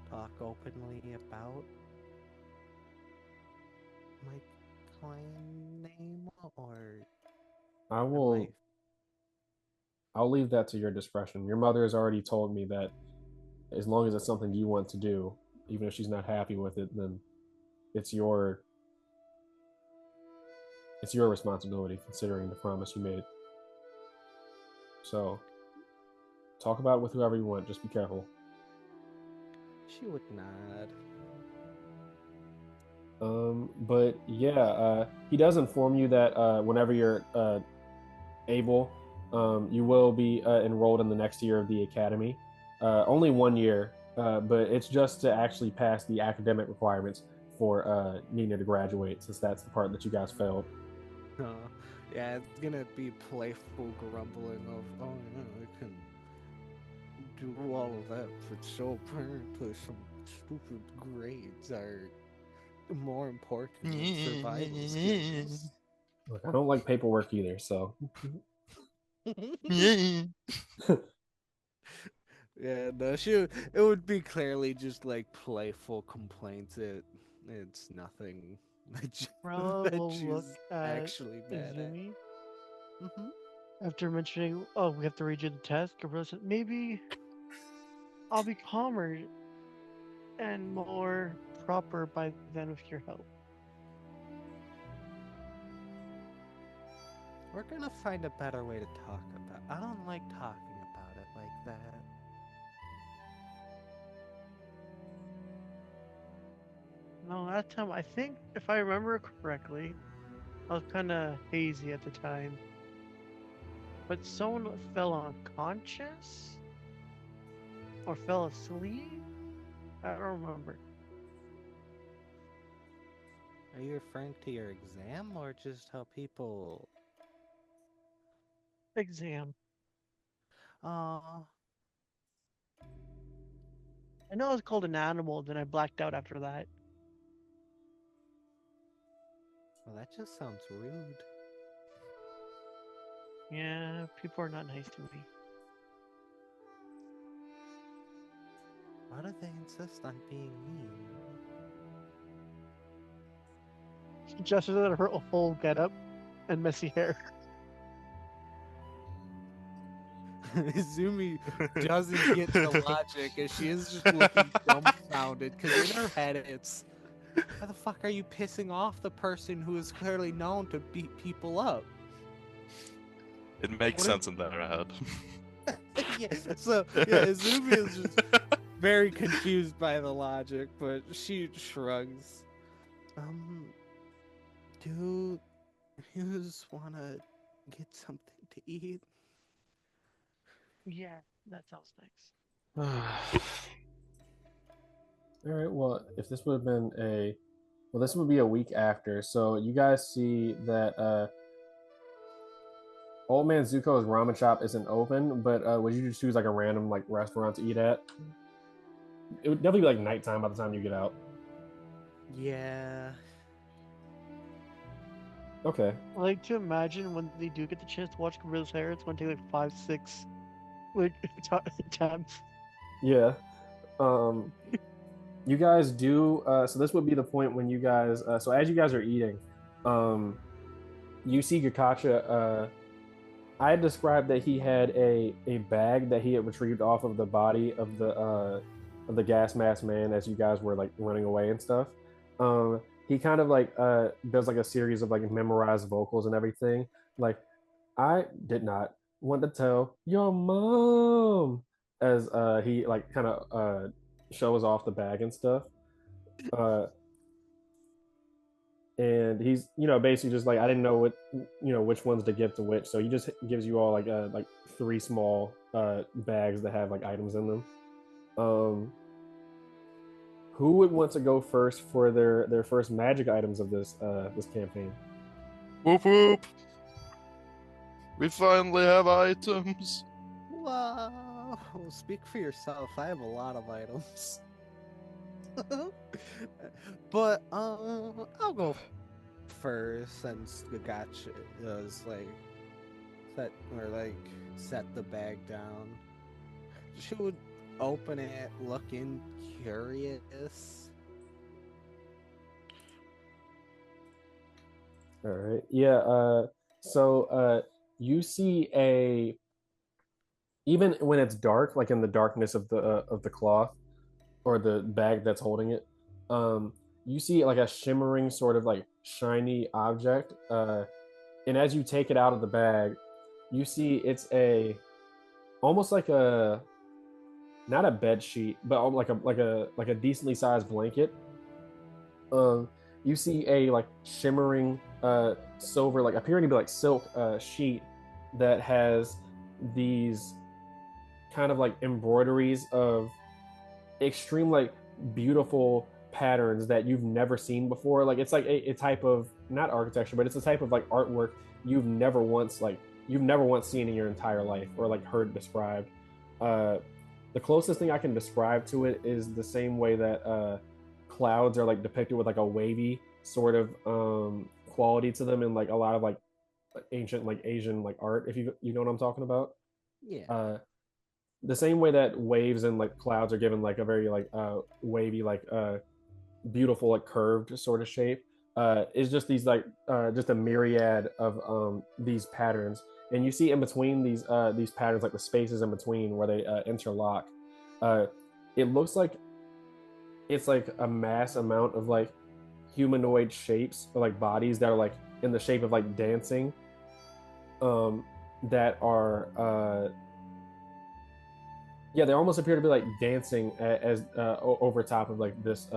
talk openly about my clan name, or I am I? will. I'll leave that to your discretion. Your mother has already told me that as long as it's something you want to do, even if she's not happy with it, then it's your it's your responsibility considering the promise you made. So talk about it with whoever you want. Just be careful. She would not. But yeah, he does inform you that whenever you're able, you will be enrolled in the next year of the academy. Only 1 year, but it's just to actually pass the academic requirements for Nina to graduate, since that's the part that you guys failed. Yeah, it's gonna be playful grumbling of, oh yeah, I can do all of that, but so apparently some stupid grades are more important than survival skills. Look, I don't like paperwork either, so Yeah, no, it would be clearly just like playful complaints. It's nothing Umbrella that will look she's at actually mad at. Izumi. Hmm. After mentioning, oh, we have to redo the test, Gabriella said, maybe I'll be calmer and more proper by then with your help. We're gonna find a better way to talk about. I don't like talking about it like that. No, that time, I think, if I remember correctly, I was kind of hazy at the time. But someone fell unconscious? Or fell asleep? I don't remember. Are you referring to your exam or just how people? Exam. Oh, I know I was called an animal, then I blacked out after that. well, that just sounds rude. Yeah, people are not nice to me. Why do they insist on being mean? She gestured at her whole getup and messy hair. Izumi doesn't get the logic, and she is just looking dumbfounded because in her head it's, why the fuck are you pissing off the person who is clearly known to beat people up? It makes What sense in their head. yeah, so yeah, Izumi is just very confused by the logic, but she shrugs. Do you just wanna get something to eat? Yeah, that sounds nice. All right. Well, if this would have been this would be a week after. So you guys see that Old Man Zuko's ramen shop isn't open, but would you just choose like a random like restaurant to eat at? It would definitely be like nighttime by the time you get out. Yeah. Okay. I like to imagine when they do get the chance to watch Gabrilla's hair, it's going to take like 5, 6 like attempts. Yeah. Um, you guys do. So this would be the point when you guys. So as you guys are eating, um, you see Gakacha. I had described that he had a bag that he had retrieved off of the body of the gas mask man as you guys were like running away and stuff. He kind of like does like a series of like memorized vocals and everything. Like I did not want to tell your mom as he like kind of shows off the bag and stuff. Uh, and he's basically just like I didn't know what which ones to give to which, so he just gives you all like three small bags that have like items in them. Um, who would want to go first for their first magic items of this campaign? Whoop whoop! We finally have items. Wow. Speak for yourself. I have a lot of items. But I'll go first since Gagacha is like set the bag down. She would open it, looking curious. All right, yeah. So you see a even when it's dark, like in the darkness of the cloth or the bag that's holding it, um, you see like a shimmering sort of like shiny object. And as you take it out of the bag, you see it's a almost like a not a bed sheet, but like a decently sized blanket. Um, you see a like shimmering silver, like appearing to be like silk sheet that has these kind of like embroideries of extreme like beautiful patterns that you've never seen before. Like it's like a type of not architecture, but it's a type of like artwork you've never once seen in your entire life or like heard described. Uh, the closest thing I can describe to it is the same way that clouds are like depicted with like a wavy sort of quality to them in like a lot of like ancient like Asian like art. If you know what I'm talking about. Yeah. Uh, the same way that waves and like clouds are given like a very like wavy like beautiful like curved sort of shape is just these like just a myriad of these patterns, and you see in between these patterns like the spaces in between where they interlock. uh it looks like it's like a mass amount of like humanoid shapes or like bodies that are like in the shape of like dancing that are yeah, they almost appear to be like dancing as over top of like this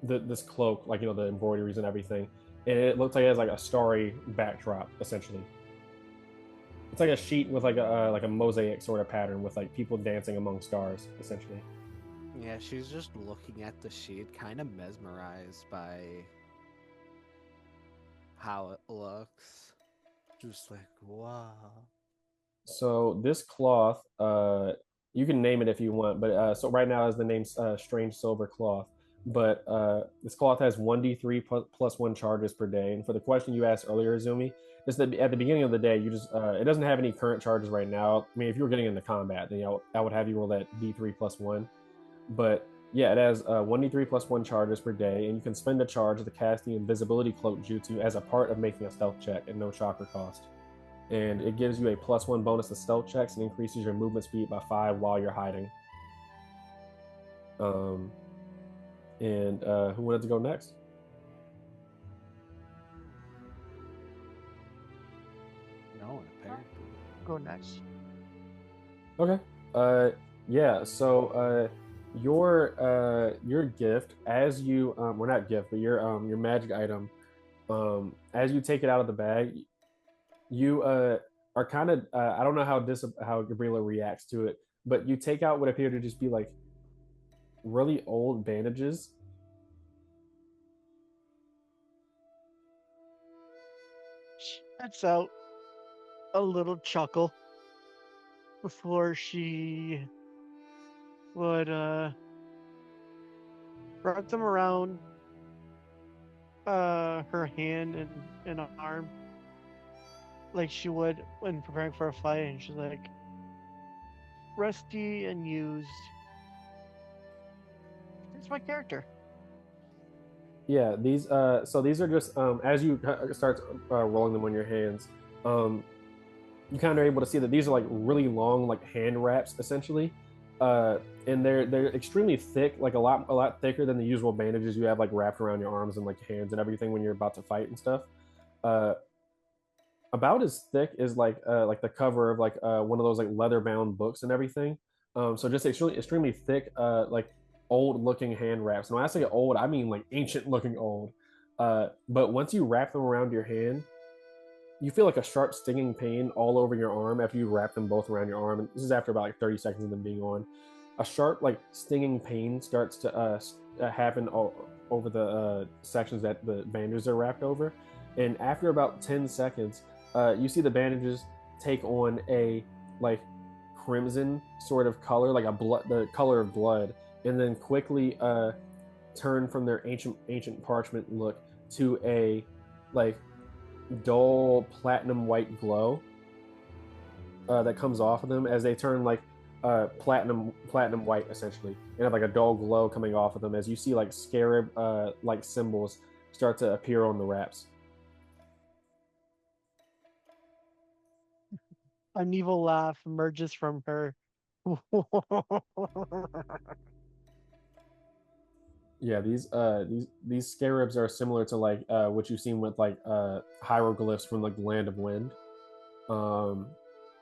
this cloak, like the embroideries and everything. and it looks like it has like a starry backdrop essentially. It's like a sheet with like a mosaic sort of pattern with like people dancing among stars essentially. Yeah, she's just looking at the sheet, kind of mesmerized by how it looks. Just like, wow. So this cloth, you can name it if you want, but so right now is the name Strange Silver Cloth. But this cloth has 1d3 plus one charges per day. And for the question you asked earlier, Zumi, just that at the beginning of the day, you just it doesn't have any current charges right now. I mean, if you were getting into combat, then I would have you roll that d3 plus one. But yeah, it has 1d3 plus one charges per day, and you can spend a charge to cast the invisibility cloak jutsu as a part of making a stealth check at no chakra cost, and it gives you a plus one bonus to stealth checks and increases your movement speed by 5 while you're hiding. Um, and who wanted to go next? No one apparently. Go next. Okay. Uh, yeah. So your gift, as you well, not gift, but your magic item, as you take it out of the bag, you are kind of I don't know how Gabrilla reacts to it, but you take out what appear to just be like really old bandages. She lets out a little chuckle before she would wrap them around her hand and arm like she would when preparing for a fight, and she's like, rusty and used. It's my character. Yeah, these so these are just as you start rolling them on your hands, um, you kind of are able to see that these are like really long like hand wraps essentially, uh, and they're extremely thick, like a lot thicker than the usual bandages you have like wrapped around your arms and like hands and everything when you're about to fight and stuff. Uh, about as thick as like the cover of like one of those like leather bound books and everything. So just extremely thick, like old looking hand wraps. And when I say old, I mean like ancient looking old. But once you wrap them around your hand, you feel like a sharp stinging pain all over your arm after you wrap them both around your arm. And this is after about like 30 seconds of them being on. A sharp like stinging pain starts to happen over the sections that the bandages are wrapped over. And after about 10 seconds, you see the bandages take on a like crimson sort of color, like the color of blood, and then quickly turn from their ancient parchment look to a like dull platinum white glow that comes off of them as they turn like platinum white essentially, and have like a dull glow coming off of them as you see like scarab like symbols start to appear on the wraps. An evil laugh emerges from her. Yeah, these scarabs are similar to like what you've seen with like hieroglyphs from like the land of wind. Um,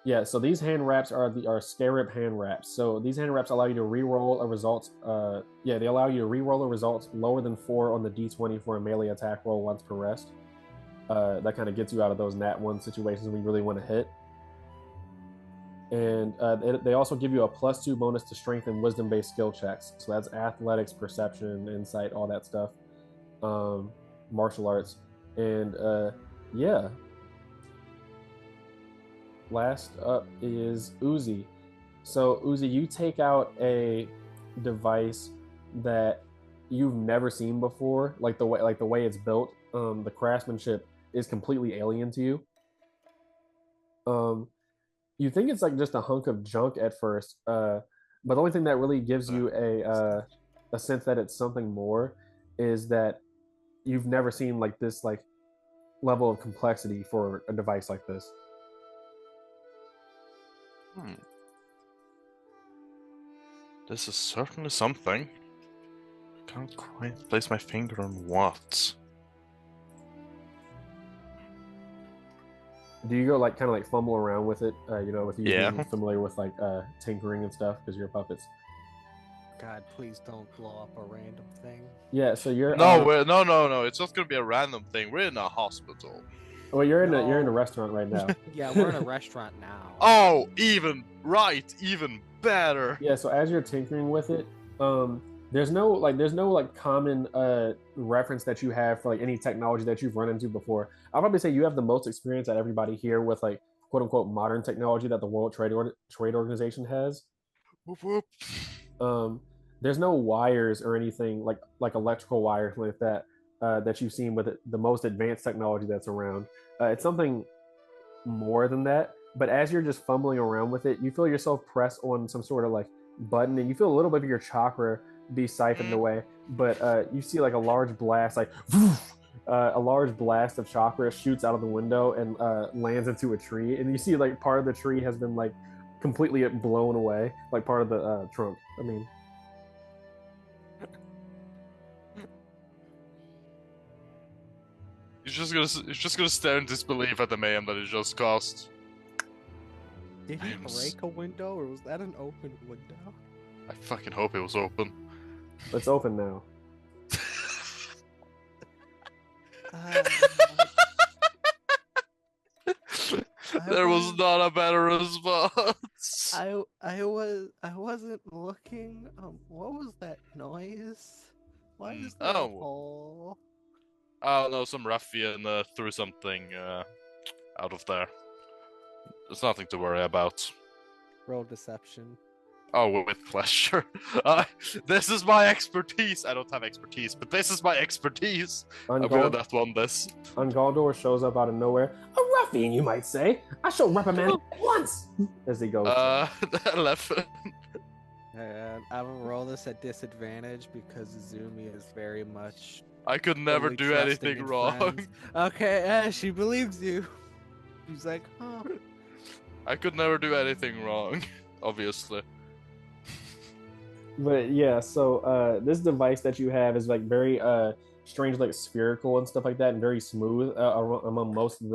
yeah, so these hand wraps are scarab hand wraps. So these hand wraps allow you to re-roll a result. Yeah, they allow you to re-roll a result lower than 4 on the d20 for a melee attack roll once per rest. That kind of gets you out of those nat 1 situations when you really want to hit. And they also give you a +2 bonus to strength and wisdom based skill checks. So that's athletics, perception, insight, all that stuff. Um, Martial arts. And yeah, last up is Uzi. So Uzi, you take out a device that you've never seen before, like the way it's built. The craftsmanship is completely alien to you. Um, you think it's like just a hunk of junk at first, but the only thing that really gives you a sense that it's something more is that you've never seen like this like level of complexity for a device like this. Hmm. This is certainly something. I can't quite place my finger on what. Do you go like kind of like fumble around with it? With you Yeah. being familiar with like tinkering and stuff because you're puppets. God, please don't blow up a random thing. Yeah, so you're No, no. It's not gonna be a random thing. We're in a hospital. well, you're in a No. restaurant right now. Yeah, we're in a restaurant now. Oh, even better. Yeah, so as you're tinkering with it, there's no common reference that you have for like any technology that you've run into before. I'll probably say you have the most experience out of everybody here with like quote unquote modern technology that the Trade Organization has. Whoop, whoop. There's no wires or anything like electrical wires like that that you've seen with the most advanced technology that's around. It's something more than that. But as you're just fumbling around with it, you feel yourself press on some sort of like button, and you feel a little bit of your chakra be siphoned away. But you see like a large blast, like a large blast of chakra shoots out of the window and lands into a tree, and you see like part of the tree has been like completely blown away, like part of the trunk. I mean, He's just gonna stare in disbelief at the mayhem that he just caused. Did he I'm break a window, or was that an open window? I fucking hope it was open. it's open now. There was not a better response. I wasn't looking. What was that noise? Why is there a hole? Oh no, some ruffian threw something out of there. There's nothing to worry about. Roll deception. Oh, with pleasure. This is my expertise. I don't have expertise, but this is my expertise. I'm gonna that one this. Ongoldor shows up out of nowhere. A ruffian, you might say. I shall reprimand him at once. As he goes. 11. And I will roll this at disadvantage because Izumi is very much. I could never fully do trusting anything in wrong. friends. Okay, she believes you. She's like, huh. I could never do anything wrong, obviously. But yeah, so this device that you have is like very strange, like spherical and stuff like that, and very smooth among most of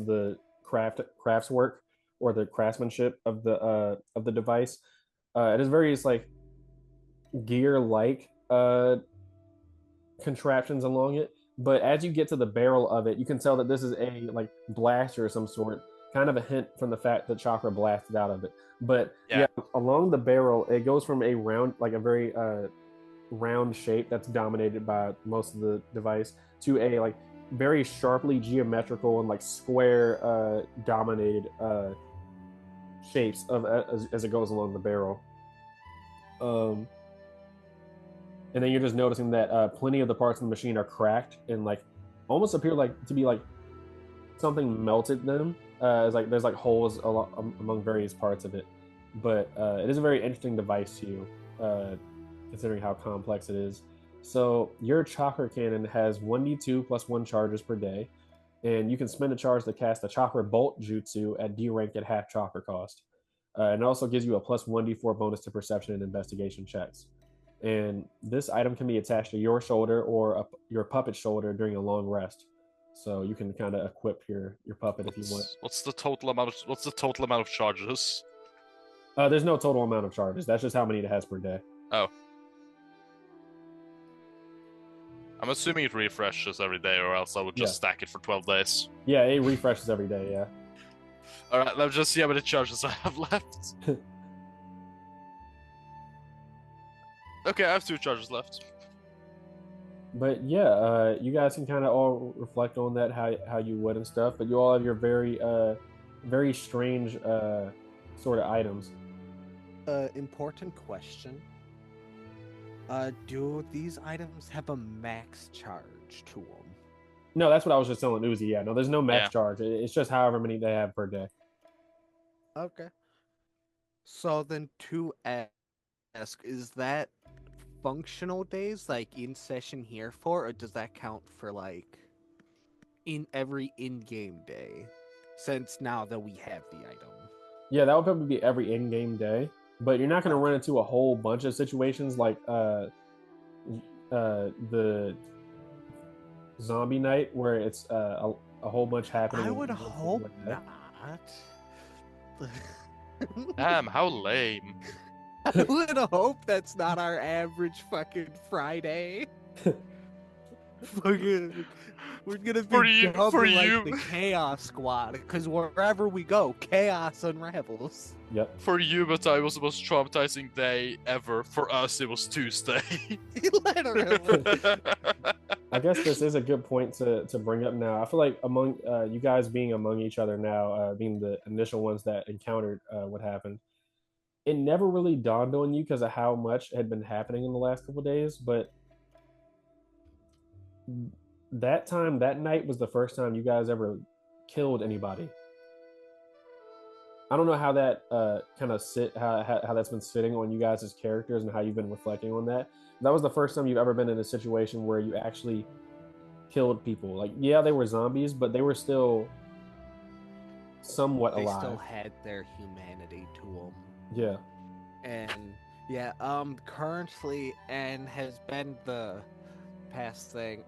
the crafts work or the craftsmanship of the device. It is various like gear like contraptions along it, but as you get to the barrel of it, you can tell that this is a like blaster of some sort, kind of a hint from the fact that chakra blasted out of it. But yeah, along the barrel, it goes from a round, like a very round shape that's dominated by most of the device, to a like very sharply geometrical and like square dominated shapes of as it goes along the barrel. And then you're just noticing that plenty of the parts of the machine are cracked and like almost appear like to be like something melted them. It's like there's like holes among various parts of it, but it is a very interesting device to you, considering how complex it is. So your chakra cannon has 1d2 plus 1 charges per day, and you can spend a charge to cast a chakra bolt jutsu at D rank at half chakra cost. And it also gives you a plus 1d4 bonus to perception and investigation checks. And this item can be attached to your shoulder or your puppet's shoulder during a long rest. So you can kind of equip your puppet if you want. What's the total amount of charges? There's no total amount of charges. That's just how many it has per day. Oh. I'm assuming it refreshes every day, or else I would just stack it for 12 days. Yeah, it refreshes every day, yeah. Alright, let's just see how many charges I have left. Okay, I have 2 charges left. But yeah, you guys can kind of all reflect on that, how you would and stuff. But you all have your very strange sort of items. Important question. Do these items have a max charge to them? No, that's what I was just telling Uzi. Yeah, no, there's no max charge. It's just however many they have per day. Okay. So then to ask, is that functional days, like in session here for, or does that count for like in every in-game day? Since now that we have the item. Yeah, that would probably be every in-game day, but you're not going to run into a whole bunch of situations like the zombie night where it's a whole bunch happening. I would hope like not. Damn, how lame. I would hope that's not our average fucking Friday. Fucking, we're gonna For be you, dubbed for like you, the Chaos Squad, because wherever we go, chaos unravels. Yep. for you, but I was the most traumatizing day ever. For us, it was Tuesday. Literally. I guess this is a good point to bring up now. I feel like among you guys being among each other now, being the initial ones that encountered what happened, it never really dawned on you because of how much had been happening in the last couple of days. But that time, that night was the first time you guys ever killed anybody. I don't know how that kind of how that's been sitting on you guys as characters and how you've been reflecting on that. That was the first time you've ever been in a situation where you actually killed people. Like, yeah, they were zombies, but they were still somewhat They alive. still had their humanity to them. Yeah. And yeah, currently, and has been the past thing,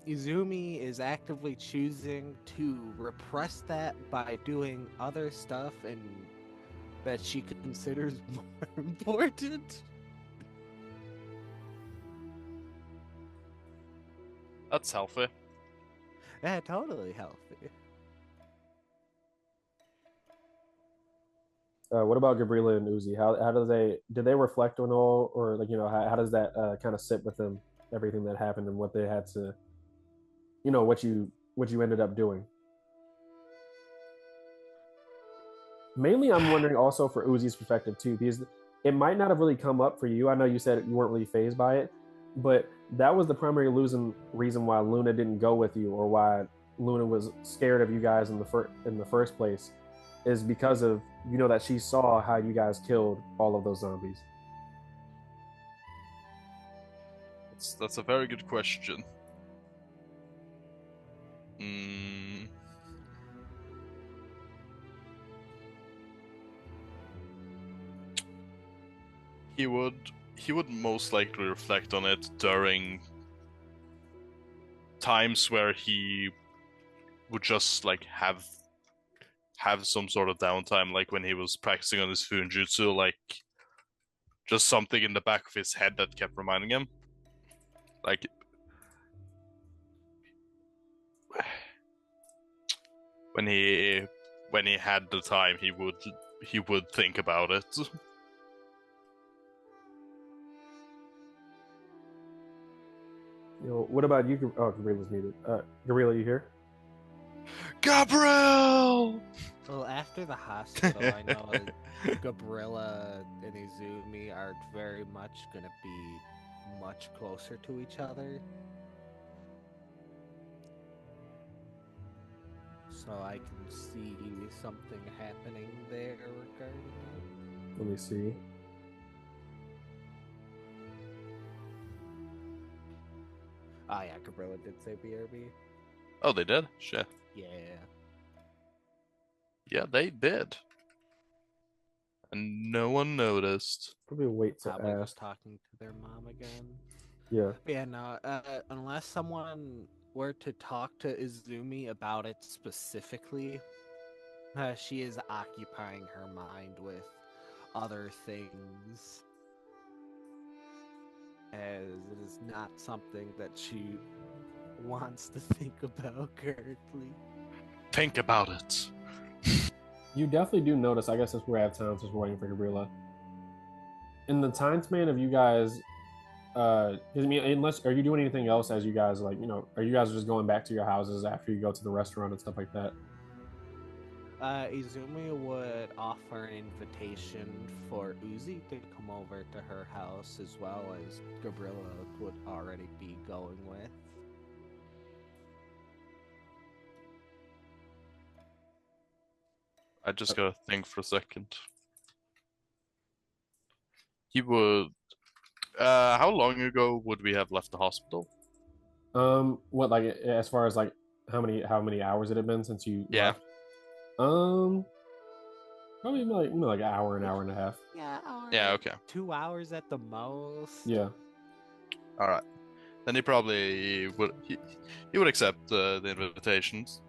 Izumi is actively choosing to repress that by doing other stuff and that she considers more important. That's healthy. Yeah, totally healthy. What about Gabrilla and Uzi? How do did they reflect on all, or like how does that kind of sit with them, everything that happened and what they had to, what you ended up doing? Mainly, I'm wondering also for Uzi's perspective too, because it might not have really come up for you. I know you said you weren't really phased by it, but that was the primary losing reason why Luna didn't go with you, or why Luna was scared of you guys in the first place, is because of that she saw how you guys killed all of those zombies. That's a very good question. Hmm. He would most likely reflect on it during times where he would just like have some sort of downtime, like when he was practicing on his Funjutsu, like just something in the back of his head that kept reminding him. Like when he had the time, he would think about it. What about you? Oh, Gorilla's muted. Gorilla, you here? Gabriel! Well, after the hospital, I know Gabrilla and Izumi are very much gonna be much closer to each other. So I can see something happening there regarding it. Let me see. Oh yeah, Gabrilla did say BRB. Oh, they did? Shit. Yeah. Yeah, they did. And no one noticed. Probably wait to Probably was ask. talking to their mom again. Yeah. Yeah, no, unless someone were to talk to Izumi about it specifically, she is occupying her mind with other things, as it is not something that she wants to think about currently. Think about it. You definitely do notice. I guess since we're out of town, since we're waiting for Gabriella, in the time span of you guys, 'cause, I mean, unless are you doing anything else as you guys like, are you guys just going back to your houses after you go to the restaurant and stuff like that? Izumi would offer an invitation for Uzi to come over to her house, as well as Gabrilla would already be going with. I just gotta think for a second. He would. How long ago would we have left the hospital? What, like, as far as like how many hours it had been since you Yeah. left? Probably like an hour and a half. Yeah, Yeah, okay. 2 hours at the most. Yeah. All right. Then he probably would. He would accept the invitations.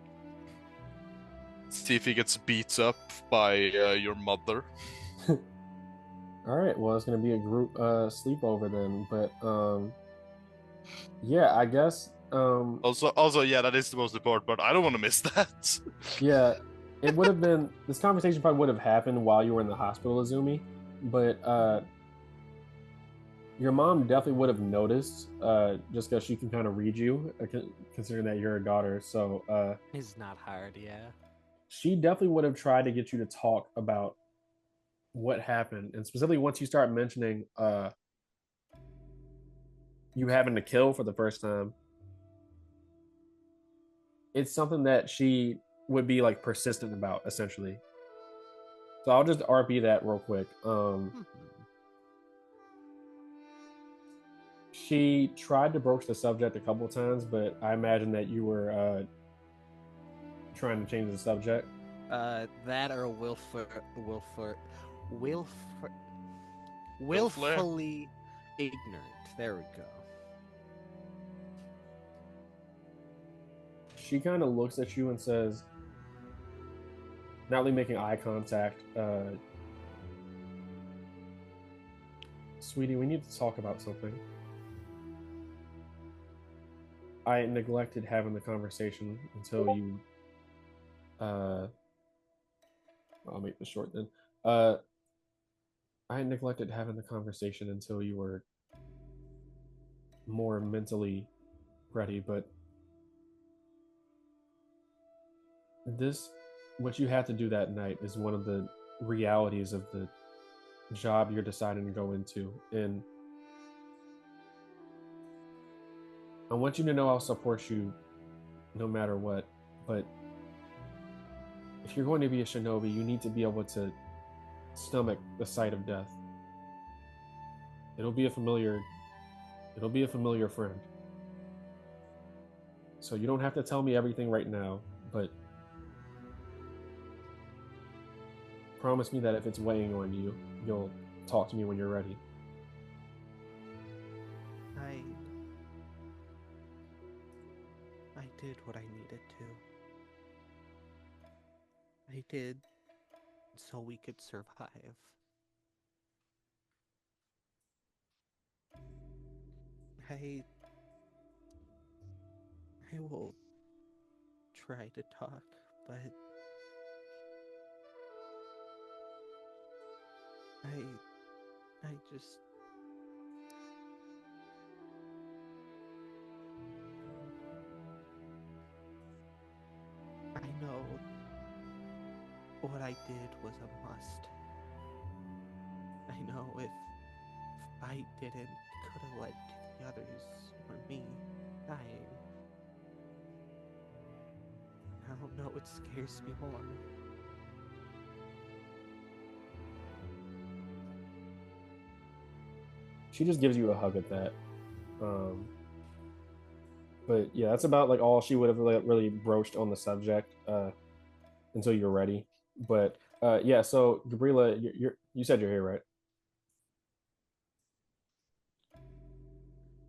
See if he gets beat up by your mother. All All right. Well, it's gonna be a group sleepover then. But yeah, I guess Also, yeah, that is the most important part. I don't want to miss that. yeah, it would have been this conversation probably would have happened while you were in the hospital, Azumi. But your mom definitely would have noticed, just because she can kind of read you, considering that you're a daughter. So It's not hard, yeah. she definitely would have tried to get you to talk about what happened, and specifically once you start mentioning you having to kill for the first time, it's something that she would be like persistent about, essentially. So I'll just RP that real quick. She tried to broach the subject a couple of times, but I imagine that you were trying to change the subject. That or Wilford, willfully ignorant. There we go. She kind of looks at you and says, not really making eye contact, sweetie, we need to talk about something. I neglected having the conversation until you. I'll make this short then. I neglected having the conversation until you were more mentally ready, but this, what you had to do that night, is one of the realities of the job you're deciding to go into. And I want you to know I'll support you no matter what. But if you're going to be a shinobi, you need to be able to stomach the sight of death. It'll be a familiar friend. So you don't have to tell me everything right now, but promise me that if it's weighing on you, you'll talk to me when you're ready. I did what I needed to. I did so we could survive. I I will try to talk, but I just I know what I did was a must. I know if I didn't, it could have led to the others or me dying. I don't know, it scares me more. She just gives you a hug at that. But yeah, that's about like all she would have really broached on the subject until you're ready. But yeah, so Gabrilla, you said you're here, right?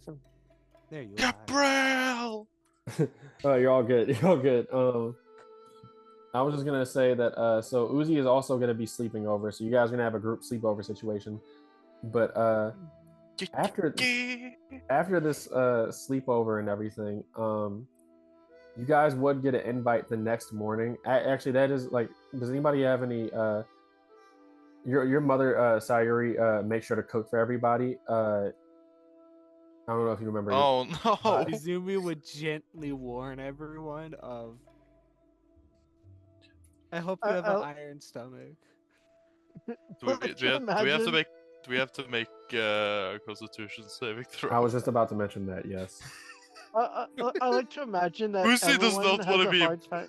So there you are. Gabriel! Oh, you're all good. You're all good. I was just gonna say that so Uzi is also gonna be sleeping over, so you guys are gonna have a group sleepover situation. But after after this sleepover and everything, you guys would get an invite the next morning. Actually, that is like, does anybody have any? Your mother, Sayuri, make sure to cook for everybody. I don't know if you remember. Oh no! Izumi would gently warn everyone of, I hope you have an iron stomach. Do we have to make Constitution saving throw? I was just about to mention that. Yes. I like to imagine that Uzi does everyone not has want to a be. hard time.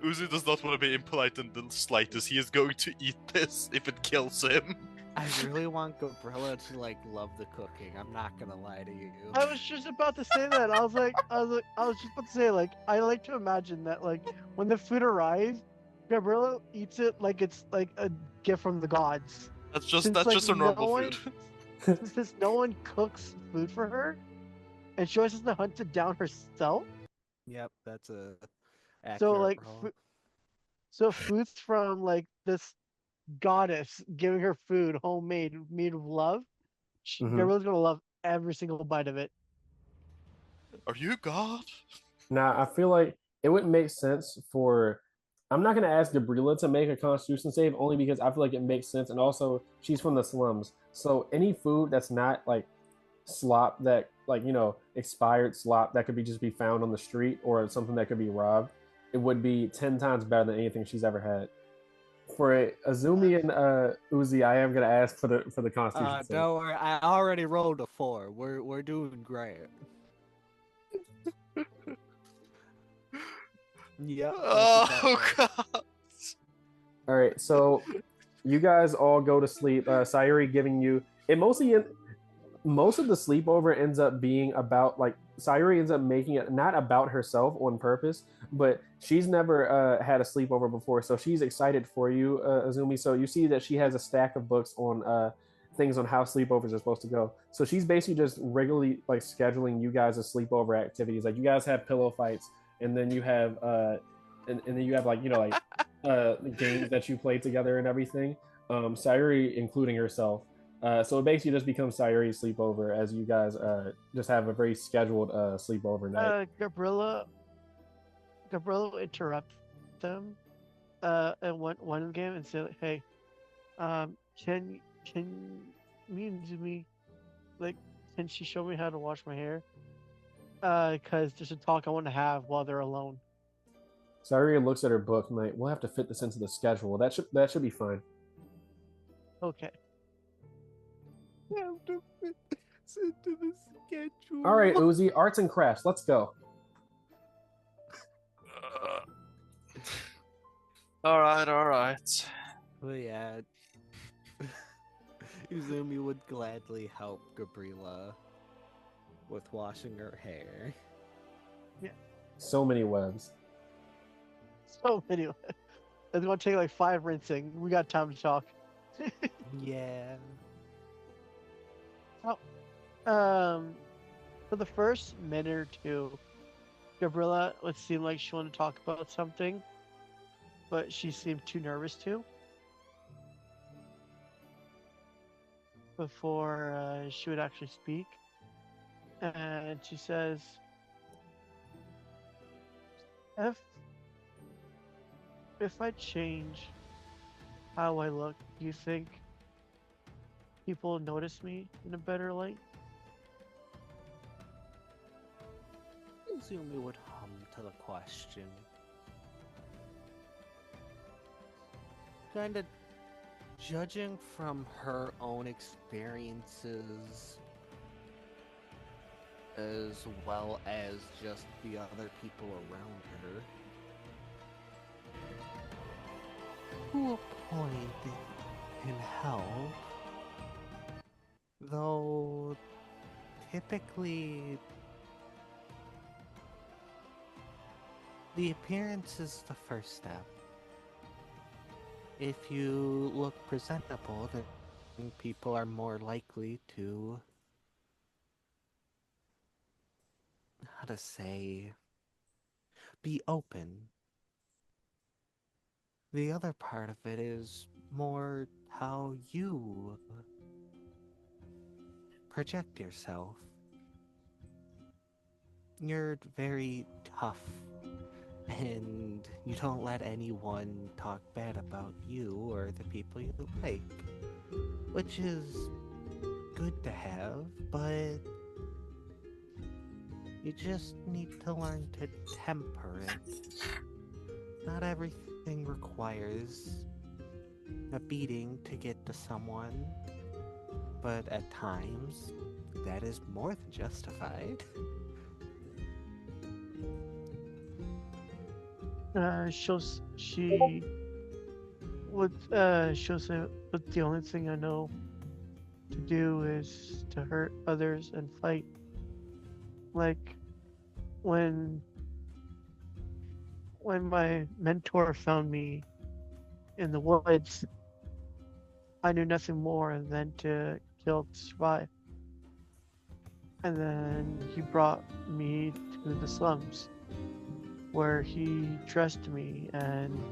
Uzi does not want to be impolite in the slightest. He is going to eat this if it kills him. I really want Gabrilla to like love the cooking. I'm not gonna lie to you. I was just about to say that. I was just about to say, like, I like to imagine that, like, when the food arrives, Gabriella eats it like it's like a gift from the gods. That's just Since, like, a normal food. Since no one cooks food for her, and she always has to hunt it down herself. Yep, that's a So accurate like, role. so foods from like this goddess giving her food, homemade, made with love, Hmm. Gabrilla's gonna love every single bite of it. Are you God? Now, I feel like it wouldn't make sense for. I'm not going to ask Gabrilla to make a Constitution save only because I feel like it makes sense, and also she's from the slums, so any food that's not like slop that like expired slop that could be just be found on the street or something that could be robbed, it would be 10 times better than anything she's ever had. For Azumi and Uzi, I am going to ask for the Constitution save. Don't worry, I already rolled a 4. We're doing great. Yep, that's about Oh right. God. All right, so you guys all go to sleep. Sayuri giving you it mostly. Most of the sleepover ends up being about like Sayuri ends up making it not about herself on purpose, but she's never had a sleepover before, so she's excited for you, Azumi. So you see that she has a stack of books on things on how sleepovers are supposed to go. So she's basically just regularly like scheduling you guys as sleepover activities. Like you guys have pillow fights, and then you have and then you have like games that you play together and everything. Sayuri including herself. So it basically just becomes Sayuri's sleepover as you guys just have a very scheduled sleepover night. Gabriella will interrupt them at one game and say, like, "Hey, can me and Zumi like can she show me how to wash my hair? Because there's a talk I want to have while they're alone." Sayuri looks at her book, and like, we'll have to fit this into the schedule. That should be fine. Okay. We have to fit this into the All right, schedule. Uzi, arts and crafts. Let's go. Uh, all right, all right. But yeah, Izumi would gladly help Gabrilla with washing her hair. So many webs. So anyway, it's gonna take like 5 rinsing. We got time to talk. Yeah. For the first minute or two, Gabrilla would seem like she wanted to talk about something, but she seemed too nervous to. Before she would actually speak, and she says, "If if I change how I look, do you think people notice me in a better light?" Izumi would hum to the question. Kinda judging from her own experiences as well as just the other people around her. To a point it can help. Though typically the appearance is the first step. If you look presentable, then people are more likely to, how to say, be open. The other part of it is more how you project yourself. You're very tough, and you don't let anyone talk bad about you or the people you like, which is good to have, but you just need to learn to temper it. Not everything requires a beating to get to someone, but at times that is more than justified. She would she'll say, "But the only thing I know to do is to hurt others and fight." Like when my mentor found me in the woods, I knew nothing more than to kill to survive. And then he brought me to the slums where he dressed me and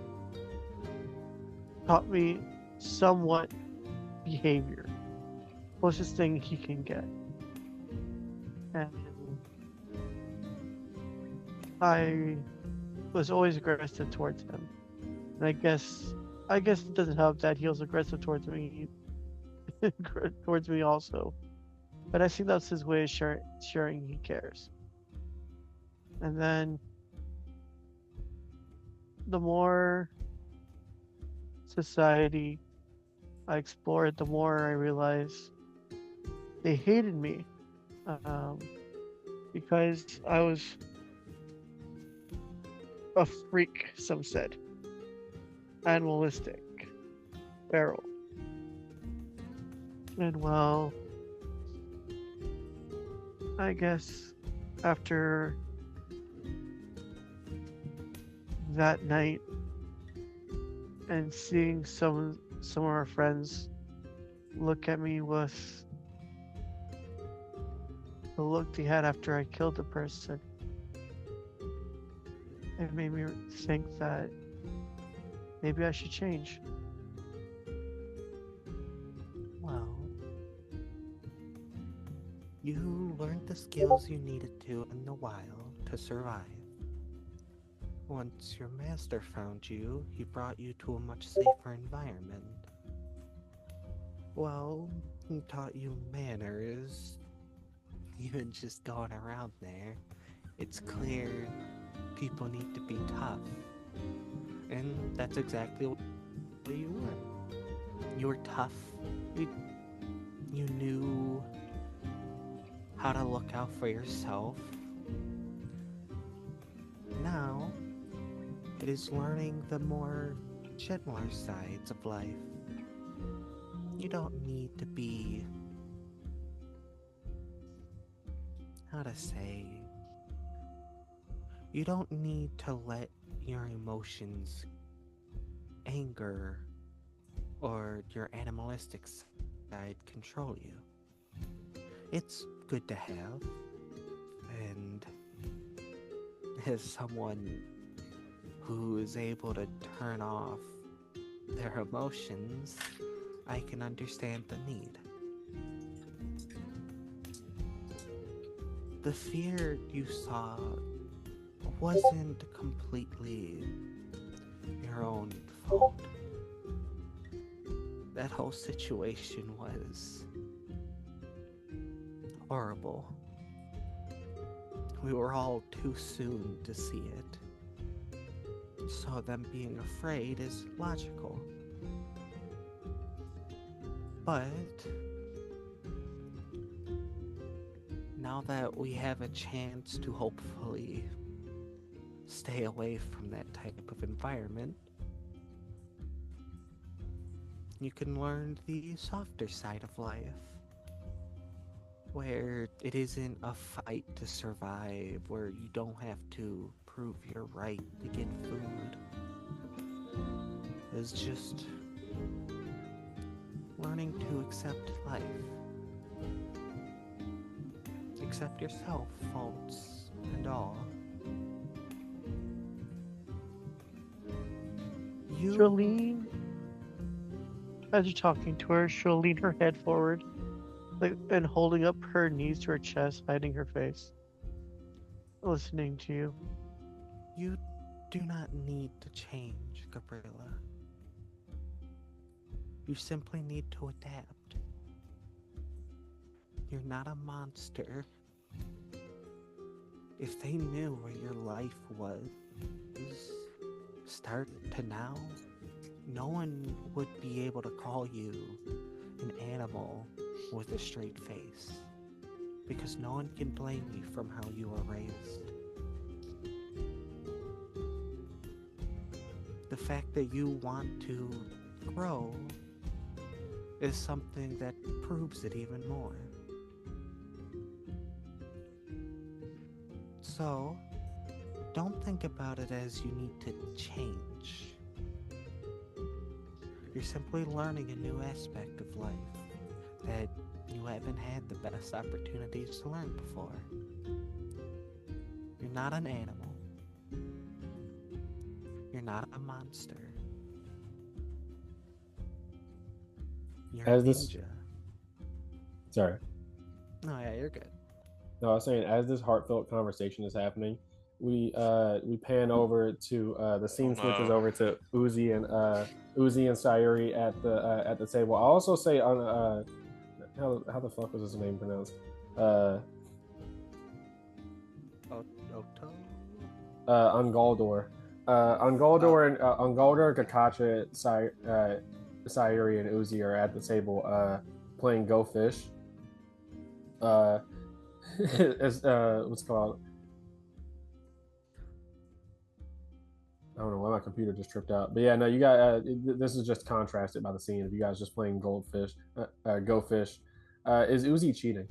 taught me somewhat behavior. Closest thing he can get. And I was always aggressive towards him. And I guess it doesn't help that he was aggressive towards me towards me also. But I think that's his way of sharing he cares. And then the more society I explored, the more I realized they hated me um, because I was a freak, some said, animalistic, feral. And well, I guess after that night and seeing some of our friends look at me with the look they had after I killed the person, it made me think that maybe I should change. Well, you learned the skills you needed to in the wild to survive. Once your master found you, he brought you to a much safer environment. Well, he taught you manners, even just going around there. It's clear people need to be tough. And that's exactly what you were. You were tough. You, you knew how to look out for yourself. Now, it is learning the more gentler sides of life. You don't need to be, how to say, you don't need to let your emotions, anger, or your animalistic side control you. It's good to have, and as someone who is able to turn off their emotions, I can understand the need. The fear you saw wasn't completely your own fault. That whole situation was horrible. We were all too soon to see it. So them being afraid is logical. But now that we have a chance to hopefully stay away from that type of environment, you can learn the softer side of life, where it isn't a fight to survive, where you don't have to prove your right to get food. It's just learning to accept life. Accept yourself, faults and all. She'll lean, as you're talking to her, she'll lean her head forward and holding up her knees to her chest, hiding her face, listening to you. You do not need to change, Gabrilla. You simply need to adapt. You're not a monster. If they knew where your life was, start to now, no one would be able to call you an animal with a straight face, because no one can blame you from how you were raised. The fact that you want to grow is something that proves it even more. So, don't think about it as you need to change. You're simply learning a new aspect of life that you haven't had the best opportunities to learn before. You're not an animal. You're not a monster. You're a As this, ninja. sorry, No, yeah, you're good. no, I was saying as this heartfelt conversation is happening, we pan over to the scene switches no. over to Uzi and Sayuri at the table. I'll also say on how the fuck was his name pronounced? Oto? Ongoldor. Ongoldor, Kakacha, Sayuri, and Uzi are at the table playing Go Fish. What's it called? I don't know why my computer just tripped out. But yeah, no, you got this is just contrasted by the scene of you guys just playing goldfish, go fish. Is Uzi cheating?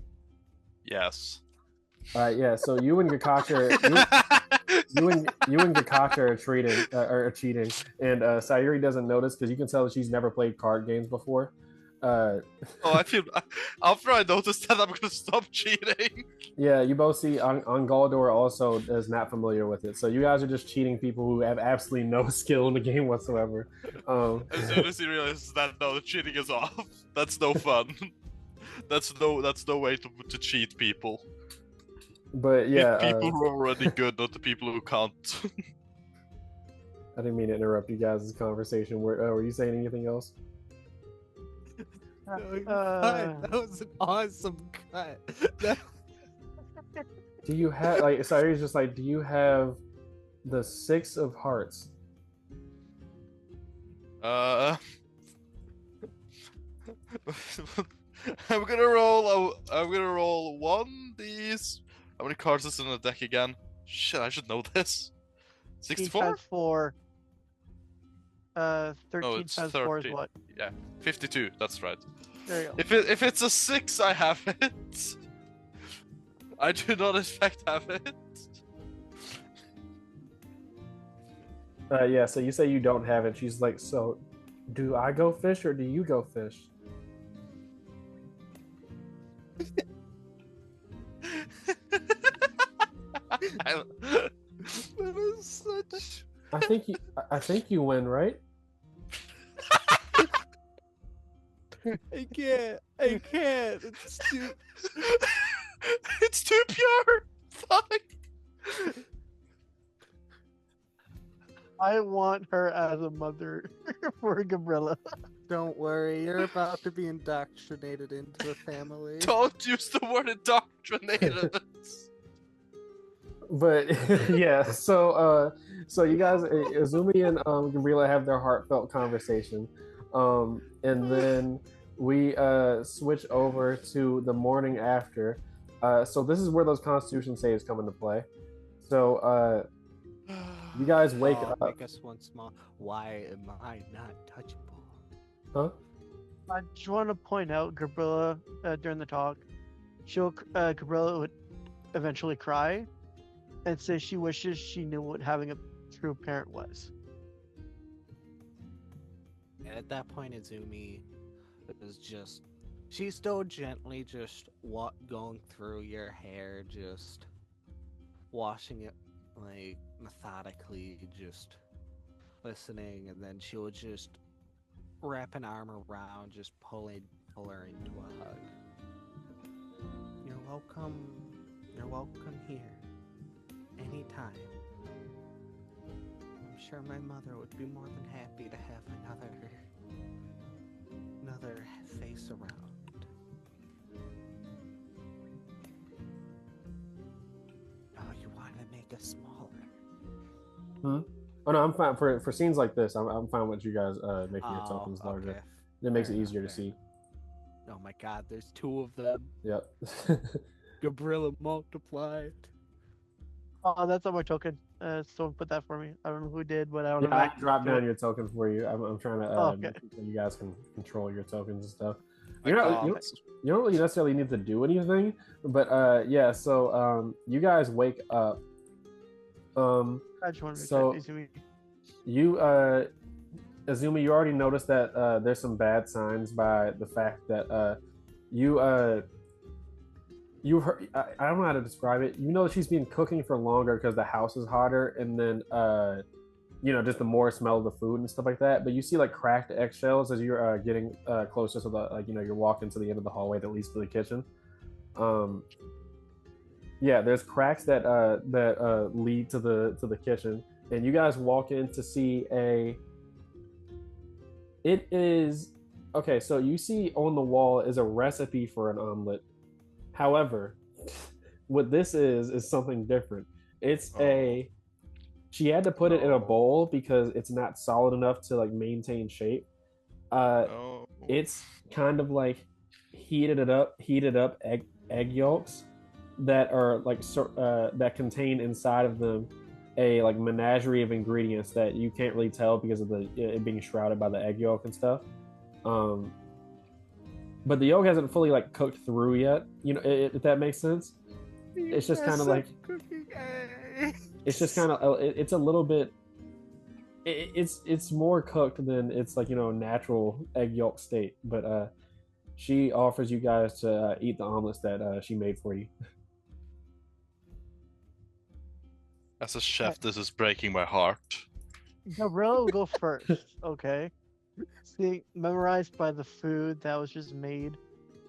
Yes. Yeah. So you and Gakacha, you and Gakacha are cheating, and Sayuri doesn't notice because you can tell that she's never played card games before. Oh, I feel after I noticed that I'm gonna stop cheating. Yeah, you both see Ongoldor also is not familiar with it, so you guys are just cheating people who have absolutely no skill in the game whatsoever. As soon as he realizes that no, the cheating is off. That's no fun. That's no way to cheat people. But yeah, people who are already good, not the people who can't. I didn't mean to interrupt you guys' conversation. Were you saying anything else? No, you're fine. That was an awesome cut. Do you have like Sayuri's just like, do you have the 6 of hearts? I'm gonna roll one these. How many cards is in the deck again? Shit, I should know this. 64? times 4. 13 No, it's times 4 is 30. what? Yeah, 52. That's right. There you go. If it's a 6, I have it. I do not expect have it. Yeah, so you say you don't have it. She's like, so do I go fish or do you go fish? That is such. I think you win, right? I can't. It's too. It's too pure. Fuck. I want her as a mother for Gabrilla. Don't worry, you're about to be indoctrinated into the family. Don't use the word indoctrinated. But yeah, so you guys, Izumi and Gabrilla have their heartfelt conversation, and then we switch over to the morning after. So this is where those Constitution saves come into play. So you guys wake up. Make us one small. Why am I not touchable? Huh? I just want to point out Gabrilla during the talk. Gabrilla would eventually cry and say she wishes she knew what having a true parent was. And at that point, Izumi is just. She's still gently just going through your hair, just washing it like methodically, just listening, and then she'll just wrap an arm around, just pull her into a hug. You're welcome here anytime. I'm sure my mother would be more than happy to have another face around. Oh, you want to make us smaller? Hmm? Oh no, I'm fine for scenes like this. I'm fine with you guys making your tokens larger. Okay. It makes Fair it easier to enough, see. Oh my god, there's 2 of them. Yep. Gabrilla multiplied. Oh, that's on my token. Someone put that for me. I don't know who did, but I don't know. Yeah, I dropped down your tokens for you. I'm trying to okay. so you guys can control your tokens and stuff. My You God. don't really necessarily need to do anything, but yeah. So you guys wake up. I just want to So- make sure You Azumi, you already noticed that there's some bad signs by the fact that you heard, I don't know how to describe it. You know that she's been cooking for longer because the house is hotter, and then just the more smell of the food and stuff like that. But you see like cracked eggshells as you're getting closer to the you're walking to the end of the hallway that leads to the kitchen. Um, yeah, there's cracks that lead to the kitchen, and you guys walk in to see a. It is okay. So you see on the wall is a recipe for an omelet. However, what this is something different. It's a she had to put it in a bowl because it's not solid enough to like maintain shape. It's kind of like heated up egg yolks that are like that contain inside of them a like menagerie of ingredients that you can't really tell because of it being shrouded by the egg yolk and stuff. Um, but the yolk hasn't fully like cooked through yet. If that makes sense. It's just kind of like it's just kind of it's a little bit it's more cooked than it's like natural egg yolk state. But she offers you guys to eat the omelets that she made for you. As a chef, this is breaking my heart. Gabrilla will go first, okay? See, memorized by the food that was just made,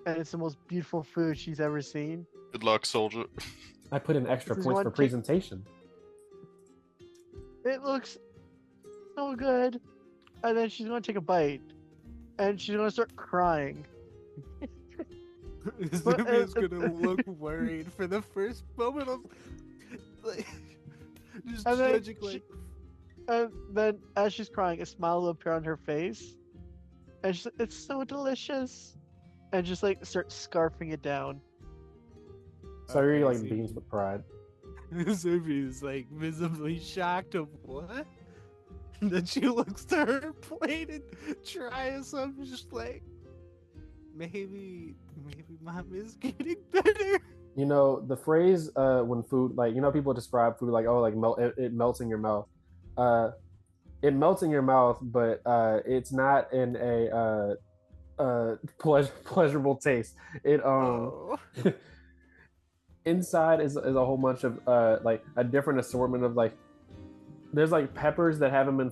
and it's the most beautiful food she's ever seen. Good luck, soldier. I put in extra points for presentation. It looks so good. And then she's gonna take a bite, and she's gonna start crying. Zumi's gonna look worried for the first moment of like just judging like. And then as she's crying, a smile will appear on her face, and she's like, "It's so delicious," and just like start scarfing it down. So you're like beams with pride. Zumi's like visibly shocked of what? And then she looks to her plate and tries some, just like maybe mom is getting better. The phrase when food people describe food like it melts in your mouth. It melts in your mouth, but it's not in a pleasurable taste. It inside is a whole bunch of like a different assortment of like there's like peppers that haven't been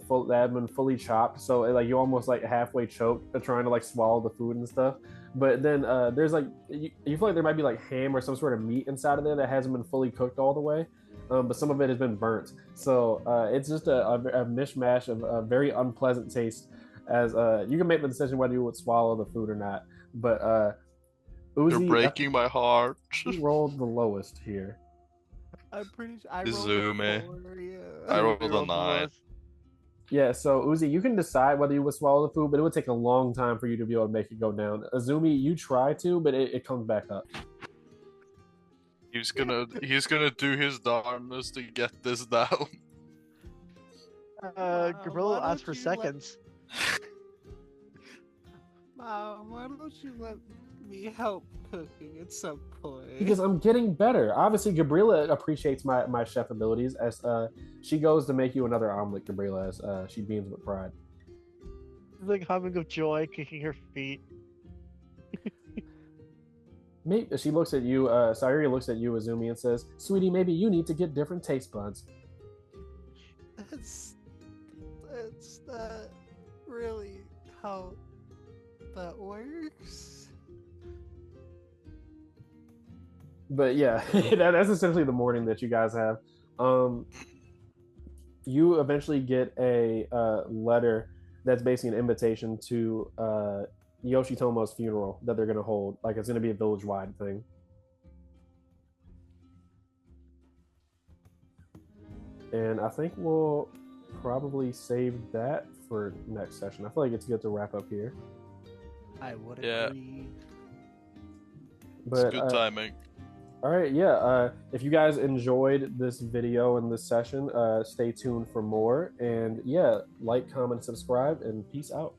fully chopped, so like you almost like halfway choked trying to like swallow the food and stuff. But then there's like you feel like there might be like ham or some sort of meat inside of there that hasn't been fully cooked all the way, but some of it has been burnt. So it's just a mishmash of a very unpleasant taste. As you can make the decision whether you would swallow the food or not. But Uzi, you're breaking my heart. He rolled the lowest here. I'm pretty sure I Izumi. rolled a 4, yeah. I rolled a 9. Yeah, so Uzi, you can decide whether you would swallow the food, but it would take a long time for you to be able to make it go down. Izumi, you try to, but it comes back up. He's gonna do his darndest to get this down. Gabrilla asked for seconds. Mom, why don't you let me help cooking at some point? Because I'm getting better. Obviously, Gabrilla appreciates my chef abilities as she goes to make you another omelet, Gabrilla, as she beams with pride. Like humming of joy, kicking her feet. Maybe she looks at you. Sayuri looks at you, Izumi, and says, "Sweetie, maybe you need to get different taste buds." That's not really how that works. But yeah, that's essentially the morning that you guys have. You eventually get a letter that's basically an invitation to Yoshitomo's funeral that they're going to hold. Like, it's going to be a village-wide thing. And I think we'll probably save that for next session. I feel like it's good to wrap up here. I would agree. But, it's good timing. All right, yeah. If you guys enjoyed this video and this session, stay tuned for more. And yeah, like, comment, subscribe, and peace out.